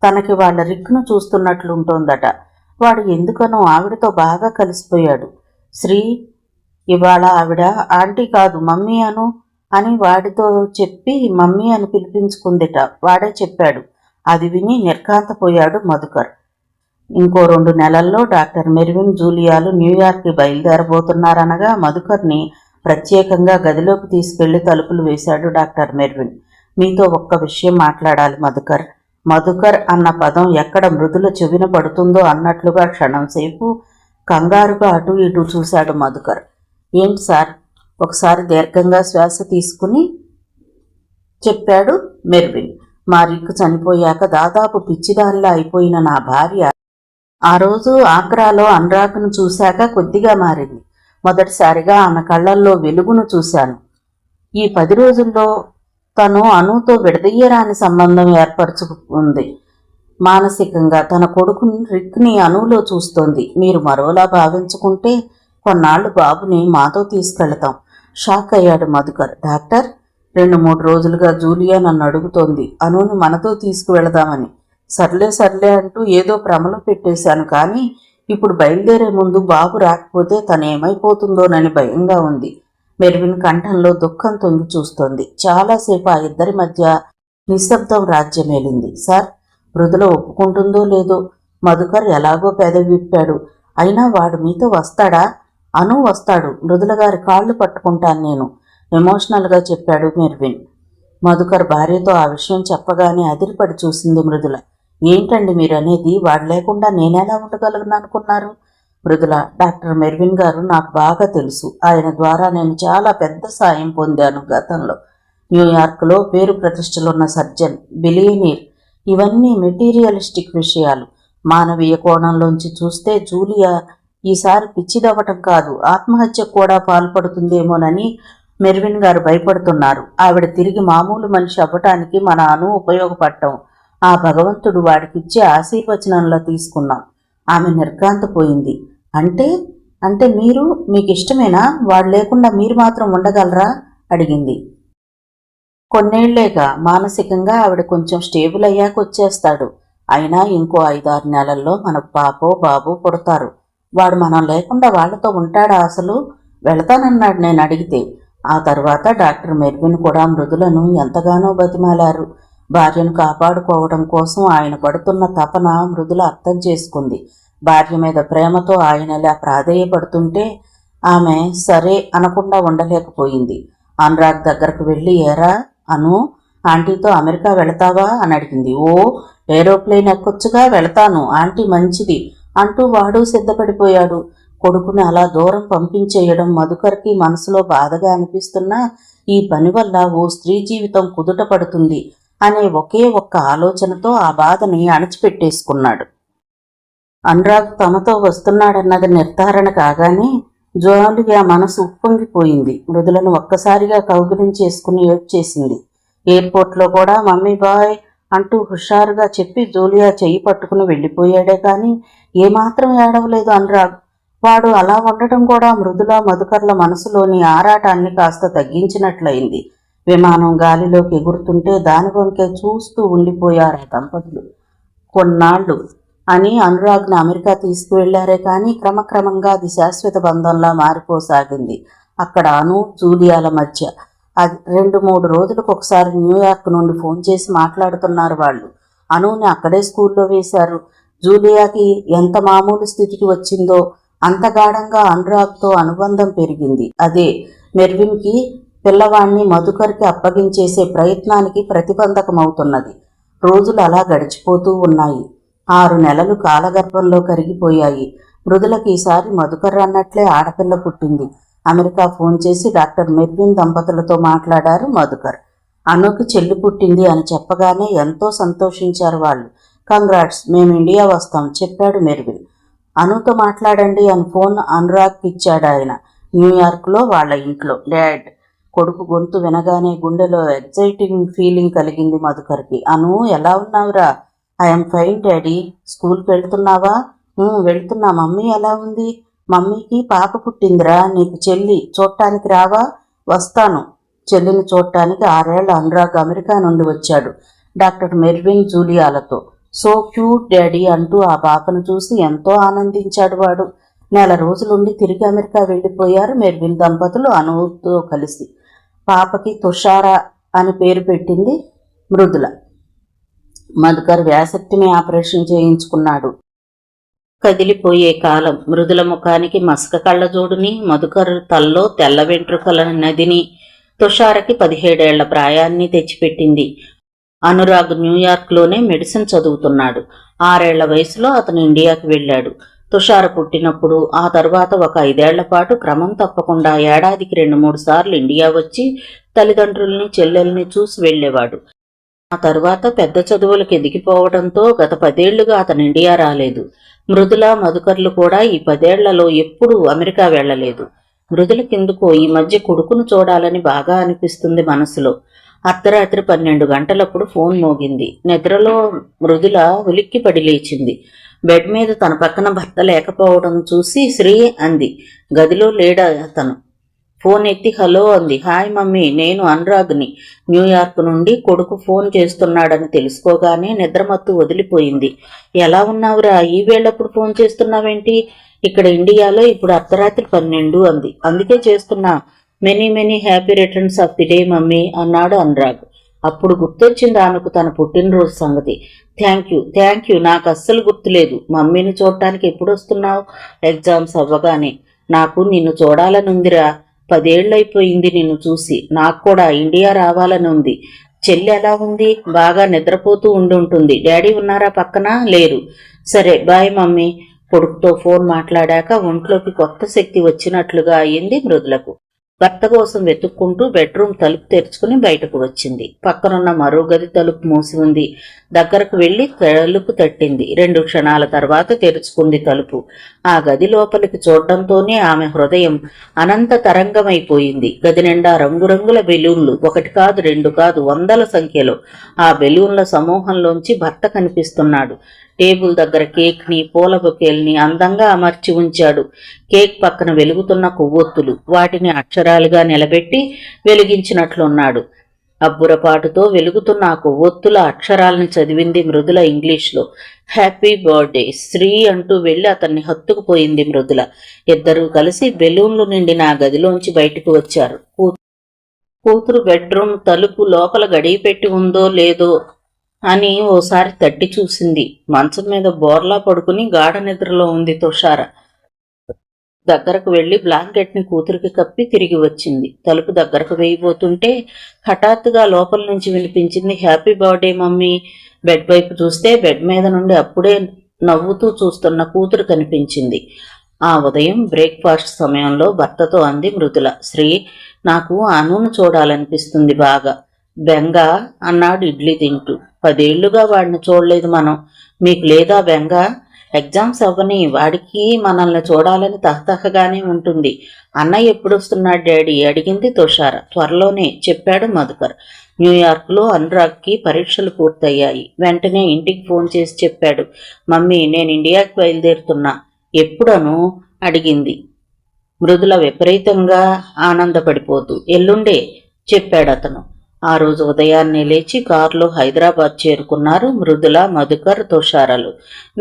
తనకి వాళ్ళ రిక్కును చూస్తున్నట్లుంటోందట. వాడు ఎందుకనో ఆవిడతో బాగా కలిసిపోయాడు. శ్రీ ఇవాళ ఆవిడ ఆంటీ కాదు మమ్మీ అను అని వాడితో చెప్పి మమ్మీ అని పిలిపించుకుందిట. వాడే చెప్పాడు. అది విని నిర్ఘాంతపోయాడు మధుకర్. ఇంకో 2 నెలల్లో డాక్టర్ మెర్విన్ జూలియాలు న్యూయార్క్కి బయలుదేరబోతున్నారనగా మధుకర్ని ప్రత్యేకంగా గదిలోకి తీసుకెళ్లి తలుపులు వేశాడు డాక్టర్ మెర్విన్. మీతో ఒక్క విషయం మాట్లాడాలి మధుకర్. మధుకర్ అన్న పదం ఎక్కడ మృదుల చెవిన పడుతుందో అన్నట్లుగా క్షణంసేపు కంగారుగా అటు ఇటు చూశాడు మధుకర్. ఏంటి సార్? ఒకసారి దీర్ఘంగా శ్వాస తీసుకుని చెప్పాడు మెర్విన్. మా రిక్కు చనిపోయాక దాదాపు పిచ్చిదానిలా అయిపోయిన నా భార్య ఆ రోజు ఆగ్రాలో అనురాగ్ను చూశాక కొద్దిగా మారింది. మొదటిసారిగా ఆమె కళ్ళల్లో వెలుగును చూశాను. ఈ 10 రోజుల్లో తను అనుతో విడదీయరాని సంబంధం ఏర్పరచుకుంది. మానసికంగా తన కొడుకుని రిక్ని అనులో చూస్తోంది. మీరు మరోలా భావించుకుంటే కొన్నాళ్లు బాబుని మాతో తీసుకెళ్తాం. షాక్ అయ్యాడు మధుకర్. డాక్టర్, 2-3 రోజులుగా జూలియా నన్ను అడుగుతోంది అనుని మనతో తీసుకువెళదామని. సర్లే అంటూ ఏదో భ్రమలో పెట్టేశాను. కానీ ఇప్పుడు బయలుదేరే ముందు బాబు రాకపోతే తనేమైపోతుందోనని భయంగా ఉంది. మెర్విన్ కంఠంలో దుఃఖం తొంగి చూస్తోంది. చాలాసేపు ఆ ఇద్దరి మధ్య నిశ్శబ్దం రాజ్యమేలింది. సార్, మృదుల ఒప్పుకుంటుందో లేదో. మధుకర్ ఎలాగో పెదవి విప్పాడు. అయినా వాడు మీతో వస్తాడా? అను వస్తాడు. మృదుల గారి కాళ్ళు పట్టుకుంటాను నేను, ఎమోషనల్గా చెప్పాడు మెర్విన్. మధుకర్ భార్యతో ఆ విషయం చెప్పగానే అదిరిపడి చూసింది మృదుల. ఏంటండి మీరనేది? వాడు లేకుండా నేనెలా ఉండగలను అనుకున్నారు? మృదుల, డాక్టర్ మెర్విన్ గారు నాకు బాగా తెలుసు. ఆయన ద్వారా నేను చాలా పెద్ద సాయం పొందాను గతంలో. న్యూయార్క్లో పేరు ప్రతిష్టలున్న సర్జన్, బిలియనీర్. ఇవన్నీ మెటీరియలిస్టిక్ విషయాలు. మానవీయ కోణంలోంచి చూస్తే జూలియా ఈసారి పిచ్చిదవ్వటం కాదు, ఆత్మహత్యకు కూడా పాల్పడుతుందేమోనని మెర్విన్ గారు భయపడుతున్నారు. ఆవిడ తిరిగి మామూలు మనిషి అవ్వటానికి మన అను ఉపయోగపడటం ఆ భగవంతుడు వాడికిచ్చే ఆశీర్వచనంలో తీసుకున్నాం. ఆమె నిర్ఘాంతపోయింది. అంటే మీకు ఇష్టమేనా? వాడు లేకుండా మీరు మాత్రం ఉండగలరా? అడిగింది. కొన్నేళ్లేగా. మానసికంగా ఆవిడ కొంచెం స్టేబుల్ అయ్యాక వచ్చేస్తాడు. అయినా ఇంకో 5-6 నెలల్లో మనకు పాపో బాబో పుడతారు. వాడు మనం లేకుండా వాళ్లతో ఉంటాడా అసలు? వెళతానన్నాడు నేను అడిగితే. ఆ తర్వాత డాక్టర్ మెర్విన్ కూడా మృదులను ఎంతగానో బతిమాలారు. భార్యను కాపాడుకోవడం కోసం ఆయన పడుతున్న తపన మృదుల అర్థం చేసుకుంది. భార్య మీద ప్రేమతో ఆయన ఇలా ప్రాధేయపడుతుంటే ఆమె సరే అనకుండా ఉండలేకపోయింది. అనురాగ్ దగ్గరకు వెళ్ళి, ఏరా అను, ఆంటీతో అమెరికా వెళతావా అని అడిగింది. ఓ, ఏరోప్లేన్ ఎక్కొచ్చుగా, వెళతాను ఆంటీ, మంచిది అంటూ వాడు సిద్ధపడిపోయాడు. కొడుకుని అలా దూరం పంపించేయడం మధుకర్కి మనసులో బాధగా అనిపిస్తున్నా ఈ పని వల్ల ఓ స్త్రీ జీవితం కుదుట పడుతుంది అనే ఒకే ఒక్క ఆలోచనతో ఆ బాధని అణచిపెట్టేసుకున్నాడు. అనురాగ్ తమతో వస్తున్నాడన్నది నిర్ధారణ కాగానే జోలిగా మనసు ఉప్పొంగిపోయింది. మృదులను ఒక్కసారిగా కౌగిలించేసుకుని ఏడ్చేసింది. ఎయిర్పోర్ట్లో కూడా మమ్మీ బాయ్ అంటూ హుషారుగా చెప్పి జూలియా చెయ్యి పట్టుకుని వెళ్ళిపోయాడే కానీ ఏమాత్రం ఏడవలేదు అనురాగ్. వాడు అలా ఉండటం కూడా మృదుల మధుకర్ల మనసులోని ఆరాటాన్ని కాస్త తగ్గించినట్లయింది. విమానం గాలిలోకి ఎగురుతుంటే దాని వంకే చూస్తూ ఉండిపోయారు ఆ దంపతులు. కొన్నాళ్ళు అని అనురాగ్ని అమెరికా తీసుకువెళ్లారే కానీ క్రమక్రమంగా అది శాశ్వత బంధంలా మారిపోసాగింది. అక్కడ అను జూలియాల మధ్య 2-3 రోజులకు ఒకసారి న్యూయార్క్ నుండి ఫోన్ చేసి మాట్లాడుతున్నారు వాళ్ళు. అనుని అక్కడే స్కూల్లో వేశారు. జూలియాకి ఎంత మామూలు స్థితికి వచ్చిందో అంత గాఢంగా అనురాగ్తో అనుబంధం పెరిగింది. అదే మెర్విన్కి పిల్లవాణ్ణి మధుకర్కి అప్పగించేసే ప్రయత్నానికి ప్రతిబంధకమవుతున్నది. రోజులు అలా గడిచిపోతూ ఉన్నాయి. 6 నెలలు కాలగర్భంలో కరిగిపోయాయి. మృదులకి ఈసారి మధుకర్ అన్నట్లే ఆడపిల్ల పుట్టింది. అమెరికా ఫోన్ చేసి డాక్టర్ మెర్విన్ దంపతులతో మాట్లాడారు మధుకర్. అనుకి చెల్లి పుట్టింది అని చెప్పగానే ఎంతో సంతోషించారు వాళ్ళు. కంగ్రాట్స్, మేము ఇండియా వస్తాం చెప్పాడు మెర్విన్. అనుతో మాట్లాడండి అని ఫోన్ అనురాగ్కి ఇచ్చాడు ఆయన. న్యూయార్క్లో వాళ్ళ ఇంట్లో. డాడ్. కొడుకు గొంతు వినగానే గుండెలో ఎగ్జైటింగ్ ఫీలింగ్ కలిగింది మధుకర్కి. అను, ఎలా ఉన్నావురా? I'm fine daddy. స్కూల్కి వెళ్తున్నావా? వెళ్తున్నా. మమ్మీ ఎలా ఉంది? మమ్మీకి పాప పుట్టిందిరా. నీకు చెల్లి. చూడటానికి రావా? వస్తాను. చెల్లిని చూడటానికి 6 ఏళ్ల అనురాగ్ అమెరికా నుండి వచ్చాడు డాక్టర్ మెర్విన్ జూలియాలతో. సో క్యూట్ డాడీ అంటూ ఆ పాపను చూసి ఎంతో ఆనందించాడు వాడు. నెల రోజులుండి తిరిగి అమెరికా వెళ్ళిపోయారు మెర్విన్ దంపతులు అనుతో కలిసి. పాపకి తుషారా అని పేరు పెట్టింది మృదుల. మధుకర్ వ్యాసక్తిని ఆపరేషన్ చేయించుకున్నాడు. కదిలిపోయే కాలం. మృదుల ముఖానికి మసక కళ్ళజోడుని, మధుకర్ తల్లో తెల్ల వెంట్రుకల నదిని, తుషారకి 17 ఏళ్ల ప్రాయాన్ని తెచ్చిపెట్టింది. అనురాగ్ న్యూయార్క్లోనే మెడిసిన్ చదువుతున్నాడు. 6 ఏళ్ల వయసులో అతను ఇండియాకి వెళ్ళాడు. తుషార పుట్టినప్పుడు ఆ తర్వాత ఒక 5 ఏళ్ల పాటు క్రమం తప్పకుండా ఏడాదికి 2-3 సార్లు ఇండియా వచ్చి తల్లిదండ్రుల్ని చెల్లెల్ని చూసి వెళ్లేవాడు. ఆ తర్వాత పెద్ద చదువులకు ఎదిగిపోవడంతో గత 10 ఏళ్లుగా అతను ఇండియా రాలేదు. మృదుల, మధుకర్లు కూడా ఈ 10 ఏళ్లలో ఎప్పుడూ అమెరికా వెళ్లలేదు. మృదులకెందుకో ఈ మధ్య కొడుకును చూడాలని బాగా అనిపిస్తుంది మనసులో. అర్ధరాత్రి 12 గంటలప్పుడు ఫోన్ మోగింది. నిద్రలో మృదుల ఉలిక్కిపడి లేచింది. బెడ్ మీద తన పక్కన భర్త లేకపోవడం చూసి శ్రీ అంది. గదిలో లేడా అతను. ఫోన్ ఎత్తి హలో అంది. హాయ్ మమ్మీ, నేను అనురాగ్ని. న్యూయార్క్ నుండి కొడుకు ఫోన్ చేస్తున్నాడని తెలుసుకోగానే నిద్రమత్తు వదిలిపోయింది. ఎలా ఉన్నావురా? ఈ వేళప్పుడు ఫోన్ చేస్తున్నావేంటి? ఇక్కడ ఇండియాలో ఇప్పుడు అర్ధరాత్రి 12 అంది. అందుకే చేస్తున్నా. Many happy returns of the day mummy అన్నాడు అనురాగ్. అప్పుడు గుర్తొచ్చింది ఆమెకు తన పుట్టినరోజు సంగతి. Thank you. నాకు అస్సలు గుర్తులేదు. మమ్మీని చూడటానికి ఎప్పుడు వస్తున్నావు? ఎగ్జామ్స్ అవ్వగానే. నాకు నిన్ను చూడాలనుందిరా. 10 ఏళ్లైపోయింది నిన్ను చూసి. నాకు కూడా ఇండియా రావాలని ఉంది. చెల్లి ఎలా ఉంది? బాగా నిద్రపోతూ ఉండుంటుంది. డాడీ ఉన్నారా పక్కన? లేరు. సరే బాయ్ మమ్మీ. కొడుకుతో ఫోన్ మాట్లాడాక ఒంట్లోకి కొత్త శక్తి వచ్చినట్లుగా అయింది మృదులకు. భర్త కోసం వెతుక్కుంటూ బెడ్రూమ్ తలుపు తెరుచుకుని బయటకు వచ్చింది. పక్కనున్న మరో గది తలుపు మూసి ఉంది. దగ్గరకు వెళ్లి తలుపు తట్టింది. 2 క్షణాల తర్వాత తెరుచుకుంది తలుపు. ఆ గది లోపలికి చూడటంతోనే ఆమె హృదయం అనంత తరంగమైపోయింది. గది నిండా రంగురంగుల బెలూన్లు. 1 కాదు 2 కాదు, వందల సంఖ్యలో. ఆ బెలూన్ల సమూహంలోంచి భర్త కనిపిస్తున్నాడు. టేబుల్ దగ్గర కేక్ని, పూల బొకేల్ని అందంగా అమర్చి ఉంచాడు. కేక్ పక్కన వెలుగుతున్న కొవ్వొత్తులు. వాటిని అక్షరాలుగా నిలబెట్టి వెలిగించినట్లున్నాడు. అబ్బురపాటుతో వెలుగుతున్న ఆ కొవ్వొత్తుల అక్షరాల్ని చదివింది మృదుల ఇంగ్లీష్లో. హ్యాపీ బర్త్డే శ్రీ అంటూ వెళ్లి అతన్ని హత్తుకుపోయింది మృదుల. ఇద్దరూ కలిసి బెలూన్లు నిండిన ఆ గదిలోంచి బయటకు వచ్చారు. కూతురు బెడ్రూమ్ తలుపు లోపల గడియ పెట్టి ఉందో లేదో అని ఓసారి తట్టి చూసింది. మంచం మీద బోర్లా పడుకుని గాఢ నిద్రలో ఉంది తుషార. దగ్గరకు వెళ్లి బ్లాంకెట్ని కూతురికి కప్పి తిరిగి వచ్చింది. తలుపు దగ్గరకు వేయబోతుంటే హఠాత్తుగా లోపల నుంచి వినిపించింది హ్యాపీ బర్త్డే మమ్మీ. బెడ్ వైపు చూస్తే బెడ్ మీద నుండి అప్పుడే నవ్వుతూ చూస్తున్న కూతురు కనిపించింది. ఆ ఉదయం బ్రేక్ఫాస్ట్ సమయంలో భర్తతో అంది మృదుల. శ్రీ, నాకు అనును చూడాలనిపిస్తుంది బాగా. బెంగ అన్నాడు ఇడ్లీ తింటూ. 10 ఏళ్లుగా వాడిని చూడలేదు మనం. మీకు లేదా బెంగ? ఎగ్జామ్స్ అవ్వని వాడికి మనల్ని చూడాలని తహతహగానే ఉంటుంది. అన్నయ్య ఎప్పుడొస్తున్నాడు డాడీ అడిగింది తుషార. త్వరలోనే చెప్పాడు మధుకర్. న్యూయార్క్లో అనురాగ్కి పరీక్షలు పూర్తయ్యాయి. వెంటనే ఇంటికి ఫోన్ చేసి చెప్పాడు. మమ్మీ, నేను ఇండియాకి బయలుదేరుతున్నా. ఎప్పుడను అడిగింది మృదుల విపరీతంగా ఆనందపడిపోతూ. ఎల్లుండే చెప్పాడతను. ఆ రోజు ఉదయాన్నే లేచి కారులో హైదరాబాద్ చేరుకున్నారు మృదుల, మధుకర్, తుషారలు.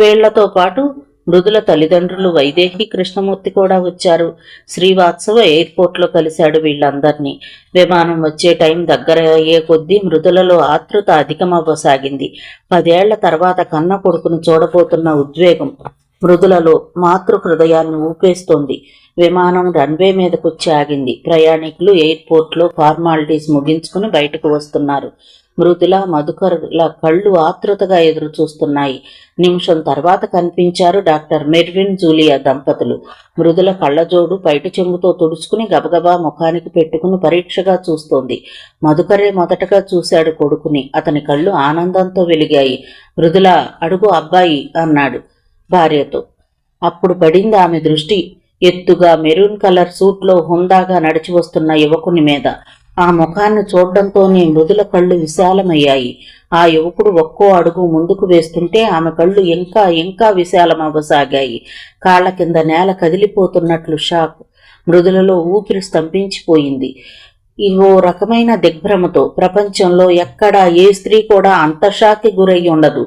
వీళ్లతో పాటు మృదుల తల్లిదండ్రులు వైదేహి, కృష్ణమూర్తి కూడా వచ్చారు. శ్రీవాత్సవ ఎయిర్పోర్ట్లో కలిశాడు వీళ్లందర్నీ. విమానం వచ్చే టైం దగ్గర అయ్యే కొద్దీ మృదులలో ఆతృత అధికమవ్వసాగింది. 10 ఏళ్ల తర్వాత కన్న కొడుకును చూడబోతున్న ఉద్వేగం మృదులలో మాతృ హృదయాన్ని ఊపేస్తోంది. విమానం రన్వే మీదకొచ్చి ఆగింది. ప్రయాణికులు ఎయిర్పోర్ట్లో ఫార్మాలిటీస్ ముగించుకుని బయటకు వస్తున్నారు. మృదుల, మధుకర్ల కళ్ళు ఆతృతగా ఎదురు చూస్తున్నాయి. నిమిషం తర్వాత కనిపించారు డాక్టర్ మెర్విన్ జూలియా దంపతులు. మృదుల కళ్ళజోడు పైట చెంగుతో తుడుచుకుని గబగబా ముఖానికి పెట్టుకుని పరీక్షగా చూస్తోంది. మధుకరే మొదటగా చూశాడు కొడుకుని. అతని కళ్ళు ఆనందంతో వెలిగాయి. మృదుల, అడుగు అబ్బాయి అన్నాడు భార్యతో. అప్పుడు పడింది ఆమె దృష్టి ఎత్తుగా మెరూన్ కలర్ సూట్లో హుందాగా నడిచి వస్తున్న యువకుని మీద. ఆ ముఖాన్ని చూడ్డంతోనే మృదుల కళ్ళు విశాలమయ్యాయి. ఆ యువకుడు ఒక్కో అడుగు ముందుకు వేస్తుంటే ఆమె కళ్ళు ఇంకా ఇంకా విశాలమవ్వసాగాయి. కాళ్ల కింద నేల కదిలిపోతున్నట్లు షాక్. మృదులలో ఊపిరి స్తంభించిపోయింది. ఓ రకమైన దిగ్భ్రమతో ప్రపంచంలో ఎక్కడా ఏ స్త్రీ కూడా అంత షాక్కి గురయ్యి ఉండదు.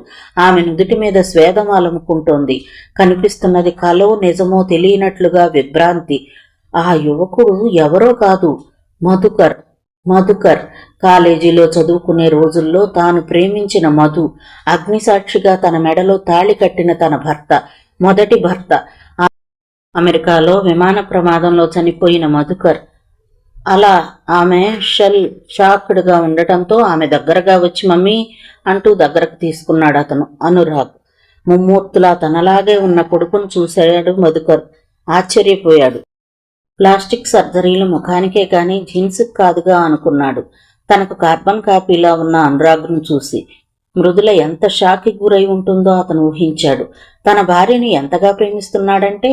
ఆమె నుదుటి మీద స్వేదం అలుముకుంటోంది. కనిపిస్తున్నది కలో నిజమో తెలియనట్లుగా విభ్రాంతి. ఆ యువకుడు ఎవరో కాదు, మధుకర్. మధుకర్ కాలేజీలో చదువుకునే రోజుల్లో తాను ప్రేమించిన మధు, అగ్నిసాక్షిగా తన మెడలో తాళి కట్టిన తన భర్త, మొదటి భర్త. అమెరికాలో విమాన ప్రమాదంలో చనిపోయిన మధుకర్. అలా ఆమె షాక్డ్గా ఉండటంతో ఆమె దగ్గరగా వచ్చి మమ్మీ అంటూ దగ్గరకు తీసుకున్నాడు అతను. అనురాగ్. ముమ్మూర్తులా తనలాగే ఉన్న కొడుకును చూశాడు మధుకర్. ఆశ్చర్యపోయాడు. ప్లాస్టిక్ సర్జరీలు ముఖానికే కాని జీన్స్కి కాదుగా అనుకున్నాడు తనకు కార్బన్ కాపీలా ఉన్న అనురాగ్ను చూసి. మృదుల ఎంత షాక్కి గురై ఉంటుందో అతను ఊహించాడు. తన భార్యని ఎంతగా ప్రేమిస్తున్నాడంటే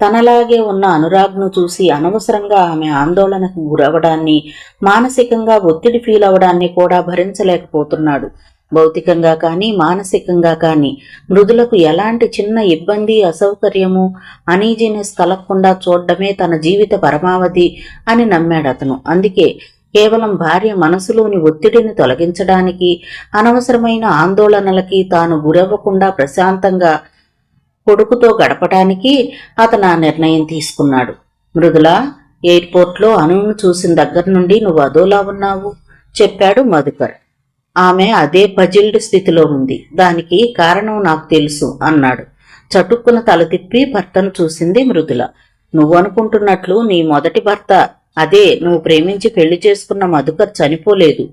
తనలాగే ఉన్న అనురాగ్ను చూసి అనవసరంగా ఆమె ఆందోళనకు గురవడాన్ని, మానసికంగా ఒత్తిడి ఫీల్ అవడాన్ని కూడా భరించలేకపోతున్నాడు. భౌతికంగా కానీ మానసికంగా కానీ మృదులకు ఎలాంటి చిన్న ఇబ్బంది, అసౌకర్యము, అనీజీనెస్ కలగకుండా చూడడమే తన జీవిత పరమావధి అని నమ్మాడు అతను. అందుకే కేవలం భార్య మనసులోని ఒత్తిడిని తొలగించడానికి, అనవసరమైన ఆందోళనలకి తాను గురవ్వకుండా ప్రశాంతంగా కొడుకుతో గడపడానికి అతను ఆ నిర్ణయం తీసుకున్నాడు. మృదుల, ఎయిర్పోర్ట్లో అనును చూసిన దగ్గర నుండి నువ్వు అదోలా ఉన్నావు చెప్పాడు మధుకర్. ఆమె అదే పజిల్డ్ స్థితిలో ఉంది. దానికి కారణం నాకు తెలుసు అన్నాడు. చటుక్కున తల తిప్పి భర్తను చూసింది మృదుల. నువ్వు అనుకుంటున్నట్లు నీ మొదటి భర్త, అదే నువ్వు ప్రేమించి పెళ్లి చేసుకున్న మధుకర్ చనిపోలేదు.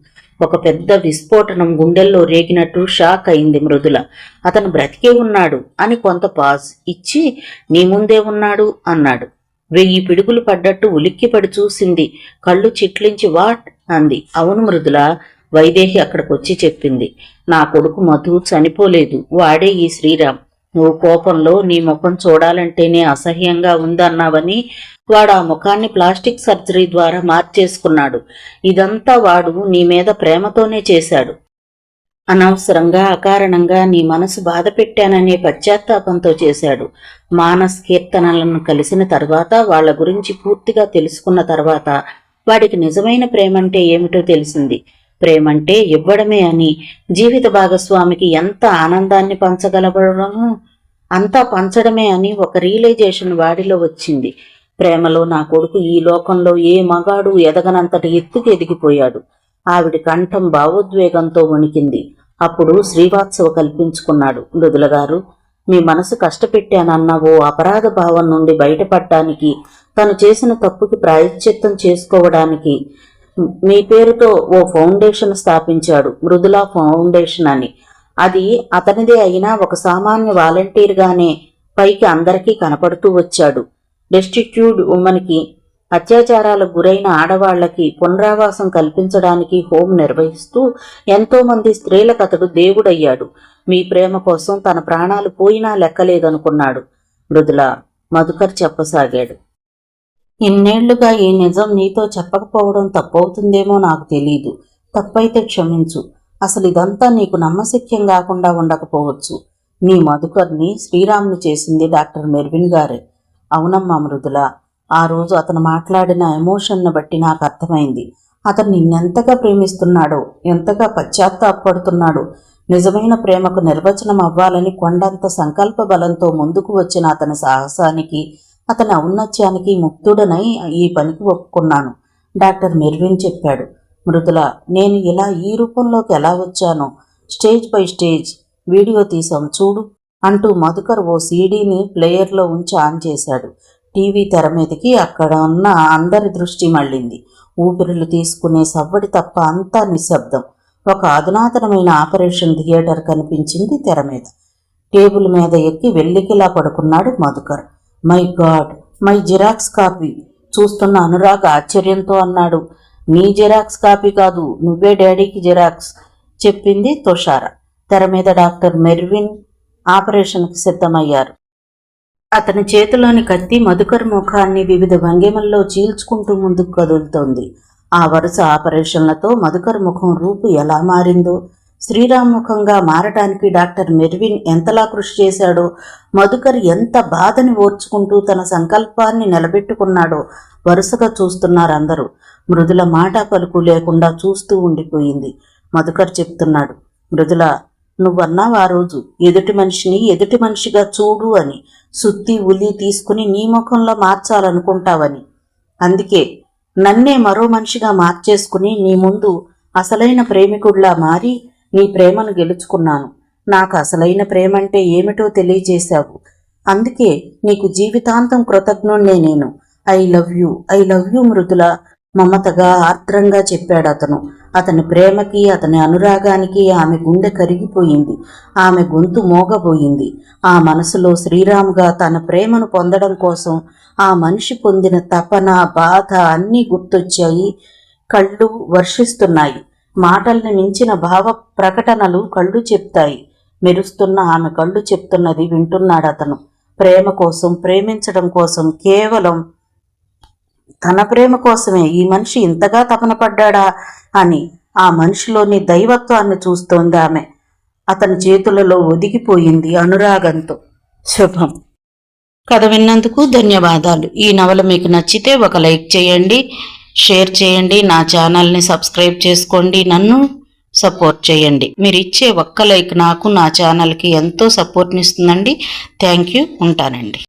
ఒక పెద్ద విస్ఫోటనం గుండెల్లో రేగినట్టు షాక్ అయింది మృదుల. అతను బ్రతికే ఉన్నాడు అని కొంత పాజ్ ఇచ్చి నీ ముందే ఉన్నాడు అన్నాడు. 1000 పిడుగులు పడ్డట్టు ఉలిక్కిపడి చూసింది. కళ్ళు చిట్లించి వాట్ అంది. అవును మృదుల, వైదేహి అక్కడికొచ్చి చెప్పింది. నా కొడుకు మధు చనిపోలేదు, వాడే ఈ శ్రీరామ్. నువ్వు కోపంలో నీ ముఖం చూడాలంటేనే అసహ్యంగా ఉందన్నావని వాడు ఆ ముఖాన్ని ప్లాస్టిక్ సర్జరీ ద్వారా మార్చేసుకున్నాడు. ఇదంతా వాడు నీ మీద ప్రేమతోనే చేశాడు. అనవసరంగా అకారణంగా నీ మనసు బాధ పెట్టాననే పశ్చాత్తాపంతో చేశాడు. మానస్ కీర్తనలను కలిసిన తర్వాత, వాళ్ల గురించి పూర్తిగా తెలుసుకున్న తర్వాత వాడికి నిజమైన ప్రేమంటే ఏమిటో తెలిసింది. ప్రేమంటే ఇవ్వడమే అని, జీవిత భాగస్వామికి ఎంత ఆనందాన్ని పంచగలగడమో అంతా పంచడమే అని ఒక రియలైజేషన్ వాడిలో వచ్చింది. ప్రేమలో నా కొడుకు ఈ లోకంలో ఏ మగాడు ఎదగనంతటి ఎత్తుకు ఎదిగిపోయాడు. ఆవిడి కంఠం భావోద్వేగంతో వణికింది. అప్పుడు శ్రీవాత్సవ కల్పించుకున్నాడు. మృదుల గారు, మీ మనసు కష్టపెట్టానన్న ఓ అపరాధ భావం నుండి బయటపడటానికి, తను చేసిన తప్పుకి ప్రాయశ్చిత్తం చేసుకోవడానికి మీ పేరుతో ఓ ఫౌండేషన్ స్థాపించాడు, మృదుల ఫౌండేషన్ అని. అది అతనిదే అయినా ఒక సామాన్య వాలంటీర్గానే పైకి అందరికీ కనపడుతూ వచ్చాడు. డెస్టిట్యూడ్ ఉమెన్కి, అత్యాచారాలకు గురైన ఆడవాళ్లకి పునరావాసం కల్పించడానికి హోం నిర్వహిస్తూ ఎంతోమంది స్త్రీలకు అతడు దేవుడయ్యాడు. మీ ప్రేమ కోసం తన ప్రాణాలు పోయినా లెక్కలేదనుకున్నాడు మృదుల. మధుకర్ చెప్పసాగాడు. ఇన్నేళ్లుగా ఈ నిజం నీతో చెప్పకపోవడం తప్పవుతుందేమో నాకు తెలీదు. తప్పైతే క్షమించు. అసలు ఇదంతా నీకు నమ్మశక్యం కాకుండా ఉండకపోవచ్చు. నీ మధుకర్ని శ్రీరామ్ని చేసింది డాక్టర్ మెర్విన్ గారే. అవునమ్మా మృదుల, ఆ రోజు అతను మాట్లాడిన ఎమోషన్ను బట్టి నాకు అర్థమైంది. అతను నిన్నెంతగా ప్రేమిస్తున్నాడో, ఎంతగా పశ్చాత్తాపడుతున్నాడో. నిజమైన ప్రేమకు నిర్వచనం అవ్వాలని కొండంత సంకల్ప బలంతో ముందుకు వచ్చిన అతని సాహసానికి, అతని ఔన్నత్యానికి ముగ్ధుడనై ఈ పనికి ఒప్పుకున్నాను డాక్టర్ మెర్విన్ చెప్పాడు. మృదుల, నేను ఇలా ఈ రూపంలోకి ఎలా వచ్చానో స్టేజ్ బై స్టేజ్ వీడియో తీసాం చూడు అంటూ మధుకర్ ఓ సీడీని ప్లేయర్లో ఉంచి ఆన్ చేశాడు. టీవీ తెర మీదకి అక్కడ ఉన్న అందరి దృష్టి మళ్ళింది. ఊపిరులు తీసుకునే సవ్వడి తప్ప అంతా నిశ్శబ్దం. ఒక అధునాతనమైన ఆపరేషన్ థియేటర్ కనిపించింది తెర మీద. టేబుల్ మీద ఎక్కి వెల్లికిలా పడుకున్నాడు Madhukar. My God, my xerox copy. చూస్తున్న అనురాగ్ ఆశ్చర్యంతో అన్నాడు. నీ జిరాక్స్ కాపీ కాదు, నువ్వే డాడీకి జిరాక్స్ చెప్పింది తుషార. తెర మీద డాక్టర్ మెర్విన్ ఆపరేషన్కి సిద్ధమయ్యారు. అతని చేతిలోని కత్తి మధుకర్ ముఖాన్ని వివిధ భంగిమల్లో చీల్చుకుంటూ ముందుకు కదులుతోంది. ఆ వరుస ఆపరేషన్లతో మధుకర్ ముఖం రూపు ఎలా మారిందో, శ్రీరామ్ ముఖంగా మారటానికి డాక్టర్ మెర్విన్ ఎంతలా కృషి చేశాడో, మధుకర్ ఎంత బాధని ఓర్చుకుంటూ తన సంకల్పాన్ని నిలబెట్టుకున్నాడో వరుసగా చూస్తున్నారు అందరూ. మృదుల మాట పలుకు లేకుండా చూస్తూ ఉండిపోయింది. మధుకర్ చెప్తున్నాడు, మృదుల, నువ్వన్నావు ఆ రోజు ఎదుటి మనిషిని ఎదుటి మనిషిగా చూడు అని, సుత్తి ఉలి తీసుకుని నీ ముఖంలో మార్చాలనుకుంటావని. అందుకే నన్నే మరో మనిషిగా మార్చేసుకుని నీ ముందు అసలైన ప్రేమికుడిలా మారి నీ ప్రేమను గెలుచుకున్నాను. నాకు అసలైన ప్రేమంటే ఏమిటో తెలియజేశావు. అందుకే నీకు జీవితాంతం కృతజ్ఞుణ్ణే నేను. ఐ లవ్ యూ మృదుల, మమతగా ఆర్ద్రంగా చెప్పాడు అతను. అతని ప్రేమకి అతని అనురాగానికి ఆమె గుండె కరిగిపోయింది. ఆమె గొంతు మోగబోయింది. ఆ మనసులో శ్రీరామ్గా తన ప్రేమను పొందడం కోసం ఆ మనిషి పొందిన తపన, బాధ అన్నీ గుర్తొచ్చాయి. కళ్ళు వర్షిస్తున్నాయి. మాటల్ని మించిన భావ ప్రకటనలు కళ్ళు చెప్తాయి. మెరుస్తున్న ఆమె కళ్ళు చెప్తున్నది వింటున్నాడు అతను. ప్రేమ కోసం, ప్రేమించడం కోసం, కేవలం తన ప్రేమ కోసమే ఈ మనిషి ఇంతగా తపన పడ్డాడా అని ఆ మనిషిలోని దైవత్వాన్ని చూస్తోంది ఆమె. అతని చేతులలో ఒదిగిపోయింది అనురాగంతో. శుభం. కథ విన్నందుకు ధన్యవాదాలు. ఈ నవల మీకు నచ్చితే ఒక లైక్ చేయండి, షేర్ చేయండి, నా ఛానల్ని సబ్స్క్రైబ్ చేసుకోండి, నన్ను సపోర్ట్ చేయండి. మీరు ఇచ్చే ఒక్క లైక్ నాకు, నా ఛానల్కి ఎంతో సపోర్ట్ని ఇస్తుందండి. Thank you. ఉంటానండి.